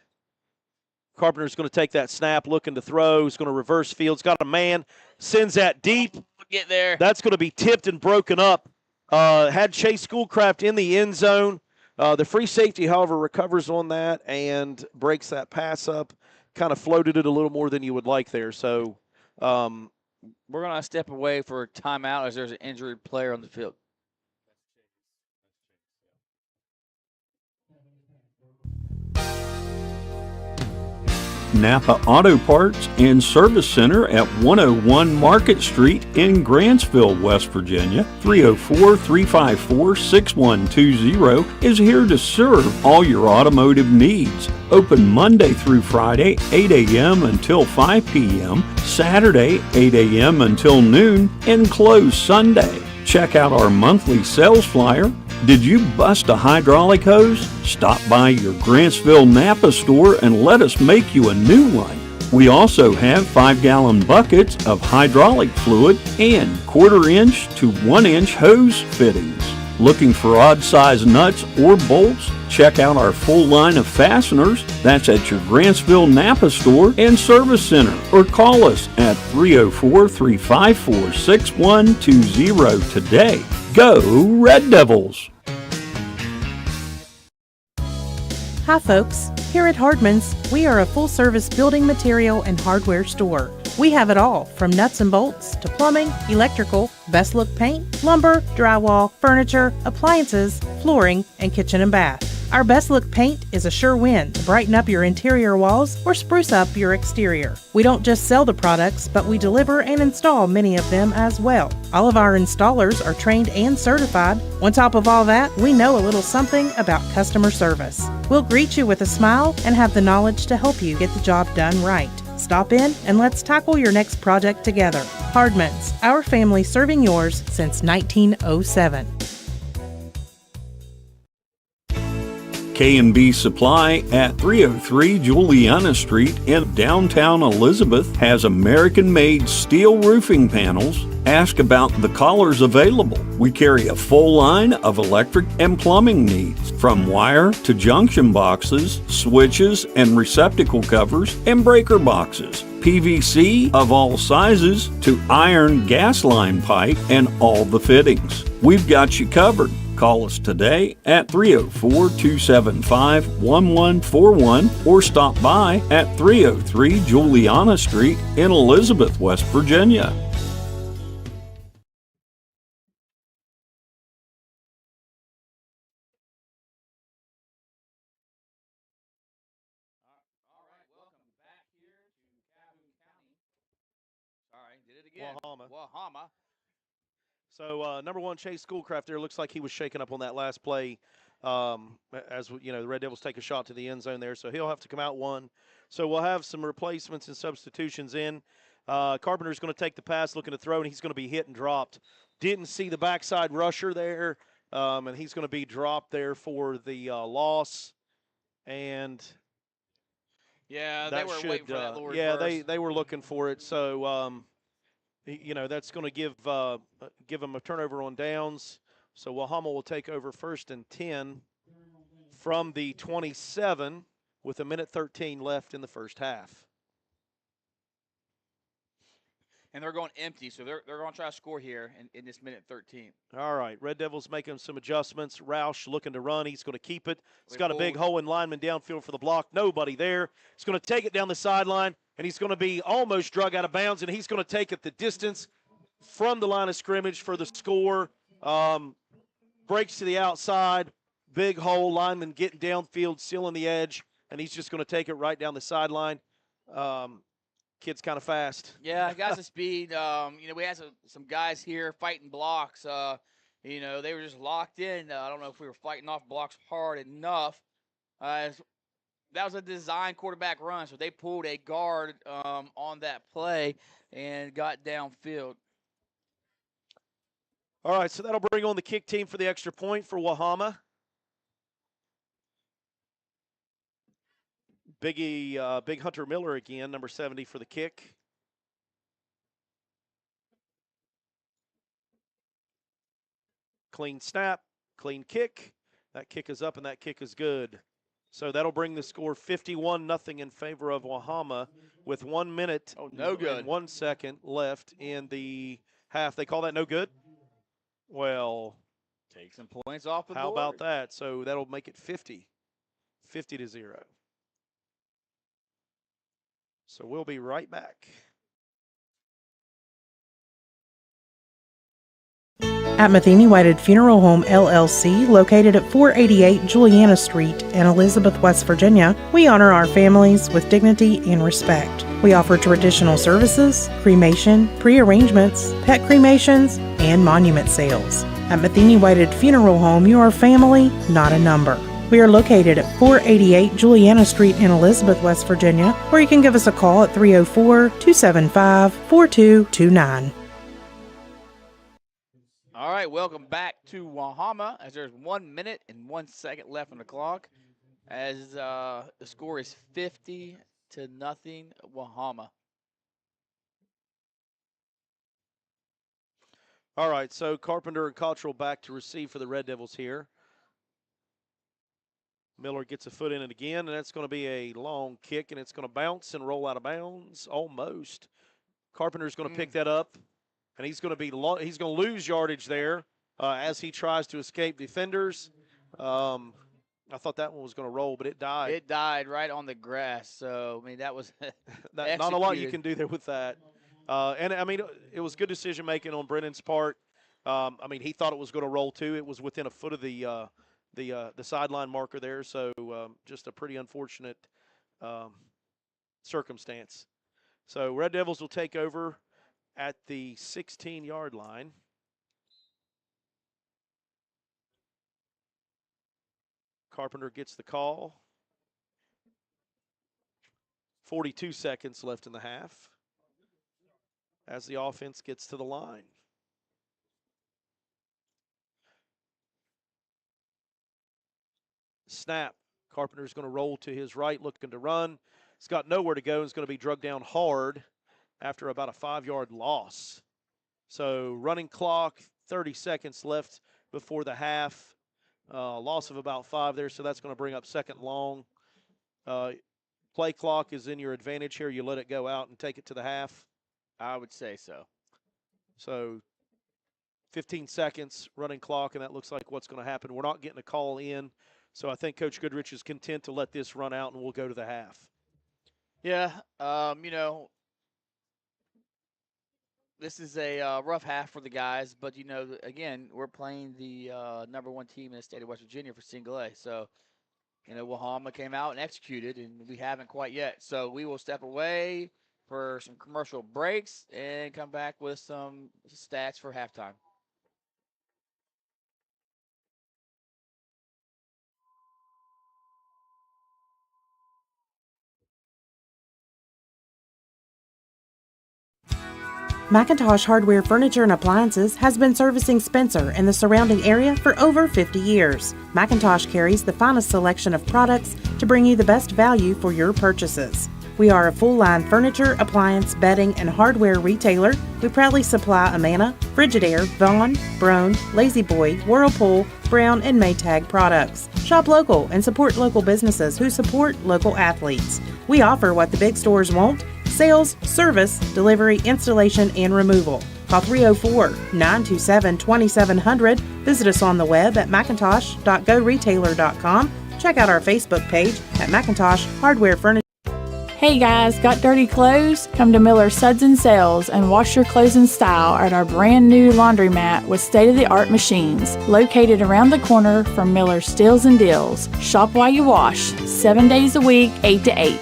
Speaker 3: Carpenter's going to take that snap, looking to throw. He's going to reverse field. He's got a man, sends that deep.
Speaker 2: Get there.
Speaker 3: That's going to be tipped and broken up. Had Chase Schoolcraft in the end zone. The free safety, however, recovers on that and breaks that pass up. Kind of floated it a little more than you would like there. So
Speaker 2: we're going to step away for a timeout as there's an injured player on the field.
Speaker 11: Napa Auto Parts and Service Center at 101 Market Street in Grantsville, West Virginia. 304-354-6120 is here to serve all your automotive needs. Open Monday through Friday, 8 a.m. until 5 p.m., Saturday, 8 a.m. until noon, and closed Sunday. Check out our monthly sales flyer. Did you bust a hydraulic hose? Stop by your Grantsville Napa store and let us make you a new one. We also have 5-gallon buckets of hydraulic fluid and 1/4-inch to 1-inch hose fittings. Looking for odd-size nuts or bolts? Check out our full line of fasteners. That's at your Grantsville Napa store and service center. Or call us at 304-354-6120 today. Go Red Devils!
Speaker 5: Hi folks, here at Hardman's, we are a full-service building material and hardware store. We have it all, from nuts and bolts to plumbing, electrical, best look paint, lumber, drywall, furniture, appliances, flooring, and kitchen and bath. Our best look paint is a sure win to brighten up your interior walls or spruce up your exterior. We don't just sell the products, but we deliver and install many of them as well. All of our installers are trained and certified. On top of all that, we know a little something about customer service. We'll greet you with a smile and have the knowledge to help you get the job done right. Stop in and let's tackle your next project together. Hardman's, our family serving yours since 1907.
Speaker 11: K&B Supply at 303 Juliana Street in downtown Elizabeth has American-made steel roofing panels. Ask about the collars available. We carry a full line of electric and plumbing needs, from wire to junction boxes, switches and receptacle covers, and breaker boxes. PVC of all sizes to iron gas line pipe and all the fittings. We've got you covered. Call us today at 304-275-1141 or stop by at 303 Juliana Street in Elizabeth, West Virginia.
Speaker 3: Wahama. So number one, Chase Schoolcraft there looks like he was shaken up on that last play. As you know, the Red Devils take a shot to the end zone there, so he'll have to come out one. So we'll have some replacements and substitutions in. Carpenter's going to take the pass, looking to throw, and he's going to be hit and dropped. Didn't see the backside rusher there, and he's going to be dropped there for the loss. And
Speaker 2: yeah, they were waiting for that little reverse.
Speaker 3: Yeah, they were looking for it. So you know, that's going to give them a turnover on downs. So Wahama will take over 1st and 10 from the 27 with 1:13 left in the first half.
Speaker 2: And they're going empty, so they're going to try to score here in this 1:13.
Speaker 3: All right, Red Devils making some adjustments. Roush looking to run. He's going to keep it. He's got a big hole in lineman downfield for the block. Nobody there. He's going to take it down the sideline, and he's going to be almost drug out of bounds, and he's going to take it the distance from the line of scrimmage for the score. Breaks to the outside. Big hole. Lineman getting downfield, sealing the edge, and he's just going to take it right down the sideline. Kid's kind of fast.
Speaker 2: Yeah, he got some speed. You know, we had some guys here fighting blocks. You know, they were just locked in. I don't know if we were fighting off blocks hard enough. that was a design quarterback run, so they pulled a guard on that play and got downfield.
Speaker 3: All right, so that'll bring on the kick team for the extra point for Wahama. Big Hunter Miller again, number 70 for the kick. Clean snap, clean kick. That kick is up and that kick is good. So that'll bring the score 51-0 in favor of Wahama with 1 minute and 1 second left in the half. They call that no good? Well,
Speaker 2: take some points off the board.
Speaker 3: How about that? So that'll make it 50-0. So we'll be right back.
Speaker 5: At Matheny Whited Funeral Home LLC, located at 488 Juliana Street in Elizabeth, West Virginia, we honor our families with dignity and respect. We offer traditional services, cremation, pre-arrangements, pet cremations, and monument sales. At Matheny Whited Funeral Home, you are family, not a number. We are located at 488 Juliana Street in Elizabeth, West Virginia, or you can give us a call at 304-275-4229.
Speaker 2: All right, welcome back to Wahama as there's 1 minute and 1 second left on the clock as the score is 50-0 Wahama.
Speaker 3: All right, so Carpenter and Cottrell back to receive for the Red Devils here. Miller gets a foot in it again, and that's going to be a long kick, and it's going to bounce and roll out of bounds almost. Carpenter's going to pick that up. And he's going to lose yardage there as he tries to escape defenders. I thought that one was going to roll, but it died.
Speaker 2: It died right on the grass. So, I mean, that was
Speaker 3: not a lot you can do there with that. And, I mean, it was good decision-making on Brennan's part. I mean, he thought it was going to roll, too. It was within a foot of the sideline marker there. So, just a pretty unfortunate circumstance. So, Red Devils will take over at the 16-yard line. Carpenter gets the call. 42 seconds left in the half as the offense gets to the line. Snap. Carpenter's going to roll to his right, looking to run. He's got nowhere to go. He's going to be drugged down hard after about a 5-yard loss. So running clock, 30 seconds left before the half. Loss of about 5 there, so that's going to bring up second long. Play clock is in your advantage here. You let it go out and take it to the half.
Speaker 2: I would say so.
Speaker 3: So 15 seconds running clock, and that looks like what's going to happen. We're not getting a call in, so I think Coach Goodrich is content to let this run out, and we'll go to the half.
Speaker 2: Yeah, you know, this is a rough half for the guys, but, you know, again, we're playing the #1 team in the state of West Virginia for single A. So, you know, Wahama came out and executed, and we haven't quite yet. So we will step away for some commercial breaks and come back with some stats for halftime.
Speaker 5: McIntosh Hardware Furniture and Appliances has been servicing Spencer and the surrounding area for over 50 years. McIntosh carries the finest selection of products to bring you the best value for your purchases. We are a full-line furniture, appliance, bedding, and hardware retailer. We proudly supply Amana, Frigidaire, Vaughan, Brown, Lazy Boy, Whirlpool, Brown, and Maytag products. Shop local and support local businesses who support local athletes. We offer what the big stores won't: sales, service, delivery, installation, and removal. Call 304-927-2700. Visit us on the web at macintosh.goretailer.com. Check out our Facebook page at McIntosh Hardware Furniture.
Speaker 12: Hey guys, got dirty clothes? Come to Miller Suds and Sales and wash your clothes in style at our brand new laundromat with state-of-the-art machines located around the corner from Miller Steals and Deals. Shop while you wash, 7 days a week, 8 to 8.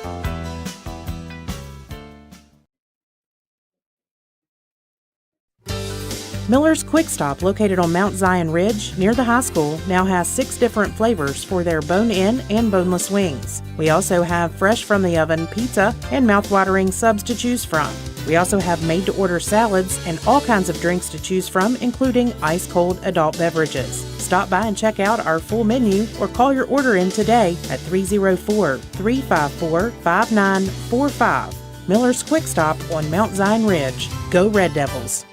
Speaker 5: Miller's Quick Stop, located on Mount Zion Ridge near the high school, now has 6 different flavors for their bone-in and boneless wings. We also have fresh from the oven pizza and mouth-watering subs to choose from. We also have made-to-order salads and all kinds of drinks to choose from, including ice-cold adult beverages. Stop by and check out our full menu or call your order in today at 304-354-5945. Miller's Quick Stop on Mount Zion Ridge. Go Red Devils!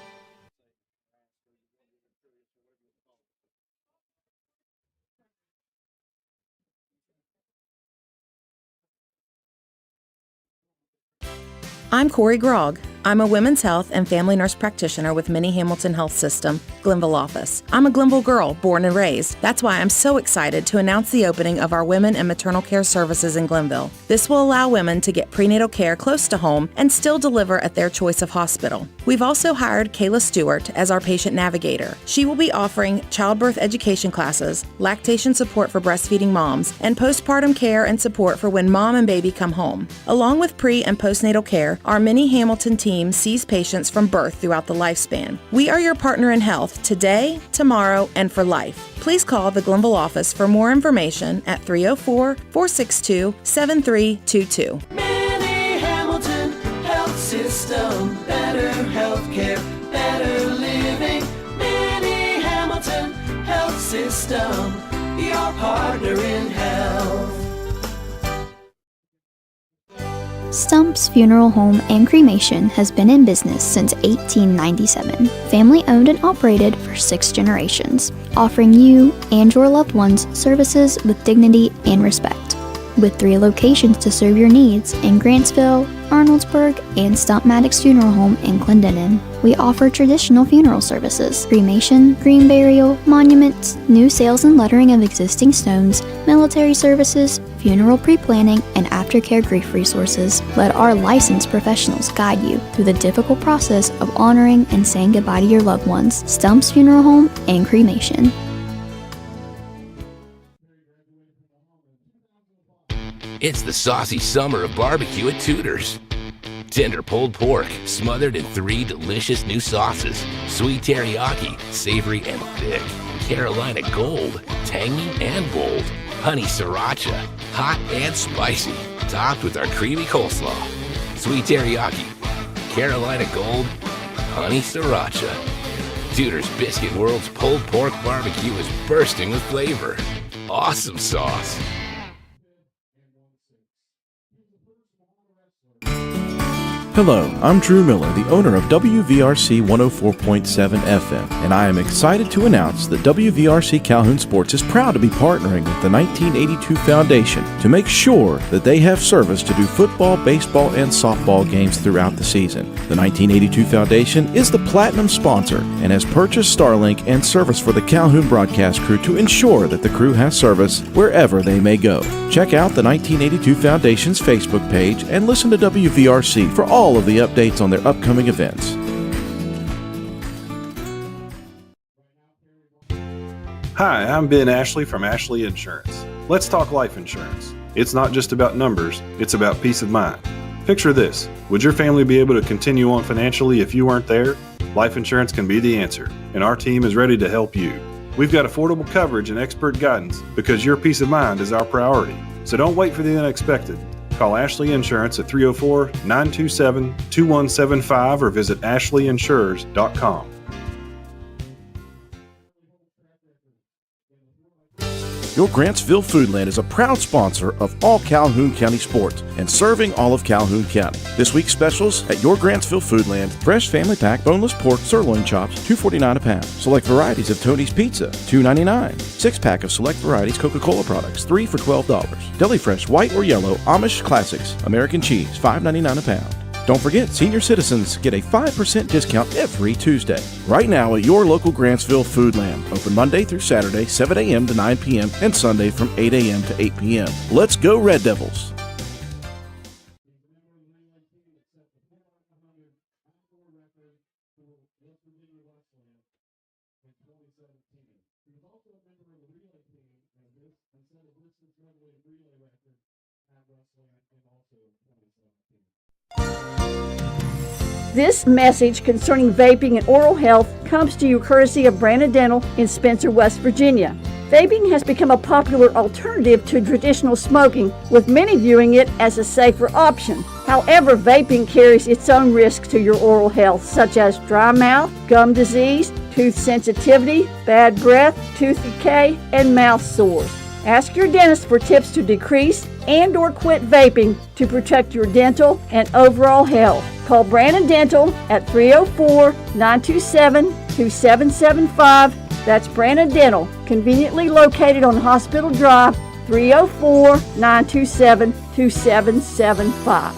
Speaker 13: I'm Corey Grogg. I'm a women's health and family nurse practitioner with Minnie Hamilton Health System, Glenville office. I'm a Glenville girl, born and raised. That's why I'm so excited to announce the opening of our women and maternal care services in Glenville. This will allow women to get prenatal care close to home and still deliver at their choice of hospital. We've also hired Kayla Stewart as our patient navigator. She will be offering childbirth education classes, lactation support for breastfeeding moms, and postpartum care and support for when mom and baby come home. Along with pre- and postnatal care, our Minnie Hamilton team sees patients from birth throughout the lifespan. We are your partner in health today, tomorrow, and for life. Please call the Glenville office for more information at 304-462-7322.
Speaker 14: Minnie Hamilton Health System, better healthcare, better living. Minnie Hamilton Health System, your partner in health.
Speaker 15: Stump's Funeral Home and Cremation has been in business since 1897. Family owned and operated for 6 generations, offering you and your loved ones services with dignity and respect. With 3 locations to serve your needs in Grantsville, Arnoldsburg, and Stump Maddox Funeral Home in Clendenin. We offer traditional funeral services, cremation, green burial, monuments, new sales and lettering of existing stones, military services, funeral pre-planning, and aftercare grief resources. Let our licensed professionals guide you through the difficult process of honoring and saying goodbye to your loved ones. Stump's Funeral Home and Cremation.
Speaker 16: It's the saucy summer of barbecue at Tudor's. Tender pulled pork, smothered in 3 delicious new sauces. Sweet teriyaki, savory and thick. Carolina Gold, tangy and bold. Honey sriracha, hot and spicy. Topped with our creamy coleslaw. Sweet teriyaki, Carolina Gold, honey sriracha. Tudor's Biscuit World's pulled pork barbecue is bursting with flavor. Awesome sauce.
Speaker 1: Hello, I'm Drew Miller, the owner of WVRC 104.7 FM, and I am excited to announce that WVRC Calhoun Sports is proud to be partnering with the 1982 Foundation to make sure that they have service to do football, baseball, and softball games throughout the season. The 1982 Foundation is the platinum sponsor and has purchased Starlink and service for the Calhoun broadcast crew to ensure that the crew has service wherever they may go. Check out the 1982 Foundation's Facebook page and listen to WVRC for all of the updates on their upcoming events.
Speaker 17: Hi, I'm Ben Ashley from Ashley Insurance. Let's talk life insurance. It's not just about numbers, it's about peace of mind. Picture this. Would your family be able to continue on financially if you weren't there? Life insurance can be the answer, and our team is ready to help you. We've got affordable coverage and expert guidance because your peace of mind is our priority. So don't wait for the unexpected. Call Ashley Insurance at 304-927-2175 or visit ashleyinsurers.com.
Speaker 1: Your Grantsville Foodland is a proud sponsor of all Calhoun County sports and serving all of Calhoun County. This week's specials at your Grantsville Foodland: fresh family pack boneless pork sirloin chops, $2.49 a pound. Select varieties of Tony's Pizza, $2.99. 6-pack of select varieties Coca-Cola products, 3 for $12. Deli Fresh white or yellow Amish Classics American cheese, $5.99 a pound. Don't forget, senior citizens get a 5% discount every Tuesday. Right now at your local Grantsville Foodland. Open Monday through Saturday, 7 a.m. to 9 p.m. and Sunday from 8 a.m. to 8 p.m. Let's go Red Devils!
Speaker 4: This message concerning vaping and oral health comes to you courtesy of Brandon Dental in Spencer, West Virginia. Vaping has become a popular alternative to traditional smoking, with many viewing it as a safer option. However, vaping carries its own risks to your oral health, such as dry mouth, gum disease, tooth sensitivity, bad breath, tooth decay, and mouth sores. Ask your dentist for tips to decrease and/or quit vaping to protect your dental and overall health. Call Brandon Dental at 304-927-2775. That's Brandon Dental, conveniently located on Hospital Drive, 304-927-2775.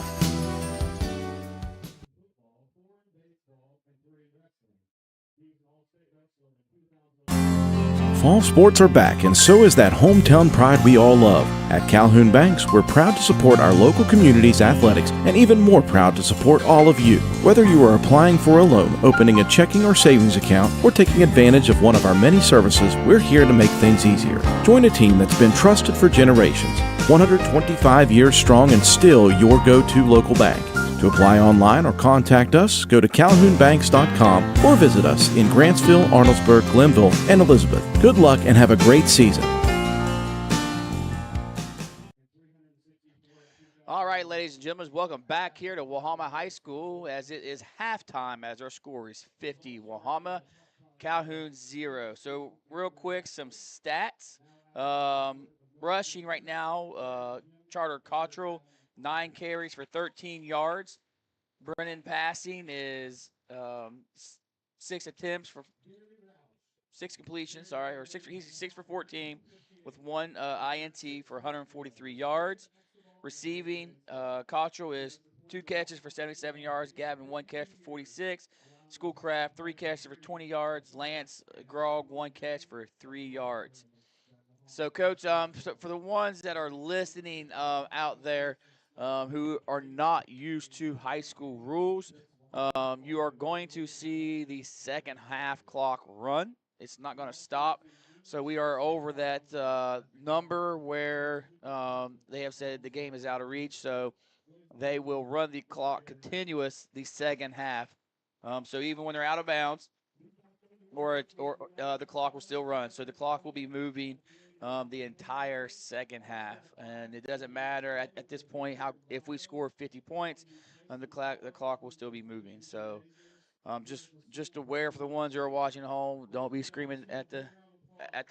Speaker 1: Fall sports are back, and so is that hometown pride we all love. At Calhoun Banks, we're proud to support our local community's athletics and even more proud to support all of you. Whether you are applying for a loan, opening a checking or savings account, or taking advantage of one of our many services, we're here to make things easier. Join a team that's been trusted for generations, 125 years strong and still your go-to local bank. To apply online or contact us, go to calhounbanks.com or visit us in Grantsville, Arnoldesburg, Glenville, and Elizabeth. Good luck and have a great season.
Speaker 2: All right, ladies and gentlemen, welcome back here to Wahama High School as it is halftime as our score is 50 Wahama, Calhoun 0. So real quick, some stats. Rushing right now, Charter Cottrell, 9 carries for 13 yards. Brennan passing is 6 attempts for 6 completions, he's 6 for 14 with 1 INT for 143 yards. Receiving, Cottrell is 2 catches for 77 yards. Gavin, 1 catch for 46. Schoolcraft, 3 catches for 20 yards. Lance Grog, 1 catch for 3 yards. So, Coach, so for the ones that are listening out there who are not used to high school rules, you are going to see the second half clock run. It's not going to stop. So we are over that number where they have said the game is out of reach. So they will run the clock continuous the second half. So even when they're out of bounds, or the clock will still run. So the clock will be moving the entire second half, and it doesn't matter at this point if we score 50 points, the clock will still be moving. So just aware for the ones who are watching at home, don't be screaming at the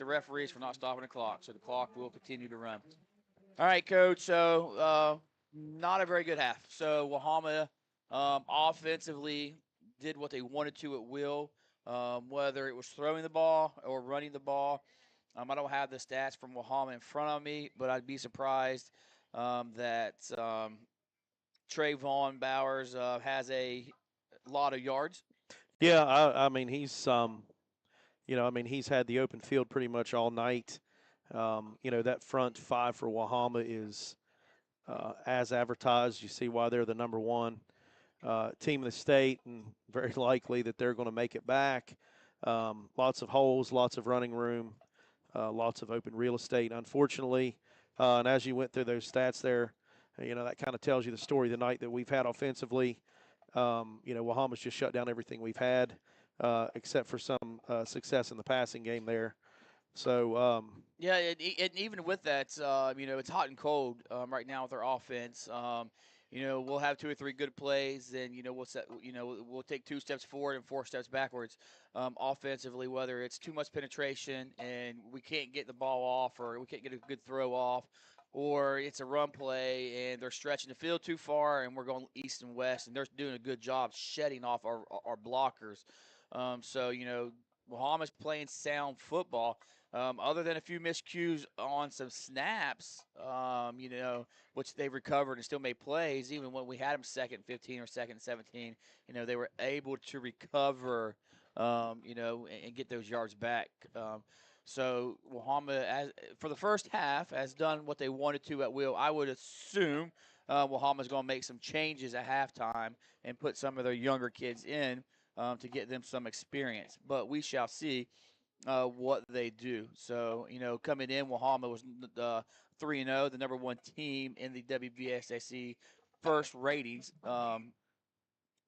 Speaker 2: referees for not stopping the clock. So the clock will continue to run. All right, Coach. So not a very good half. So Wahama offensively did what they wanted to at will. Whether it was throwing the ball or running the ball. I don't have the stats from Wahama in front of me, but I'd be surprised that Trayvon Bowers has a lot of yards.
Speaker 3: Yeah, I mean he's he's had the open field pretty much all night. That front 5 for Wahama is as advertised. You see why they're the number 1 team in the state, and very likely that they're going to make it back. Lots of holes, lots of running room, lots of open real estate. Unfortunately, and as you went through those stats there, that kind of tells you the story of the night that we've had offensively. Wahama's just shut down everything we've had, except for some success in the passing game there. So
Speaker 2: yeah, and even with that, it's hot and cold right now with our offense. We'll have 2 or 3 good plays, and we'll take 2 steps forward and 4 steps backwards offensively. Whether it's too much penetration and we can't get the ball off, or we can't get a good throw off, or it's a run play and they're stretching the field too far, and we're going east and west, and they're doing a good job shedding off our blockers. Wahama's playing sound football. Other than a few miscues on some snaps, which they recovered and still made plays, even when we had them 2nd 15 or 2nd 17, they were able to recover, and get those yards back. So Wahama, for the first half, has done what they wanted to at will. I would assume Wahama's going to make some changes at halftime and put some of their younger kids in to get them some experience. But we shall see what they do. So, coming in, Wahama was 3-0, the number 1 team in the WVSAC first ratings.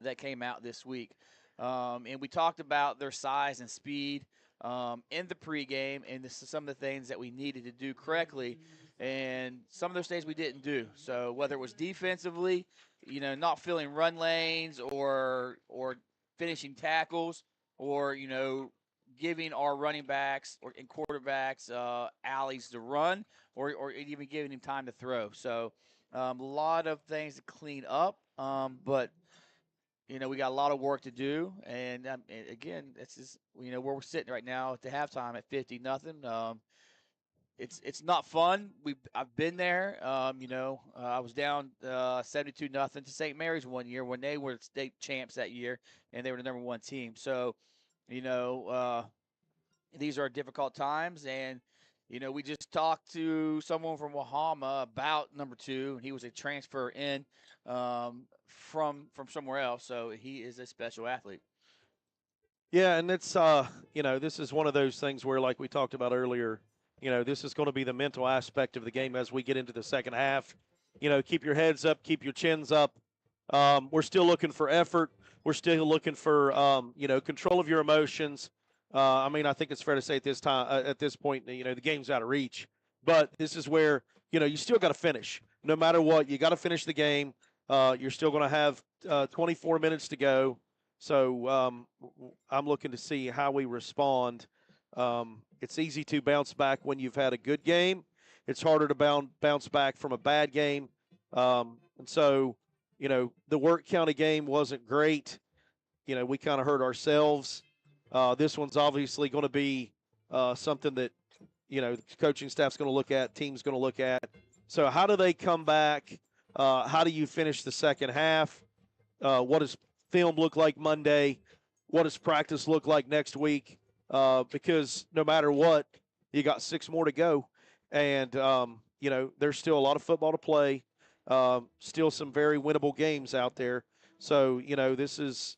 Speaker 2: that came out this week. And we talked about their size and speed in the pregame, and this is some of the things that we needed to do correctly, and some of those things we didn't do. So whether it was defensively, not filling run lanes or finishing tackles, or giving our running backs and quarterbacks alleys to run, or even giving him time to throw. So a lot of things to clean up, but we got a lot of work to do. And again, this is where we're sitting right now at the halftime at 50-0. It's not fun. I've been there. I was down 72-0 to St. Mary's one year when they were state champs that year, and they were the number one team. So, these are difficult times, and we just talked to someone from Wahama about number 2, and he was a transfer in from somewhere else. So he is a special athlete.
Speaker 3: Yeah, and it's this is one of those things where, like we talked about earlier, this is going to be the mental aspect of the game as we get into the second half. Keep your heads up, keep your chins up. We're still looking for effort. We're still looking for control of your emotions. I think it's fair to say at this point, the game's out of reach. But this is where you still got to finish. No matter what, you got to finish the game. You're still going to have 24 minutes to go. So I'm looking to see how we respond. It's easy to bounce back when you've had a good game. It's harder to bounce back from a bad game. And so, the Work County game wasn't great. We kind of hurt ourselves. This one's obviously going to be something that, the coaching staff's going to look at, team's going to look at. So how do they come back? How do you finish the second half? What does film look like Monday? What does practice look like next week? Because no matter what, you got 6 more to go. And, there's still a lot of football to play, still some very winnable games out there. So, this is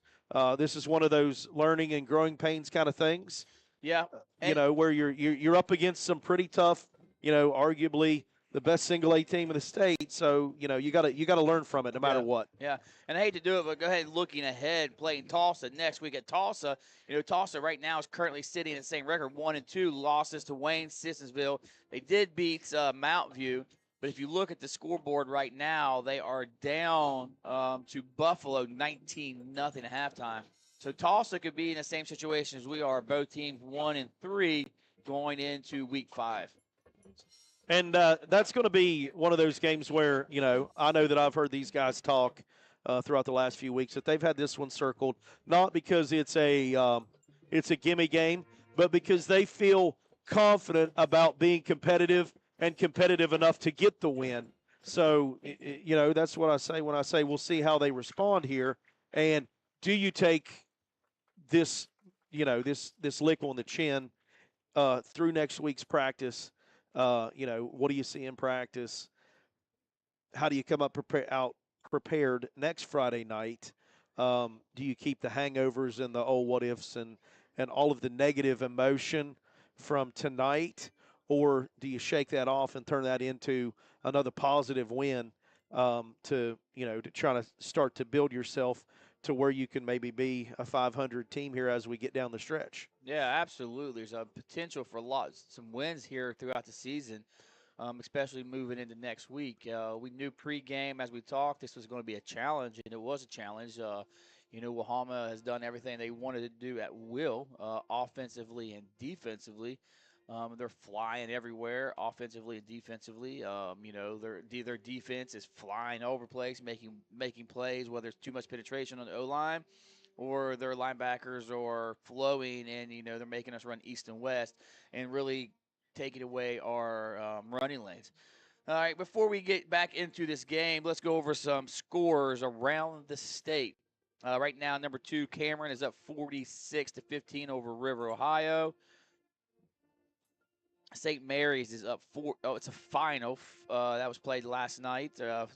Speaker 3: one of those learning and growing pains kind of things.
Speaker 2: Yeah.
Speaker 3: Where you're up against some pretty tough, arguably the best single A team in the state. So, you got to learn from it no matter what.
Speaker 2: Yeah. And I hate to do it, but go ahead looking ahead, playing Tulsa next week at Tulsa. Tulsa right now is currently sitting at the same record, 1-2 losses to Wayne, Sissonsville. They did beat Mount View. But if you look at the scoreboard right now, they are down to Buffalo 19-0 at halftime. So Tulsa could be in the same situation as we are, both teams 1-3 going into week 5.
Speaker 3: And that's going to be one of those games where, I know that I've heard these guys talk throughout the last few weeks that they've had this one circled, not because it's a gimme game, but because they feel confident about being competitive and competitive enough to get the win. So, that's what I say when I say we'll see how they respond here. And do you take this, this lick on the chin through next week's practice? What do you see in practice? How do you come up prepared next Friday night? Do you keep the hangovers and the what ifs and all of the negative emotion from tonight? Or do you shake that off and turn that into another positive win to try to start to build yourself to where you can maybe be a 500 team here as we get down the stretch?
Speaker 2: Yeah, absolutely. There's a potential for some wins here throughout the season, especially moving into next week. We knew pregame as we talked this was going to be a challenge, and it was a challenge. Wahama has done everything they wanted to do at will, offensively and defensively. They're flying everywhere, offensively and defensively. Their defense is flying over place, making plays, whether it's too much penetration on the O-line or their linebackers are flowing and, they're making us run east and west and really taking away our running lanes. All right, before we get back into this game, let's go over some scores around the state. Right now, number 2, Cameron, is up 46-15 over River, Ohio. St. Mary's is up it's a final that was played last night.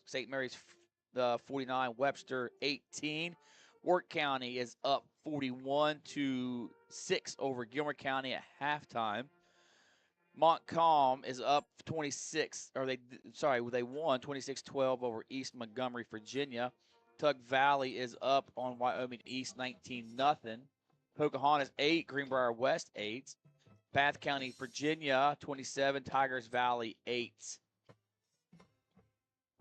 Speaker 2: St. Mary's 49, Webster 18. Work County is up 41-6 over Gilmer County at halftime. Montcalm is up 26, they won 26-12 over East Montgomery, Virginia. Tug Valley is up on Wyoming East 19-0. Pocahontas 8, Greenbrier West 8. Bath County, Virginia 27, Tigers Valley 8.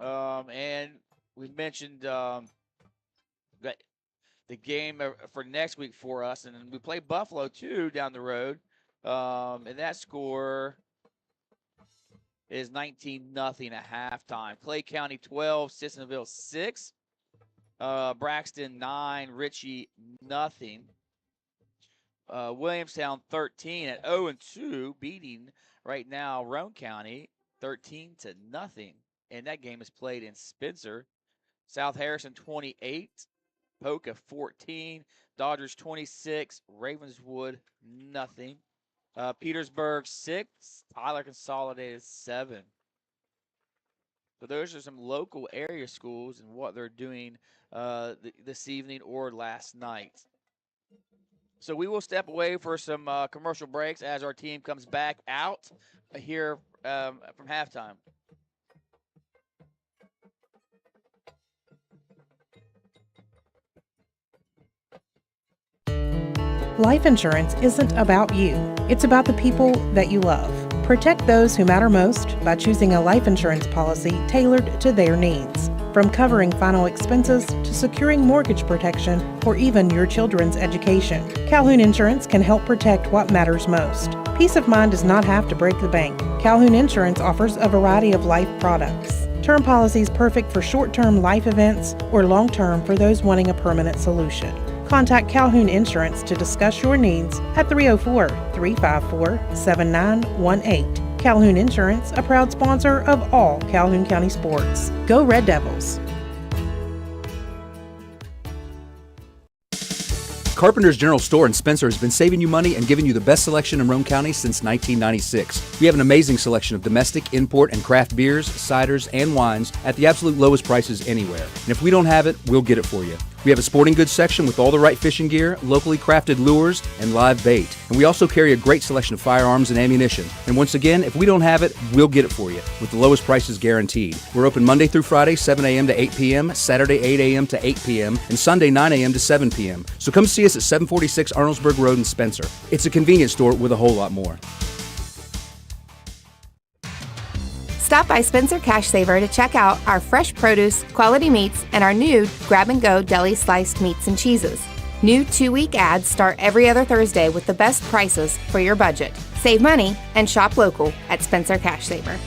Speaker 2: And we mentioned that the game for next week for us, and we play Buffalo too down the road. And that score is 19-0 at halftime. Clay County 12, Sissonville 6. Braxton 9, Ritchie nothing. Williamstown 13 at 0-2, beating right now Roane County 13-0. And that game is played in Spencer. South Harrison 28, Polka 14, Dodgers 26, Ravenswood nothing. Petersburg 6, Tyler Consolidated 7. So those are some local area schools and what they're doing this evening or last night. So we will step away for some commercial breaks as our team comes back out here from halftime.
Speaker 5: Life insurance isn't about you. It's about the people that you love. Protect those who matter most by choosing a life insurance policy tailored to their needs. From covering final expenses to securing mortgage protection or even your children's education, Calhoun Insurance can help protect what matters most. Peace of mind does not have to break the bank. Calhoun Insurance offers a variety of life products. Term policies perfect for short-term life events or long-term for those wanting a permanent solution. Contact Calhoun Insurance to discuss your needs at 304-354-7918. Calhoun Insurance, a proud sponsor of all Calhoun County sports. Go Red Devils!
Speaker 6: Carpenter's General Store in Spencer has been saving you money and giving you the best selection in Roane County since 1996. We have an amazing selection of domestic, import, and craft beers, ciders, and wines at the absolute lowest prices anywhere. And if we don't have it, we'll get it for you. We have a sporting goods section with all the right fishing gear, locally crafted lures, and live bait. And we also carry a great selection of firearms and ammunition. And once again, if we don't have it, we'll get it for you with the lowest prices guaranteed. We're open Monday through Friday, 7 a.m. to 8 p.m., Saturday, 8 a.m. to 8 p.m., and Sunday, 9 a.m. to 7 p.m. So come see us at 746 Arnoldsburg Road in Spencer. It's a convenience store with a whole lot more.
Speaker 7: Stop by Spencer Cash Saver to check out our fresh produce, quality meats, and our new grab-and-go deli sliced meats and cheeses. New 2-week ads start every other Thursday with the best prices for your budget. Save money and shop local at Spencer Cash Saver.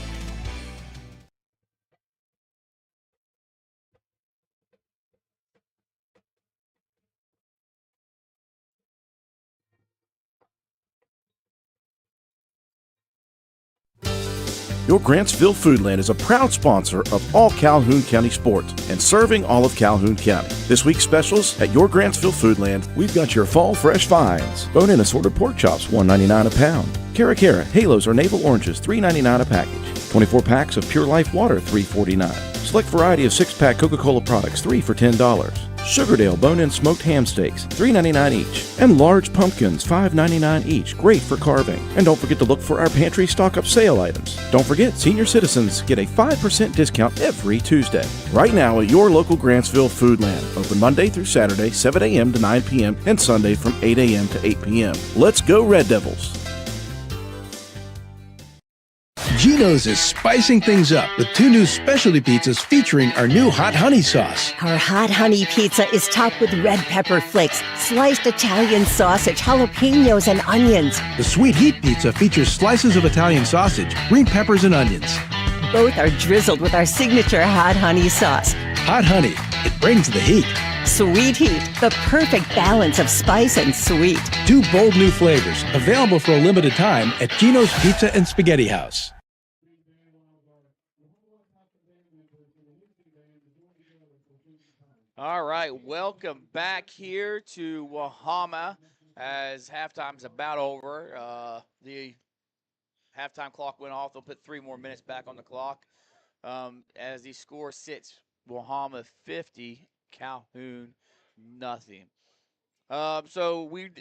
Speaker 1: Your Grantsville Foodland is a proud sponsor of all Calhoun County sports and serving all of Calhoun County. This week's specials at your Grantsville Foodland, we've got your fall fresh finds. Bone-in assorted pork chops, $1.99 a pound. Cara, Halos or Navel Oranges, $3.99 a package. 24 packs of Pure Life Water, $3.49. Select variety of 6-pack Coca-Cola products, 3 for $10. Sugardale bone-in smoked ham steaks, $3.99 each. And large pumpkins, $5.99 each. Great for carving. And don't forget to look for our pantry stock-up sale items. Don't forget, senior citizens get a 5% discount every Tuesday. Right now at your local Grantsville Foodland. Open Monday through Saturday, 7 a.m. to 9 p.m. and Sunday from 8 a.m. to 8 p.m. Let's go Red Devils!
Speaker 9: Geno's is spicing things up with 2 new specialty pizzas featuring our new hot honey sauce.
Speaker 10: Our hot honey pizza is topped with red pepper flakes, sliced Italian sausage, jalapenos, and onions.
Speaker 9: The sweet heat pizza features slices of Italian sausage, green peppers, and onions.
Speaker 10: Both are drizzled with our signature hot honey sauce.
Speaker 9: Hot honey, it brings the heat.
Speaker 10: Sweet heat, the perfect balance of spice and sweet.
Speaker 9: 2 bold new flavors, available for a limited time at Geno's Pizza and Spaghetti House.
Speaker 2: All right, welcome back here to Wahama as halftime's about over. The halftime clock went off. They'll put 3 more minutes back on the clock. As the score sits, Wahama 50, Calhoun nothing. So we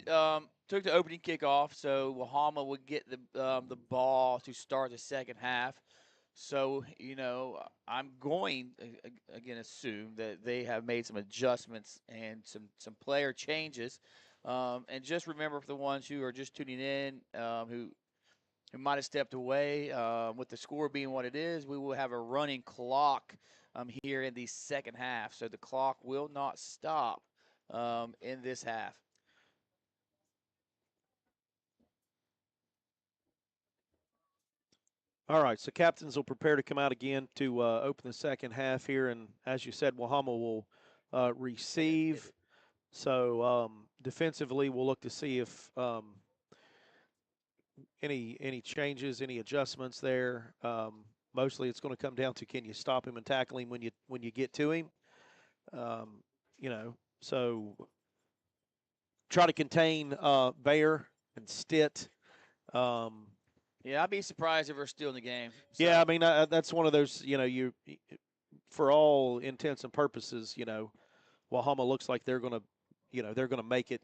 Speaker 2: took the opening kickoff, so Wahama would get the ball to start the second half. So, I'm going again assume that they have made some adjustments and some player changes. And just remember for the ones who are just tuning in, who might have stepped away, with the score being what it is, we will have a running clock here in the second half. So the clock will not stop in this half.
Speaker 3: All right, so captains will prepare to come out again to open the second half here, and as you said, Wahama will receive. So defensively, we'll look to see if any changes, any adjustments there. Mostly, it's going to come down to can you stop him and tackle him when you get to him. So try to contain Bayer and Stitt.
Speaker 2: Yeah, I'd be surprised if we're still in the game. So.
Speaker 3: Yeah, I mean that's one of those. You for all intents and purposes, Wahama looks like they're going to make it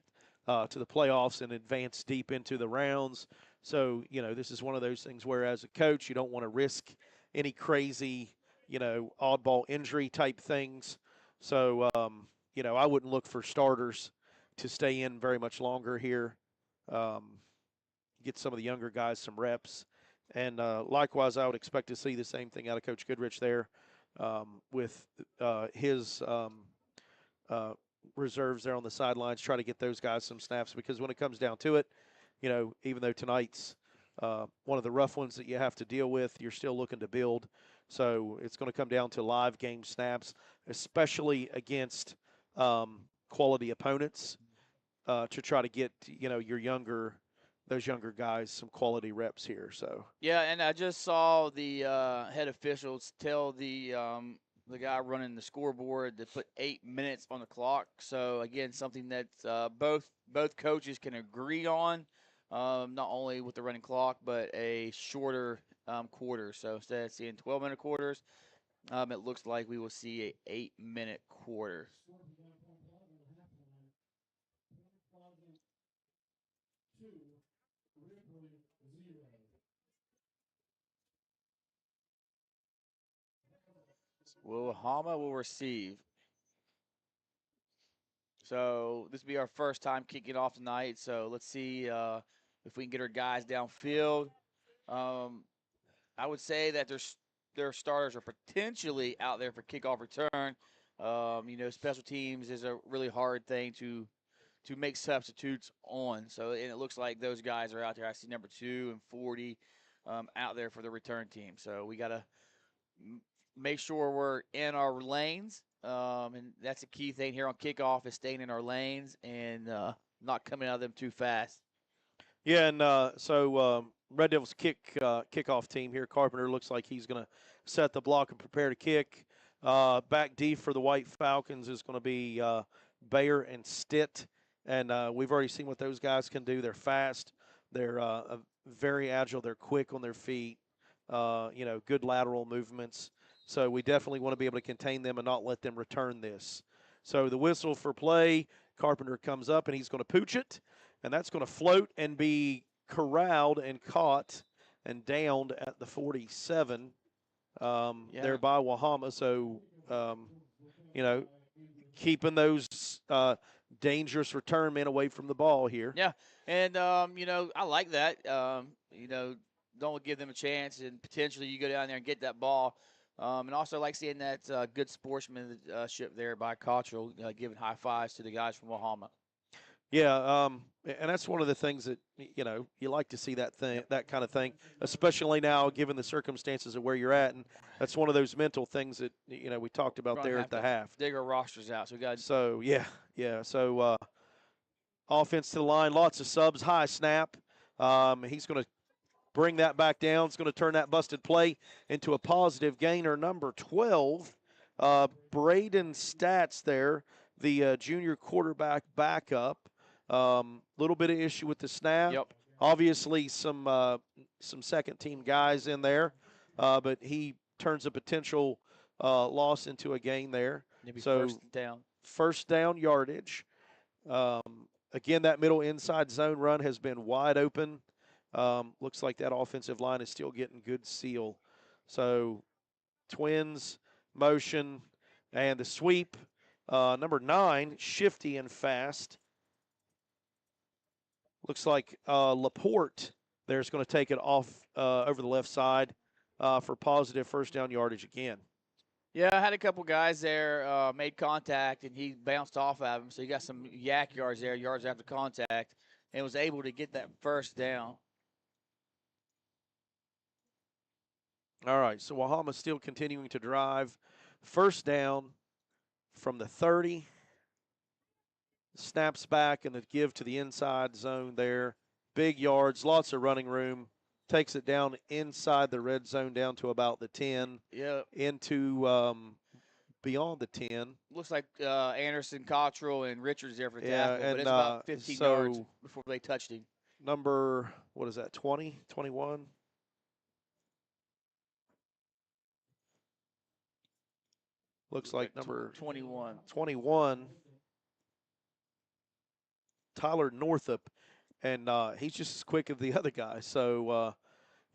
Speaker 3: to the playoffs and advance deep into the rounds. So this is one of those things where, as a coach, you don't want to risk any crazy, oddball injury type things. So I wouldn't look for starters to stay in very much longer here. Get some of the younger guys some reps. And likewise, I would expect to see the same thing out of Coach Goodrich there with his reserves there on the sidelines, try to get those guys some snaps, because when it comes down to it, even though tonight's one of the rough ones that you have to deal with, you're still looking to build. So it's going to come down to live game snaps, especially against quality opponents, to try to get, those younger guys some quality reps here. So
Speaker 2: yeah, and I just saw the head officials tell the guy running the scoreboard to put 8 minutes on the clock. So again, something that both coaches can agree on, not only with the running clock but a shorter quarter. So instead of seeing 12-minute quarters, it looks like we will see a 8-minute quarter. Wahama will receive. So this will be our first time kicking off tonight. So let's see if we can get our guys downfield. I would say that their starters are potentially out there for kickoff return. Special teams is a really hard thing to make substitutes on. So, and it looks like those guys are out there. I see number 2 and 40 out there for the return team. So we got to make sure we're in our lanes. And that's a key thing here on kickoff, is staying in our lanes and not coming out of them too fast.
Speaker 3: Yeah, and so Red Devils kickoff team here. Carpenter looks like he's going to set the block and prepare to kick. Back D for the White Falcons is going to be Bayer and Stitt. And we've already seen what those guys can do. They're fast. They're very agile. They're quick on their feet. Good lateral movements. So we definitely want to be able to contain them and not let them return this. So the whistle for play, Carpenter comes up and he's going to pooch it. And that's going to float and be corralled and caught and downed at the 47 there by Wahama. So, keeping those dangerous return men away from the ball here.
Speaker 2: Yeah, and, I like that. Don't give them a chance, and potentially you go down there and get that ball. And also like seeing that good sportsmanship there by Cottrell, giving high fives to the guys from Wahama.
Speaker 3: Yeah, and that's one of the things that, you like to see that kind of thing, especially now given the circumstances of where you're at. And that's one of those mental things that, we talked about there at the half.
Speaker 2: Dig our rosters out.
Speaker 3: So, yeah. So, offense to the line, lots of subs, high snap. He's going to bring that back down. It's going to turn that busted play into a positive gainer, number 12. Braden Stats there, the junior quarterback backup. Little bit of issue with the snap.
Speaker 2: Yep.
Speaker 3: Obviously some second-team guys in there, but he turns a potential loss into a gain there.
Speaker 2: Maybe
Speaker 3: so first down yardage. Again, that middle inside zone run has been wide open. Looks like that offensive line is still getting good seal. So Twins, motion, and the sweep. Number 9, shifty and fast. Looks like Laporte there's going to take it off over the left side for positive first down yardage again.
Speaker 2: Yeah, I had a couple guys there made contact, and he bounced off of him. So he got some yak yards there, yards after contact, and was able to get that first down.
Speaker 3: All right, so Wahama still continuing to drive. First down from the 30. Snaps back and the give to the inside zone there. Big yards, lots of running room. Takes it down inside the red zone down to about the 10.
Speaker 2: Yeah.
Speaker 3: Into beyond the 10.
Speaker 2: Looks like Anderson, Cottrell, and Richards there for the tackle,
Speaker 3: and
Speaker 2: but it's about 15 yards before they touched him.
Speaker 3: Number, what is that, 20, 21? Looks like number
Speaker 2: 21.
Speaker 3: 21, Tyler Northup, and he's just as quick as the other guy. So,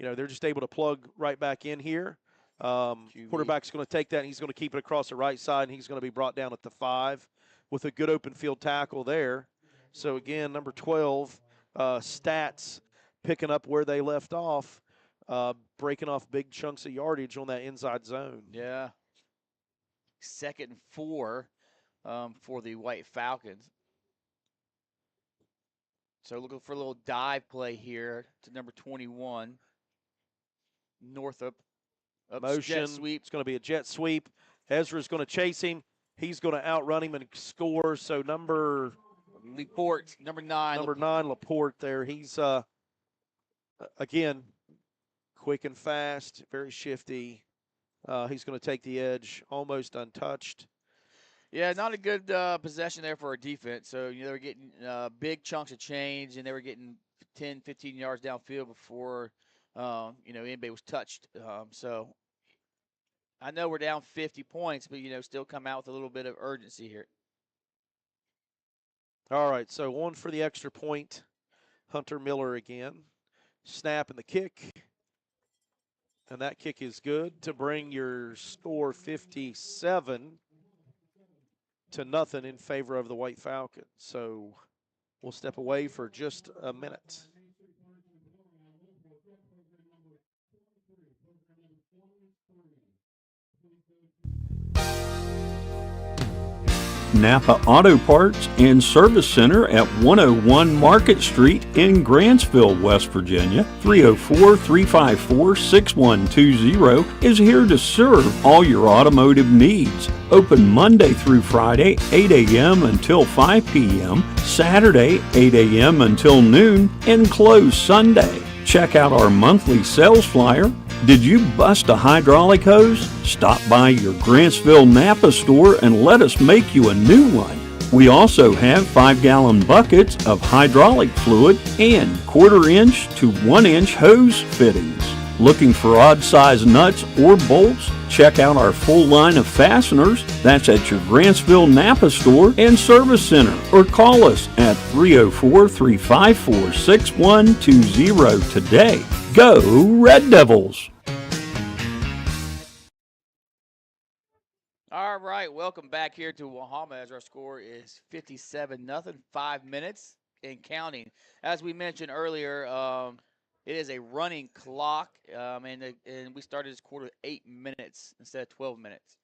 Speaker 3: they're just able to plug right back in here. Quarterback's going to take that, and he's going to keep it across the right side, and he's going to be brought down at the 5 with a good open field tackle there. So, again, number 12, Stats picking up where they left off, breaking off big chunks of yardage on that inside zone.
Speaker 2: Yeah. 2nd and 4 for the White Falcons. So looking for a little dive play here to number 21, Northup.
Speaker 3: Motion.
Speaker 2: Jet sweep.
Speaker 3: It's going to be a jet sweep. Ezra's going to chase him. He's going to outrun him and score. So number
Speaker 2: Laporte, number 9.
Speaker 3: Number 9, Laporte there. He's, again, quick and fast, very shifty. He's going to take the edge, almost untouched.
Speaker 2: Yeah, not a good possession there for our defense. So, they were getting big chunks of change, and they were getting 10, 15 yards downfield before, anybody was touched. So, I know we're down 50 points, but, still come out with a little bit of urgency here.
Speaker 3: All right, so one for the extra point. Hunter Miller again. Snap and the kick. And that kick is good to bring your score 57-0 in favor of the White Falcons. So we'll step away for just a minute.
Speaker 11: Napa Auto Parts and Service Center at 101 Market Street in Grantsville, West Virginia. 304-354-6120 is here to serve all your automotive needs. Open Monday through Friday, 8 a.m. until 5 p.m., Saturday, 8 a.m. until noon, and closed Sunday. Check out our monthly sales flyer. Did you bust a hydraulic hose? Stop by your Grantsville Napa store and let us make you a new one. We also have 5-gallon buckets of hydraulic fluid and 1/4-inch to 1-inch hose fittings. Looking for odd-size nuts or bolts? Check out our full line of fasteners. That's at your Grantsville Napa store and service center. Or call us at 304-354-6120 today. Go Red Devils!
Speaker 2: All right, welcome back here to Wahama as our score is 57-0, 5 minutes and counting. As we mentioned earlier, it is a running clock, and we started this quarter 8 minutes instead of 12 minutes.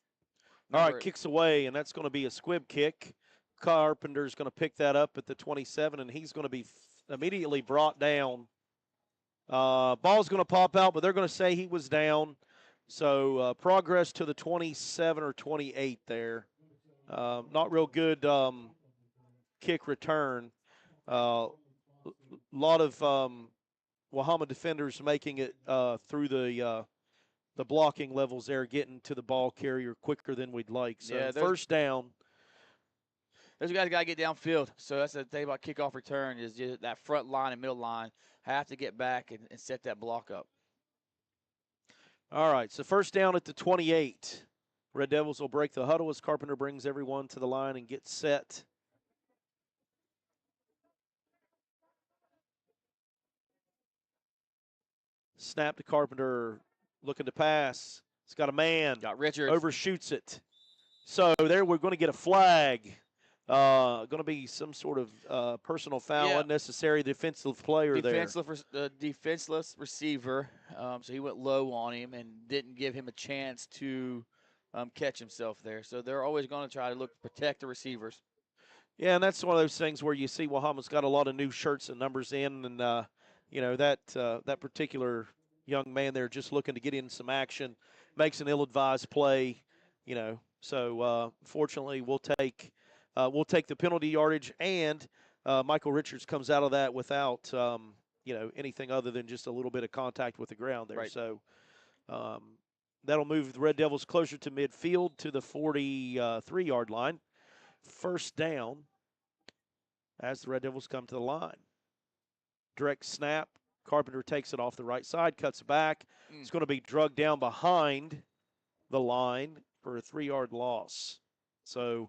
Speaker 3: All right, kicks away, and that's going to be a squib kick. Carpenter's going to pick that up at the 27, and he's going to be immediately brought down. Ball's going to pop out, but they're going to say he was down. So progress to the 27 or 28 there. Not real good kick return. Lot of Wahama defenders making it through the blocking levels there, getting to the ball carrier quicker than we'd like. So
Speaker 2: Yeah,
Speaker 3: first down.
Speaker 2: Those guys got to get downfield. So that's the thing about kickoff return is just that front line and middle line have to get back and set that block up.
Speaker 3: All right, so first down at the 28. Red Devils will break the huddle as Carpenter brings everyone to the line and gets set. Snap to Carpenter, looking to pass. He's got a man.
Speaker 2: Got Richards.
Speaker 3: Overshoots it. So there we're going to get a flag. Going to be some sort of personal foul, unnecessary defensive player there.
Speaker 2: Defenseless receiver. So he went low on him and didn't give him a chance to catch himself there. So they're always going to try to protect the receivers.
Speaker 3: Yeah, and that's one of those things where you see Wahama's got a lot of new shirts and numbers in, and that particular young man there just looking to get in some action, makes an ill-advised play, So fortunately, we'll take the penalty yardage, and Michael Richards comes out of that without anything other than just a little bit of contact with the ground there.
Speaker 2: Right.
Speaker 3: So that'll move the Red Devils closer to midfield to the 43-yard line. First down as the Red Devils come to the line. Direct snap. Carpenter takes it off the right side, cuts back. It's going to be drugged down behind the line for a 3-yard loss. So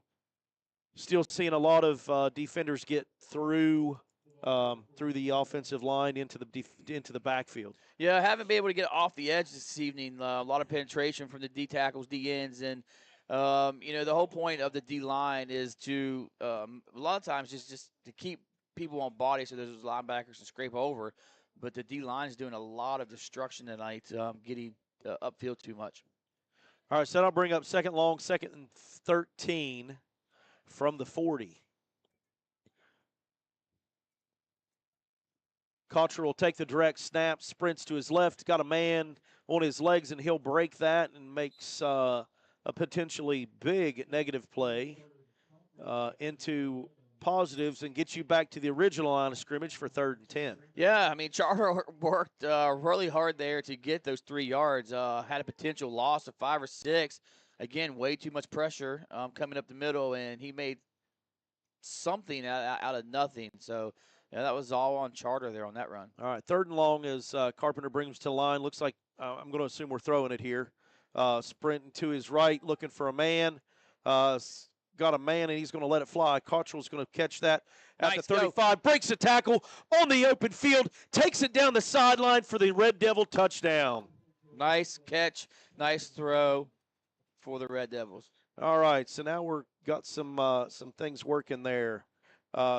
Speaker 3: still seeing a lot of defenders get through the offensive line into the backfield.
Speaker 2: Yeah, haven't been able to get off the edge this evening. A lot of penetration from the D tackles, D ends, and the whole point of the D line is to a lot of times just to keep people on body so those linebackers can scrape over. But the D line is doing a lot of destruction tonight, getting upfield too much.
Speaker 3: All right, so that'll bring up second and 13 from the 40. Cottrell will take the direct snap, sprints to his left, got a man on his legs, and he'll break that and makes a potentially big negative play into positives and gets you back to the original line of scrimmage for 3rd and 10.
Speaker 2: Yeah, I mean, Charter worked really hard there to get those 3 yards. Had a potential loss of 5 or 6. Again, way too much pressure coming up the middle, and he made something out of nothing. So, that was all on Charter there on that run.
Speaker 3: All right, 3rd and long as Carpenter brings to the line. Looks like I'm going to assume we're throwing it here. Sprinting to his right, looking for a man. Got a man, and he's going to let it fly. Cottrell's going to catch that at the 35. Breaks a tackle on the open field. Takes it down the sideline for the Red Devil touchdown.
Speaker 2: Nice catch. Nice throw for the Red Devils.
Speaker 3: All right, so now we're got some things working there.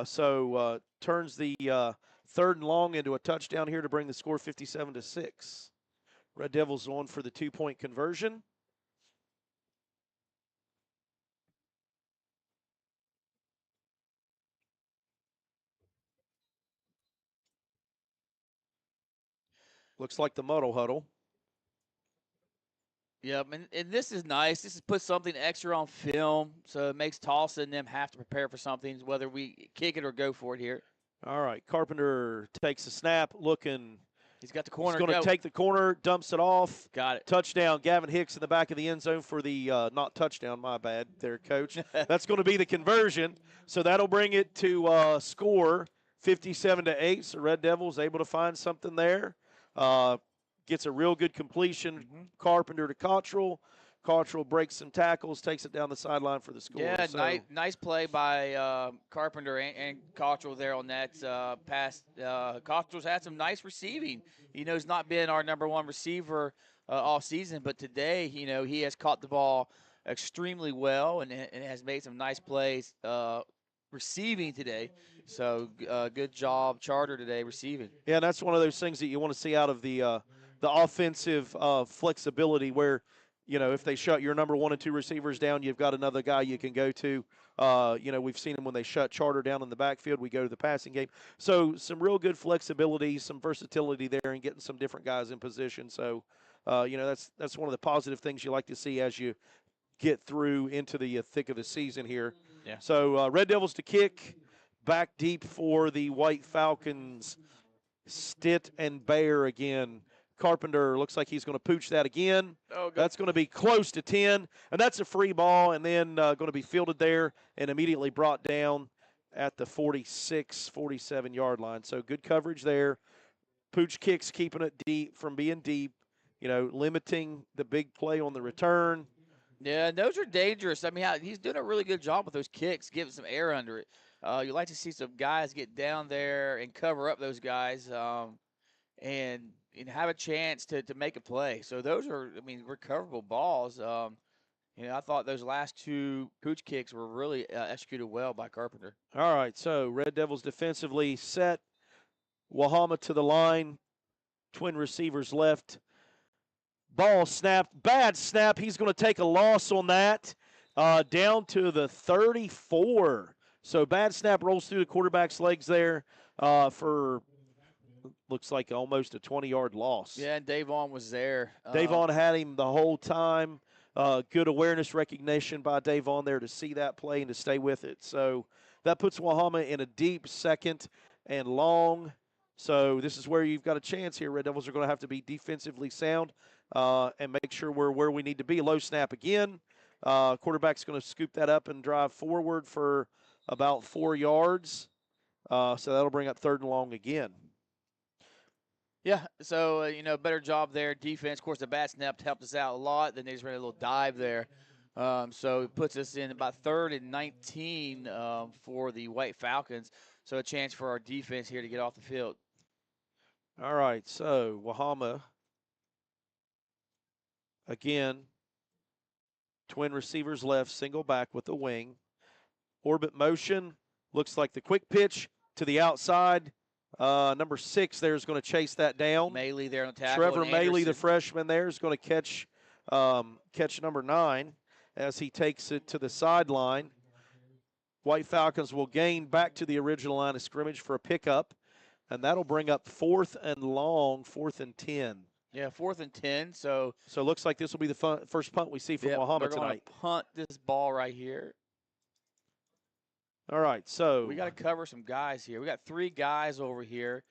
Speaker 3: So turns the 3rd and long into a touchdown here to bring the score 57-6. Red Devils on for the 2-point conversion. Looks like the muddle huddle.
Speaker 2: Yep, and this is nice. This is put something extra on film, so it makes Tulsa and them have to prepare for something, whether we kick it or go for it here.
Speaker 3: All right, Carpenter takes a snap, looking.
Speaker 2: He's got the corner.
Speaker 3: He's going to take the corner, dumps it off.
Speaker 2: Got it.
Speaker 3: Touchdown. Gavin Hicks in the back of the end zone for the not touchdown, my bad there, Coach. That's going to be the conversion. So that'll bring it to score 57-8. So Red Devils able to find something there. Gets a real good completion. Carpenter to Cottrell. Cottrell breaks some tackles, takes it down the sideline for the score.
Speaker 2: Yeah,
Speaker 3: so,
Speaker 2: nice play by Carpenter and Cottrell there on that pass. Cottrell's had some nice receiving. He's not been our number 1 receiver all season, but today, he has caught the ball extremely well and has made some nice plays receiving today. So good job, Charter, today receiving.
Speaker 3: Yeah, that's one of those things that you want to see out of the offensive flexibility where, if they shut your number 1 and 2 receivers down, you've got another guy you can go to. We've seen them when they shut Charter down in the backfield. We go to the passing game. So some real good flexibility, some versatility there, and getting some different guys in position. So, that's one of the positive things you like to see as you get through into the thick of the season here.
Speaker 2: Yeah.
Speaker 3: So Red Devils to kick, back deep for the White Falcons. Stitt and Bayer again. Carpenter looks like he's going to pooch that again. That's going to be close to 10, and that's a free ball, and then going to be fielded there and immediately brought down at the 46, 47-yard line. So good coverage there. Pooch kicks, keeping it deep from being deep, limiting the big play on the return.
Speaker 2: Yeah, those are dangerous. I mean, he's doing a really good job with those kicks, giving some air under it. You like to see some guys get down there and cover up those guys. And have a chance to make a play. So those are, recoverable balls. I thought those last two pooch kicks were really executed well by Carpenter.
Speaker 3: All right, so Red Devils defensively set. Wahama to the line. Twin receivers left. Ball snapped. Bad snap. He's going to take a loss on that. Down to the 34. So bad snap rolls through the quarterback's legs there for looks like almost a 20-yard loss.
Speaker 2: Yeah, and Davon was there.
Speaker 3: Davon had him the whole time. Good awareness recognition by Davon there to see that play and to stay with it. So that puts Wahama in a deep second and long. So this is where you've got a chance here. Red Devils are going to have to be defensively sound and make sure we're where we need to be. Low snap again. Quarterback's going to scoop that up and drive forward for about 4 yards. So that'll bring up 3rd and long again.
Speaker 2: Yeah, so, better job there. Defense, of course, the bad snap helped us out a lot. Then they just ran a little dive there. So it puts us in about 3rd and 19 for the White Falcons. So a chance for our defense here to get off the field.
Speaker 3: All right, so Wahama, again, twin receivers left, single back with the wing. Orbit motion, looks like the quick pitch to the outside. Number 6 there is going to chase that down.
Speaker 2: Maley there on the tackle.
Speaker 3: Trevor Maley, the freshman there, is going to catch number 9 as he takes it to the sideline. White Falcons will gain back to the original line of scrimmage for a pickup, and that'll bring up 4th and long, 4th and 10.
Speaker 2: Yeah, 4th and 10. So
Speaker 3: it looks like this will be the first punt we see from Wahama tonight.
Speaker 2: They're going to punt this ball right here.
Speaker 3: All right, so
Speaker 2: we got to cover some guys here. We got 3 guys over here.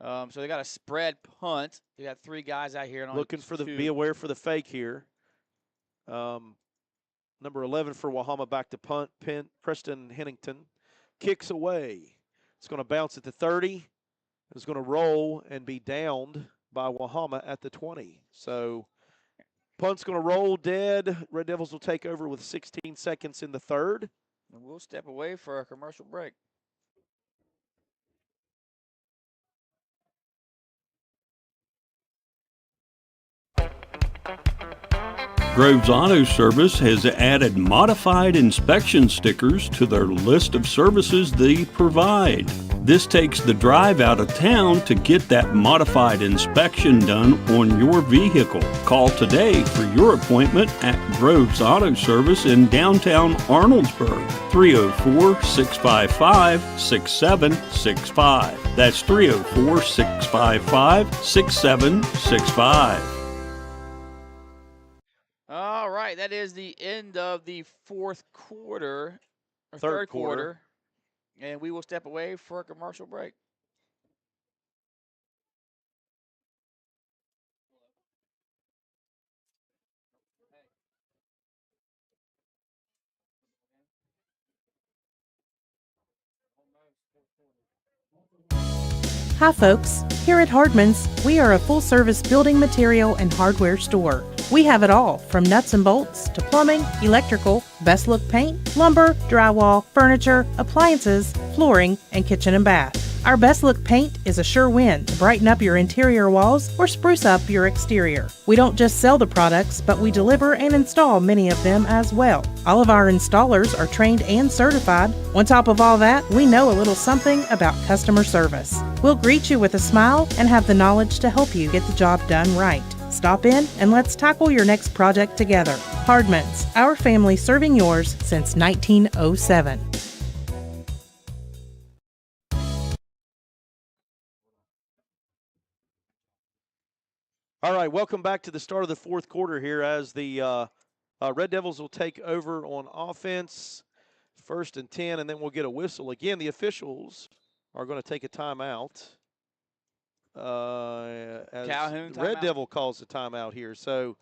Speaker 2: So they got a spread punt. They got 3 guys out here. And
Speaker 3: looking for be aware for the fake here. Number 11 for Wahama back to punt. Preston Hennington kicks away. It's going to bounce at the 30. It's going to roll and be downed by Wahama at the 20. So punt's going to roll dead. Red Devils will take over with 16 seconds in the 3rd.
Speaker 2: And we'll step away for a commercial break.
Speaker 11: Groves Auto Service has added modified inspection stickers to their list of services they provide. This takes the drive out of town to get that modified inspection done on your vehicle. Call today for your appointment at Groves Auto Service in downtown Arnoldsburg. 304-655-6765. That's 304-655-6765.
Speaker 2: All right, that is the end of the 4th quarter, or
Speaker 3: third
Speaker 2: third quarter. And we will step away for a commercial break.
Speaker 5: Hi folks, here at Hardman's, we are a full-service building material and hardware store. We have it all, from nuts and bolts to plumbing, electrical, best look paint, lumber, drywall, furniture, appliances, flooring, and kitchen and bath. Our best look paint is a sure win to brighten up your interior walls or spruce up your exterior. We don't just sell the products, but we deliver and install many of them as well. All of our installers are trained and certified. On top of all that, we know a little something about customer service. We'll greet you with a smile and have the knowledge to help you get the job done right. Stop in and let's tackle your next project together. Hardman's, our family serving yours since 1907.
Speaker 3: All right, welcome back to the start of the 4th quarter here as the Red Devils will take over on offense. 1st and 10, and then we'll get a whistle. Again, the officials are going to take a timeout. As
Speaker 2: Calhoun
Speaker 3: Red
Speaker 2: timeout?
Speaker 3: Devil calls the timeout here. So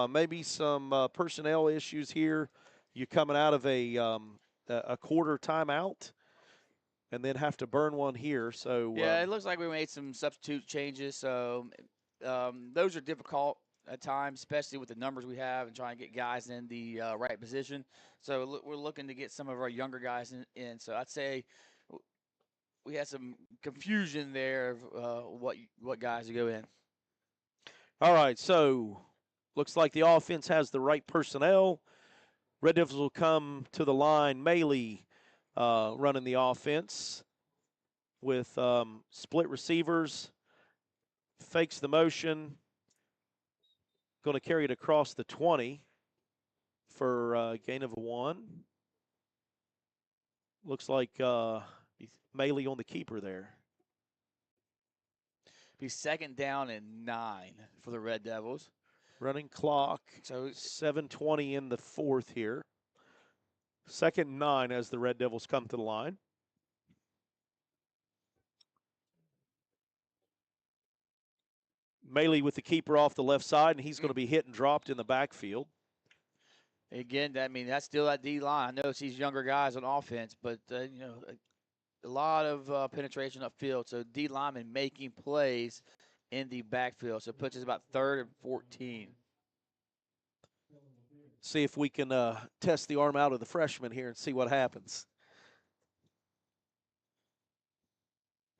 Speaker 3: maybe some personnel issues here. You're coming out of a quarter timeout and then have to burn one here. So
Speaker 2: Yeah, it looks like we made some substitute changes. So those are difficult at times, especially with the numbers we have and trying to get guys in the right position. So we're looking to get some of our younger guys in. So I'd say we had some confusion there of what guys to go in.
Speaker 3: All right, so looks like the offense has the right personnel. Red Devils will come to the line. Maley running the offense with split receivers. Fakes the motion. Going to carry it across the 20 for a gain of a 1. Looks like Maley on the keeper there.
Speaker 2: Be 2nd down and 9 for the Red Devils.
Speaker 3: Running clock.
Speaker 2: So
Speaker 3: 7:20 in the 4th here. 2nd and 9 as the Red Devils come to the line. Maley with the keeper off the left side, and he's going to be hit and dropped in the backfield.
Speaker 2: Again, that's still that D line. I know it's these younger guys on offense, but a lot of penetration upfield. So D lineman making plays in the backfield. So it puts us about 3rd and 14.
Speaker 3: See if we can test the arm out of the freshman here and see what happens.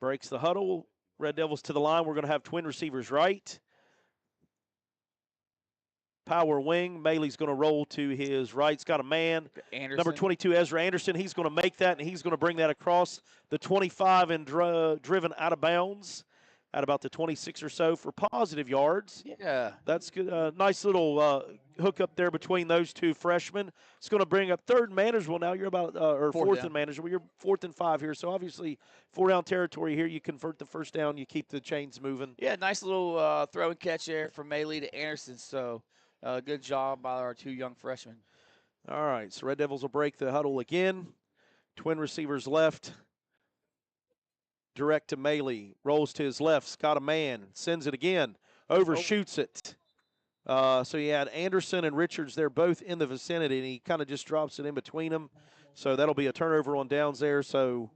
Speaker 3: Breaks the huddle. Red Devils to the line. We're going to have twin receivers right. Power wing. Maley's going to roll to his right. He's got a man.
Speaker 2: Anderson.
Speaker 3: Number 22, Ezra Anderson. He's going to make that, and he's going to bring that across the 25 and driven out of bounds at about the 26 or so for positive yards.
Speaker 2: Yeah.
Speaker 3: That's good. Nice little hook up there between those two freshmen. It's going to bring up 3rd and manageable now. You're about, or 4th and manageable. You're 4th and 5 here. So obviously 4-down territory here. You convert the 1st down. You keep the chains moving.
Speaker 2: Yeah, nice little throw and catch there from Maley to Anderson. So good job by our 2 young freshmen.
Speaker 3: All right, so Red Devils will break the huddle again. Twin receivers left. Direct to Maley. Rolls to his left. He's got a man. Sends it again. Overshoots it. So you had Anderson and Richards. They're both in the vicinity, and he kind of just drops it in between them. So that'll be a turnover on downs there. So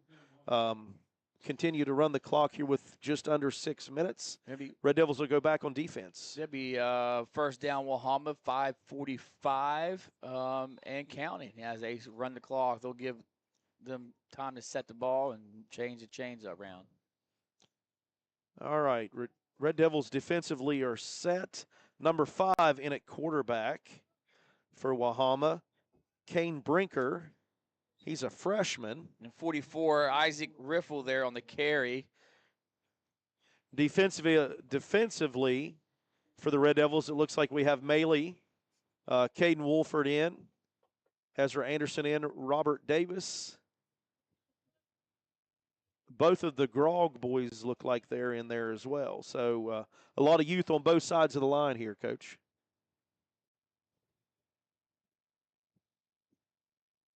Speaker 3: continue to run the clock here with just under 6 minutes. Red Devils will go back on defense.
Speaker 2: That'd be 1st down Wahama, 5:45 and counting. As they run the clock, they'll give them time to set the ball and change the chains around.
Speaker 3: All right, Red Devils defensively are set. Number 5 in at quarterback for Wahama, Kane Brinker. He's a freshman.
Speaker 2: And 44, Isaac Riffle there on the carry.
Speaker 3: Defensively for the Red Devils, it looks like we have Maley, Caden Wolford in, Ezra Anderson in, Robert Davis. Both of the Grog boys look like they're in there as well. So a lot of youth on both sides of the line here, Coach.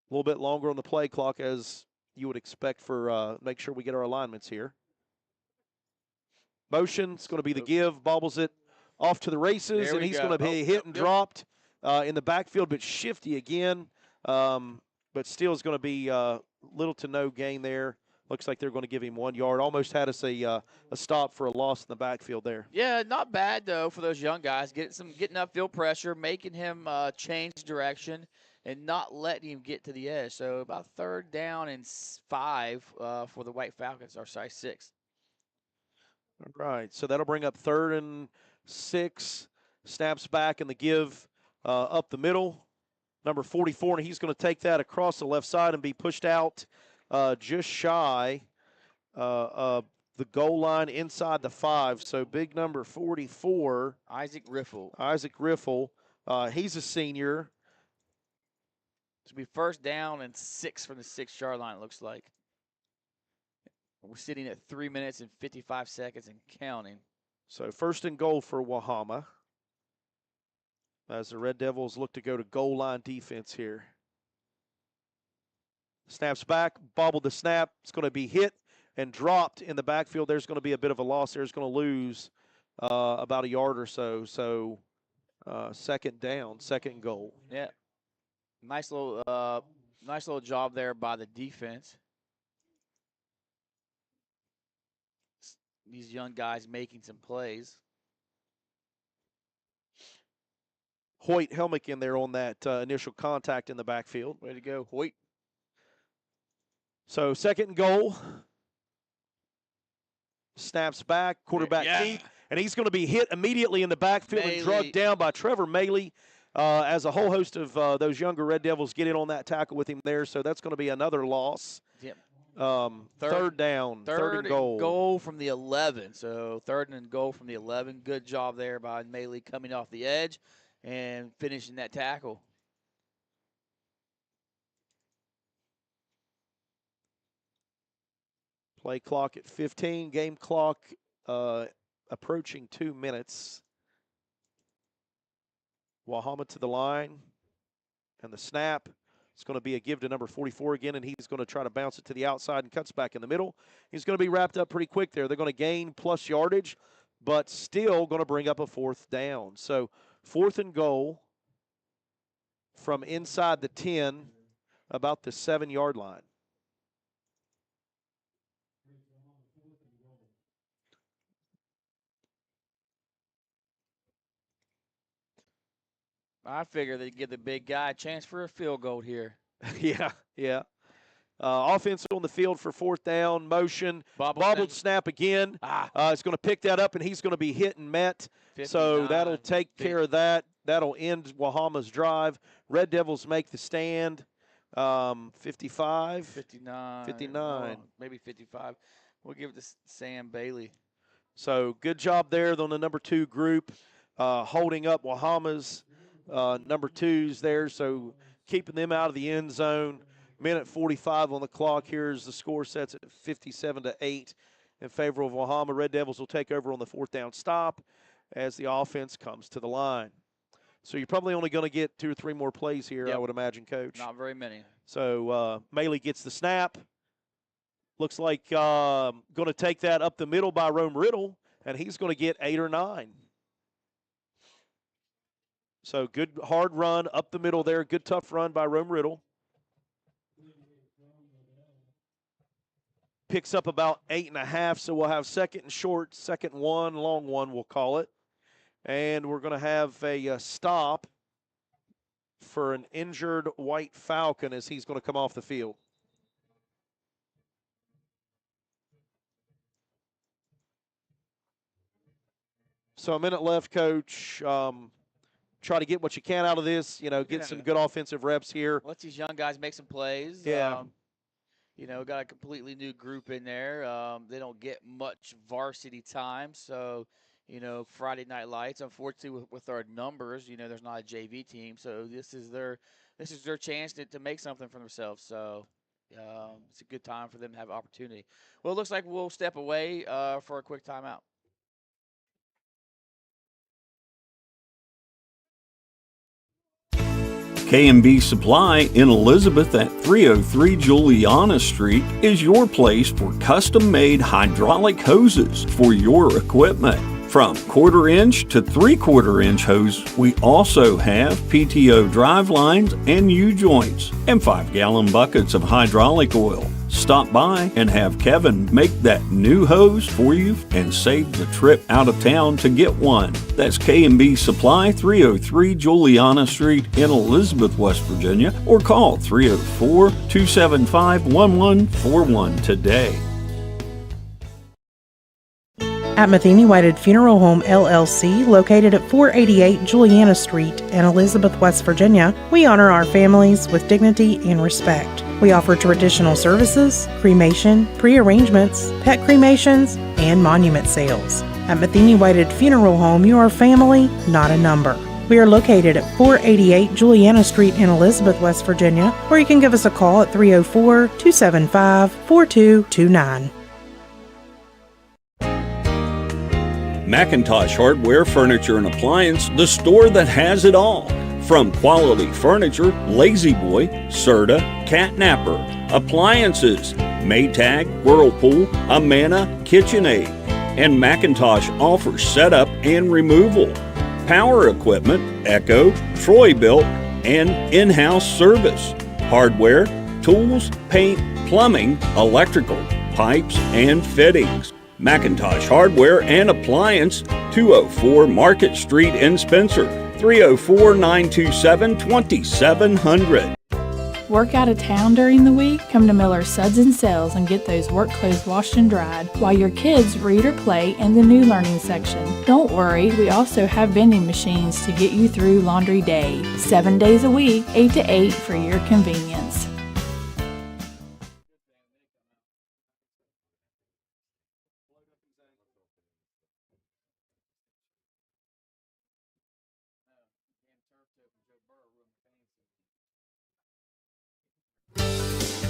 Speaker 3: A little bit longer on the play clock as you would expect for make sure we get our alignments here. Motion, it's going to be the give, bobbles it off to the races, and he's going to be hit and dropped in the backfield, but shifty again. But still is going to be little to no gain there. Looks like they're going to give him 1 yard. Almost had us a stop for a loss in the backfield there.
Speaker 2: Yeah, not bad, though, for those young guys. Getting upfield pressure, making him change direction, and not letting him get to the edge. So about 3rd down and 5 for the White Falcons, our size 6.
Speaker 3: All right, so that'll bring up 3rd and 6. Snaps back and the give up the middle. Number 44, and he's going to take that across the left side and be pushed out just shy of the goal line inside the 5. So big number 44.
Speaker 2: Isaac Riffle.
Speaker 3: He's a senior.
Speaker 2: This will be 1st down and 6 from the 6-yard line, it looks like. We're sitting at 3 minutes and 55 seconds and counting.
Speaker 3: So 1st and goal for Wahama as the Red Devils look to go to goal line defense here. Snaps back, bobbled the snap. It's going to be hit and dropped in the backfield. There's going to be a bit of a loss there. It's going to lose about a yard or so. So 2nd down, 2nd goal.
Speaker 2: Yeah. Nice little job there by the defense. These young guys making some plays.
Speaker 3: Hoyt Helmick in there on that initial contact in the backfield.
Speaker 2: Way to go, Hoyt.
Speaker 3: So 2nd and goal. Snaps back, quarterback keep, and he's going to be hit immediately in the backfield and drugged down by Trevor Maley. As a whole host of those younger Red Devils get in on that tackle with him there, so that's going to be another loss.
Speaker 2: Yep.
Speaker 3: Third down, third and goal.
Speaker 2: Goal from the 11. So third and goal from the 11. Good job there by Maley coming off the edge and finishing that tackle.
Speaker 3: Play clock at 15. Game clock approaching 2 minutes. Wahama to the line. And the snap. It's going to be a give to number 44 again, and he's going to try to bounce it to the outside and cuts back in the middle. He's going to be wrapped up pretty quick there. They're going to gain plus yardage, but still going to bring up a fourth down. So fourth and goal from inside the 10, about the 7-yard line.
Speaker 2: I figure they'd give the big guy a chance for a field goal here.
Speaker 3: Yeah. Offense on the field for fourth down, motion, bobbled snap again. It's going to pick that up, and he's going to be hit and met. 59, so that'll take care of that. That'll end Wahama's drive. Red Devils make the stand. 55.
Speaker 2: 59. Maybe 55. We'll give it to Sam Bailey.
Speaker 3: So good job there on the number 2 group, holding up Wahama's number 2s there, so keeping them out of the end zone. Minute 45 on the clock. Here's the score sets at 57-8 in favor of Wahama. Red Devils will take over on the fourth down stop as the offense comes to the line. So you're probably only going to get 2 or 3 more plays here, I would imagine, Coach.
Speaker 2: Not very many.
Speaker 3: So Maley gets the snap. Looks like going to take that up the middle by Rome Riddle, and he's going to get 8 or 9. So good hard run up the middle there. Good tough run by Rome Riddle. Picks up about 8.5, so we'll have second and short, second and 1, long one we'll call it. And we're going to have a stop for an injured White Falcon as he's going to come off the field. So a minute left, Coach. Try to get what you can out of this, get some good offensive reps here.
Speaker 2: Let these young guys make some plays.
Speaker 3: Yeah.
Speaker 2: Got a completely new group in there. They don't get much varsity time, so, Friday Night Lights. Unfortunately, with our numbers, there's not a JV team, so this is their chance to make something for themselves. So it's a good time for them to have opportunity. Well, it looks like we'll step away for a quick timeout.
Speaker 11: K&B Supply in Elizabeth at 303 Juliana Street is your place for custom-made hydraulic hoses for your equipment. From 1/4-inch to 3/4-inch hose, we also have PTO drive lines and U-joints and 5-gallon buckets of hydraulic oil. Stop by and have Kevin make that new hose for you and save the trip out of town to get one. That's K&B Supply, 303 Juliana Street in Elizabeth, West Virginia, or call 304-275-1141 today.
Speaker 5: At Matheny Whited Funeral Home LLC, located at 488 Juliana Street in Elizabeth, West Virginia, we honor our families with dignity and respect. We offer traditional services, cremation, pre-arrangements, pet cremations, and monument sales. At Matheny Whited Funeral Home, you are family, not a number. We are located at 488 Juliana Street in Elizabeth, West Virginia, or you can give us a call at 304-275-4229.
Speaker 11: McIntosh Hardware, Furniture and Appliance, the store that has it all. From quality furniture, Lazy Boy, Serta, Catnapper, appliances, Maytag, Whirlpool, Amana, KitchenAid, and McIntosh offers setup and removal, power equipment, Echo, Troy-Built, and in-house service, hardware, tools, paint, plumbing, electrical, pipes, and fittings. McIntosh Hardware and Appliance, 204 Market Street in Spencer, 304-927-2700.
Speaker 12: Work out of town during the week? Come to Miller's Suds and Sales and get those work clothes washed and dried while your kids read or play in the new learning section. Don't worry, we also have vending machines to get you through laundry day. 7 days a week, 8 to 8 for your convenience.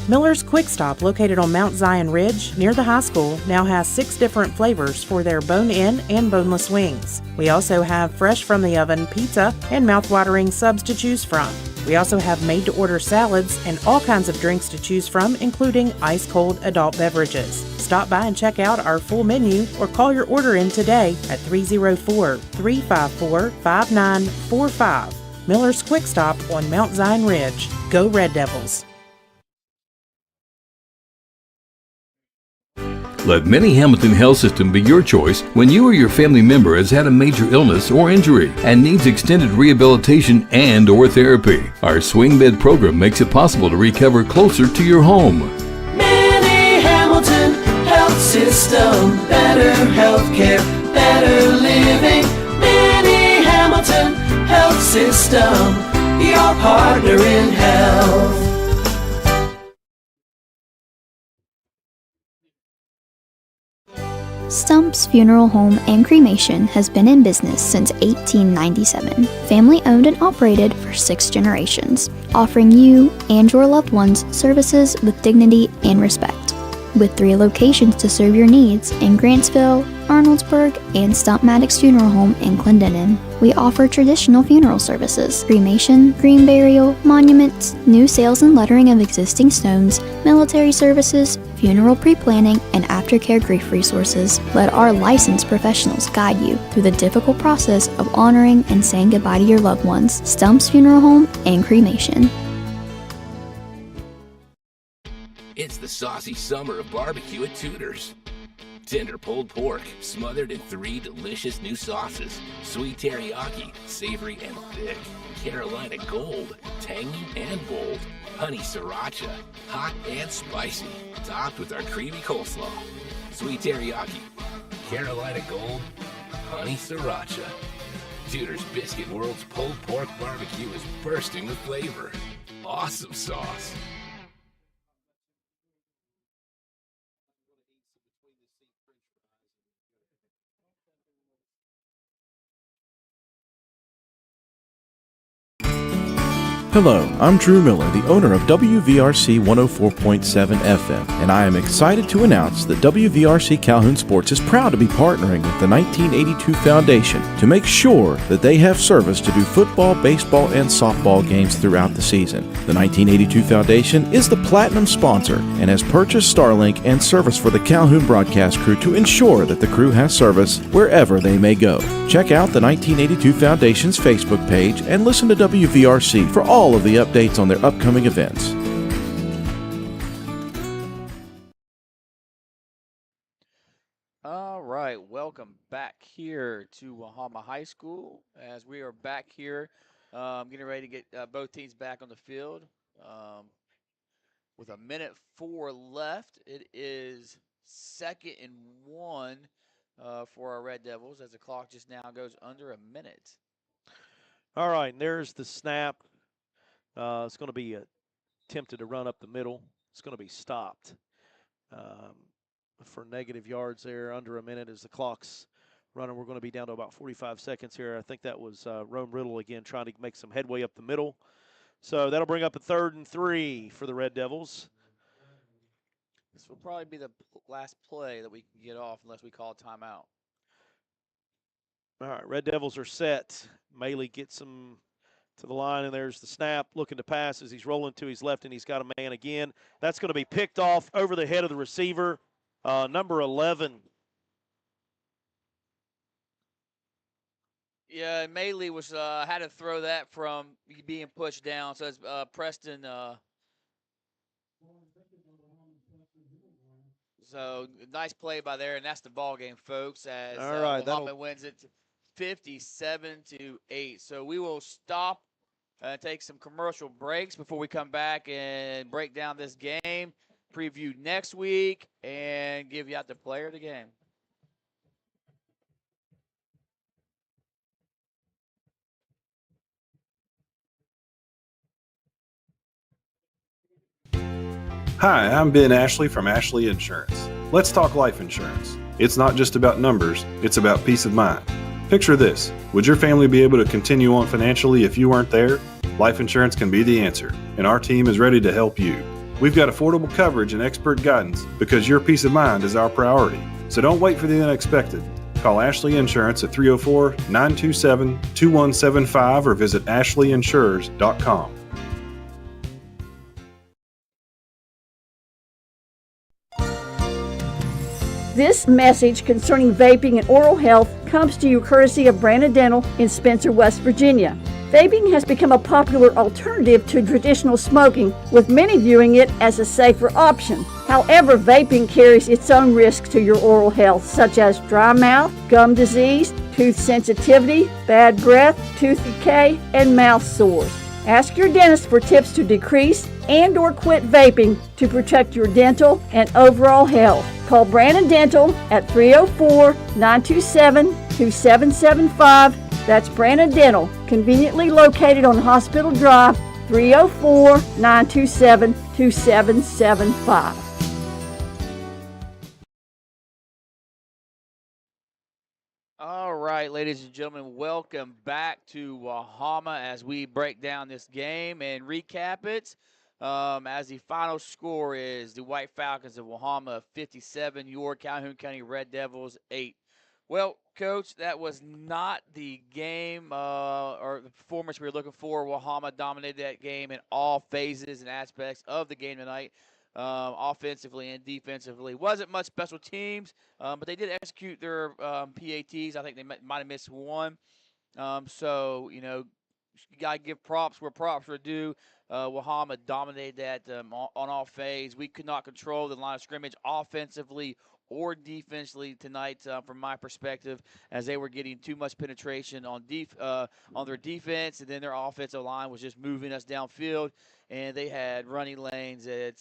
Speaker 5: Miller's Quick Stop, located on Mount Zion Ridge near the high school, now has 6 different flavors for their bone-in and boneless wings. We also have fresh from the oven pizza and mouth-watering subs to choose from. We also have made-to-order salads and all kinds of drinks to choose from, including ice-cold adult beverages. Stop by and check out our full menu or call your order in today at 304-354-5945. Miller's Quick Stop on Mount Zion Ridge. Go Red Devils!
Speaker 18: Let Mini Hamilton Health System be your choice when you or your family member has had a major illness or injury and needs extended rehabilitation and or therapy. Our swing bed program makes it possible to recover closer to your home.
Speaker 14: Mini Hamilton Health System, better healthcare, better living. Mini Hamilton Health System, your partner in health.
Speaker 15: Stump's Funeral Home and Cremation has been in business since 1897. Family owned and operated for 6 generations, offering you and your loved ones services with dignity and respect. With 3 locations to serve your needs in Grantsville, Arnoldsburg, and Stump Maddox Funeral Home in Clendenin. We offer traditional funeral services, cremation, green burial, monuments, new sales and lettering of existing stones, military services, funeral pre-planning, and aftercare grief resources. Let our licensed professionals guide you through the difficult process of honoring and saying goodbye to your loved ones. Stump's Funeral Home and Cremation.
Speaker 16: It's the saucy summer of barbecue at Tudor's. Tender pulled pork, smothered in 3 delicious new sauces. Sweet teriyaki, savory and thick. Carolina Gold, tangy and bold. Honey sriracha, hot and spicy. Topped with our creamy coleslaw. Sweet teriyaki, Carolina Gold, honey sriracha. Tudor's Biscuit World's pulled pork barbecue is bursting with flavor. Awesome sauce.
Speaker 1: Hello, I'm Drew Miller, the owner of WVRC 104.7 FM, and I am excited to announce that WVRC Calhoun Sports is proud to be partnering with the 1982 Foundation to make sure that they have service to do football, baseball, and softball games throughout the season. The 1982 Foundation is the platinum sponsor and has purchased Starlink and service for the Calhoun broadcast crew to ensure that the crew has service wherever they may go. Check out the 1982 Foundation's Facebook page and listen to WVRC for all of the updates on their upcoming events.
Speaker 2: All right, welcome back here to Wahama High School as we are back here getting ready to get both teams back on the field with 1:04 left. It is 2nd and 1 for our Red Devils as the clock just now goes under a minute.
Speaker 3: All right, and there's the snap. It's going to be attempted to run up the middle. It's going to be stopped for negative yards there. Under a minute as the clock's running. We're going to be down to about 45 seconds here. I think that was Rome Riddle again trying to make some headway up the middle. So that'll bring up a 3rd and 3 for the Red Devils.
Speaker 2: This will probably be the last play that we can get off unless we call a timeout.
Speaker 3: All right, Red Devils are set. Maley gets them to the line, and there's the snap, looking to pass as he's rolling to his left, and he's got a man again. That's going to be picked off over the head of the receiver, number 11.
Speaker 2: Yeah, Maley was had to throw that from being pushed down. So it's Preston. So nice play by there, and that's the ball game, folks. As
Speaker 3: All right,
Speaker 2: Wahama wins it 57-8. So we will stop take some commercial breaks before we come back and break down this game, preview next week, and give you out the player of the game.
Speaker 17: Hi, I'm Ben Ashley from Ashley Insurance. Let's talk life insurance. It's not just about numbers, it's about peace of mind. Picture this. Would your family be able to continue on financially if you weren't there? Life insurance can be the answer, and our team is ready to help you. We've got affordable coverage and expert guidance because your peace of mind is our priority. So don't wait for the unexpected. Call Ashley Insurance at 304-927-2175 or visit ashleyinsurers.com.
Speaker 4: This message concerning vaping and oral health comes to you courtesy of Brandon Dental in Spencer, West Virginia. Vaping has become a popular alternative to traditional smoking, with many viewing it as a safer option. However, vaping carries its own risks to your oral health, such as dry mouth, gum disease, tooth sensitivity, bad breath, tooth decay, and mouth sores. Ask your dentist for tips to decrease and/or quit vaping to protect your dental and overall health. Call Brandon Dental at 304-927-2775. That's Brandon Dental, conveniently located on Hospital Drive, 304-927-2775.
Speaker 2: All right, ladies and gentlemen, welcome back to Wahama as we break down this game and recap it. As the final score is the White Falcons of Wahama 57, your Calhoun County Red Devils 8. Well, Coach, that was not the game or the performance we were looking for. Wahama dominated that game in all phases and aspects of the game tonight, offensively and defensively. Wasn't much special teams, but they did execute their PATs. I think they might have missed one. So, you got to give props where props are due. Wahama dominated that on all phases. We could not control the line of scrimmage offensively or defensively tonight, from my perspective, as they were getting too much penetration on their defense, and then their offensive line was just moving us downfield, and they had running lanes that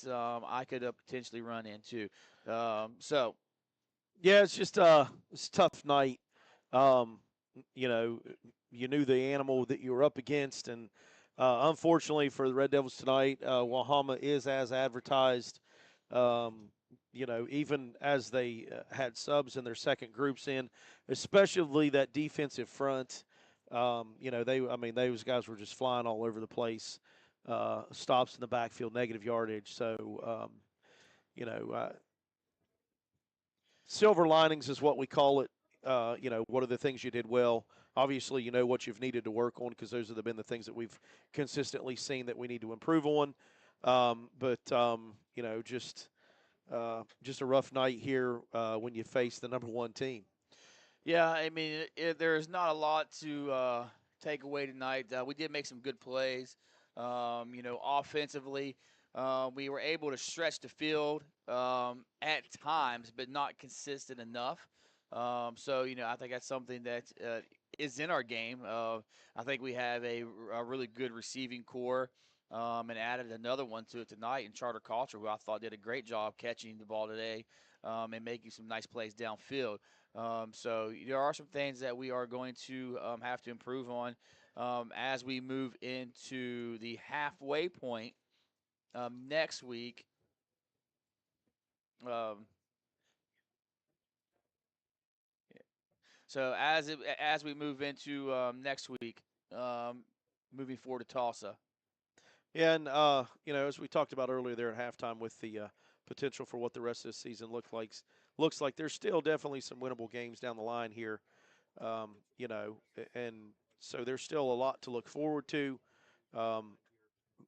Speaker 2: I could potentially run into.
Speaker 3: Yeah, it's just it's a tough night. You know, you knew the animal that you were up against, and unfortunately for the Red Devils tonight, Wahama is as advertised. You know, even as they had subs in their second groups in, especially that defensive front. You know, those guys were just flying all over the place. Stops in the backfield, negative yardage. So, you know, silver linings is what we call it. You know, what are the things you did well? Obviously, you know what you've needed to work on, because those have been the things that we've consistently seen that we need to improve on. You know, just a rough night here when you face the number one team.
Speaker 2: Yeah, I mean, there's not a lot to take away tonight. We did make some good plays. Offensively, we were able to stretch the field at times, but not consistent enough. I think that's something that is in our game. I think we have a really good receiving core. And added another one to it tonight in Charter Culture, who I thought did a great job catching the ball today and making some nice plays downfield. So there are some things that we are going to have to improve on as we move into the halfway point next week. So as we move into next week, moving forward to Tulsa.
Speaker 3: Yeah, and you know, as we talked about earlier there at halftime, with the potential for what the rest of the season looks like there's still definitely some winnable games down the line here. You know, and so there's still a lot to look forward to.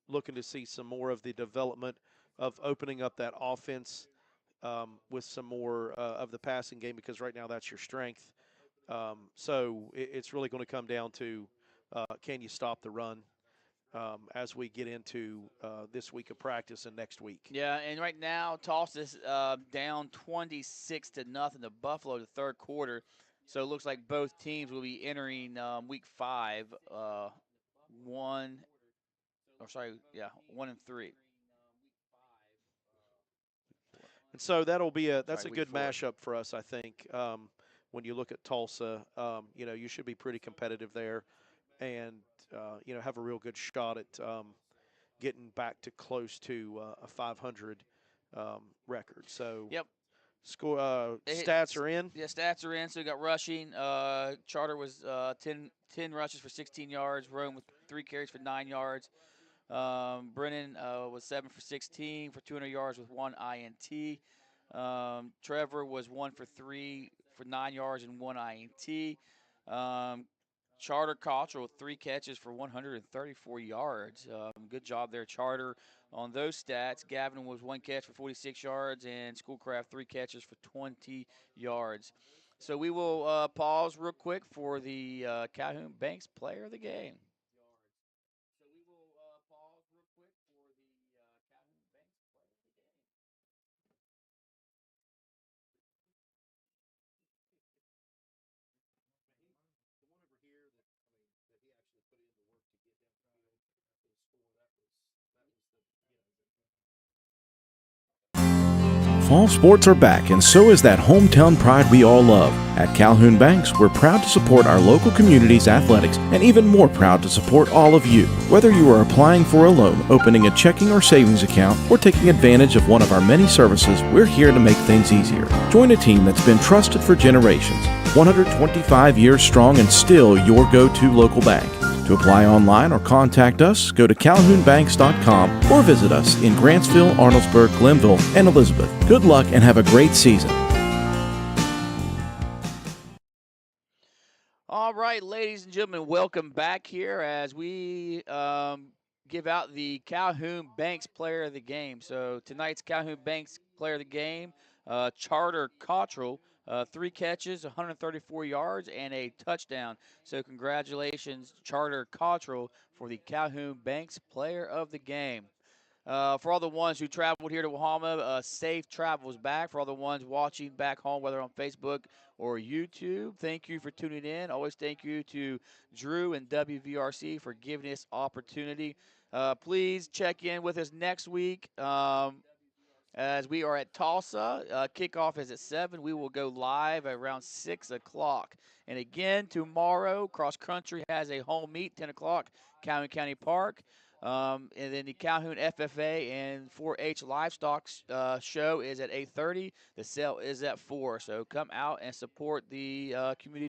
Speaker 3: Looking to see some more of the development of opening up that offense with some more of the passing game, because right now that's your strength. So it's really going to come down to can you stop the run as we get into this week of practice and next week.
Speaker 2: Yeah, and right now Tulsa's down 26-0 to Buffalo the third quarter. So it looks like both teams will be entering week 5 1 1-3.
Speaker 3: And so that'll be that's a
Speaker 2: week
Speaker 3: good
Speaker 2: 4.
Speaker 3: mashup for us, I think. When you look at Tulsa, you should be pretty competitive there, and have a real good shot at getting back to close to a 500 record. So
Speaker 2: Yep.
Speaker 3: Score stats are in.
Speaker 2: Yeah, stats are in. So we got rushing. Charter was 10 rushes for 16 yards. Rome with 3 carries for 9 yards. Brennan was 7 for 16 for 200 yards with 1 INT. Trevor was 1 for 3 for 9 yards and 1 INT. Charter Cottrell with 3 catches for 134 yards. Good job there, Charter, on those stats. Gavin was 1 catch for 46 yards, and Schoolcraft 3 catches for 20 yards. So we will pause real quick for the Calhoun Banks Player of the Game.
Speaker 1: Fall sports are back, and so is that hometown pride we all love. At Calhoun Banks, we're proud to support our local community's athletics, and even more proud to support all of you. Whether you are applying for a loan, opening a checking or savings account, or taking advantage of one of our many services, we're here to make things easier. Join a team that's been trusted for generations, 125 years strong, and still your go-to local bank. To apply online or contact us, go to calhounbanks.com or visit us in Grantsville, Arnoldesburg, Glenville, and Elizabeth. Good luck and have a great season.
Speaker 2: All right, ladies and gentlemen, welcome back here as we give out the Calhoun Banks Player of the Game. So tonight's Calhoun Banks Player of the Game, Charter Cottrell. 3 catches, 134 yards, and a touchdown. So congratulations, Charter Cottrell, for the Calhoun Banks Player of the Game. For all the ones who traveled here to Wahama, safe travels back. For all the ones watching back home, whether on Facebook or YouTube, thank you for tuning in. Always thank you to Drew and WVRC for giving us opportunity. Please check in with us next week. As we are at Tulsa. Kickoff is at 7. We will go live around 6 o'clock. And again, tomorrow, Cross Country has a home meet, 10 o'clock, Calhoun County Park. And then the Calhoun FFA and 4-H Livestock show is at 8:30. The sale is at 4. So come out and support the community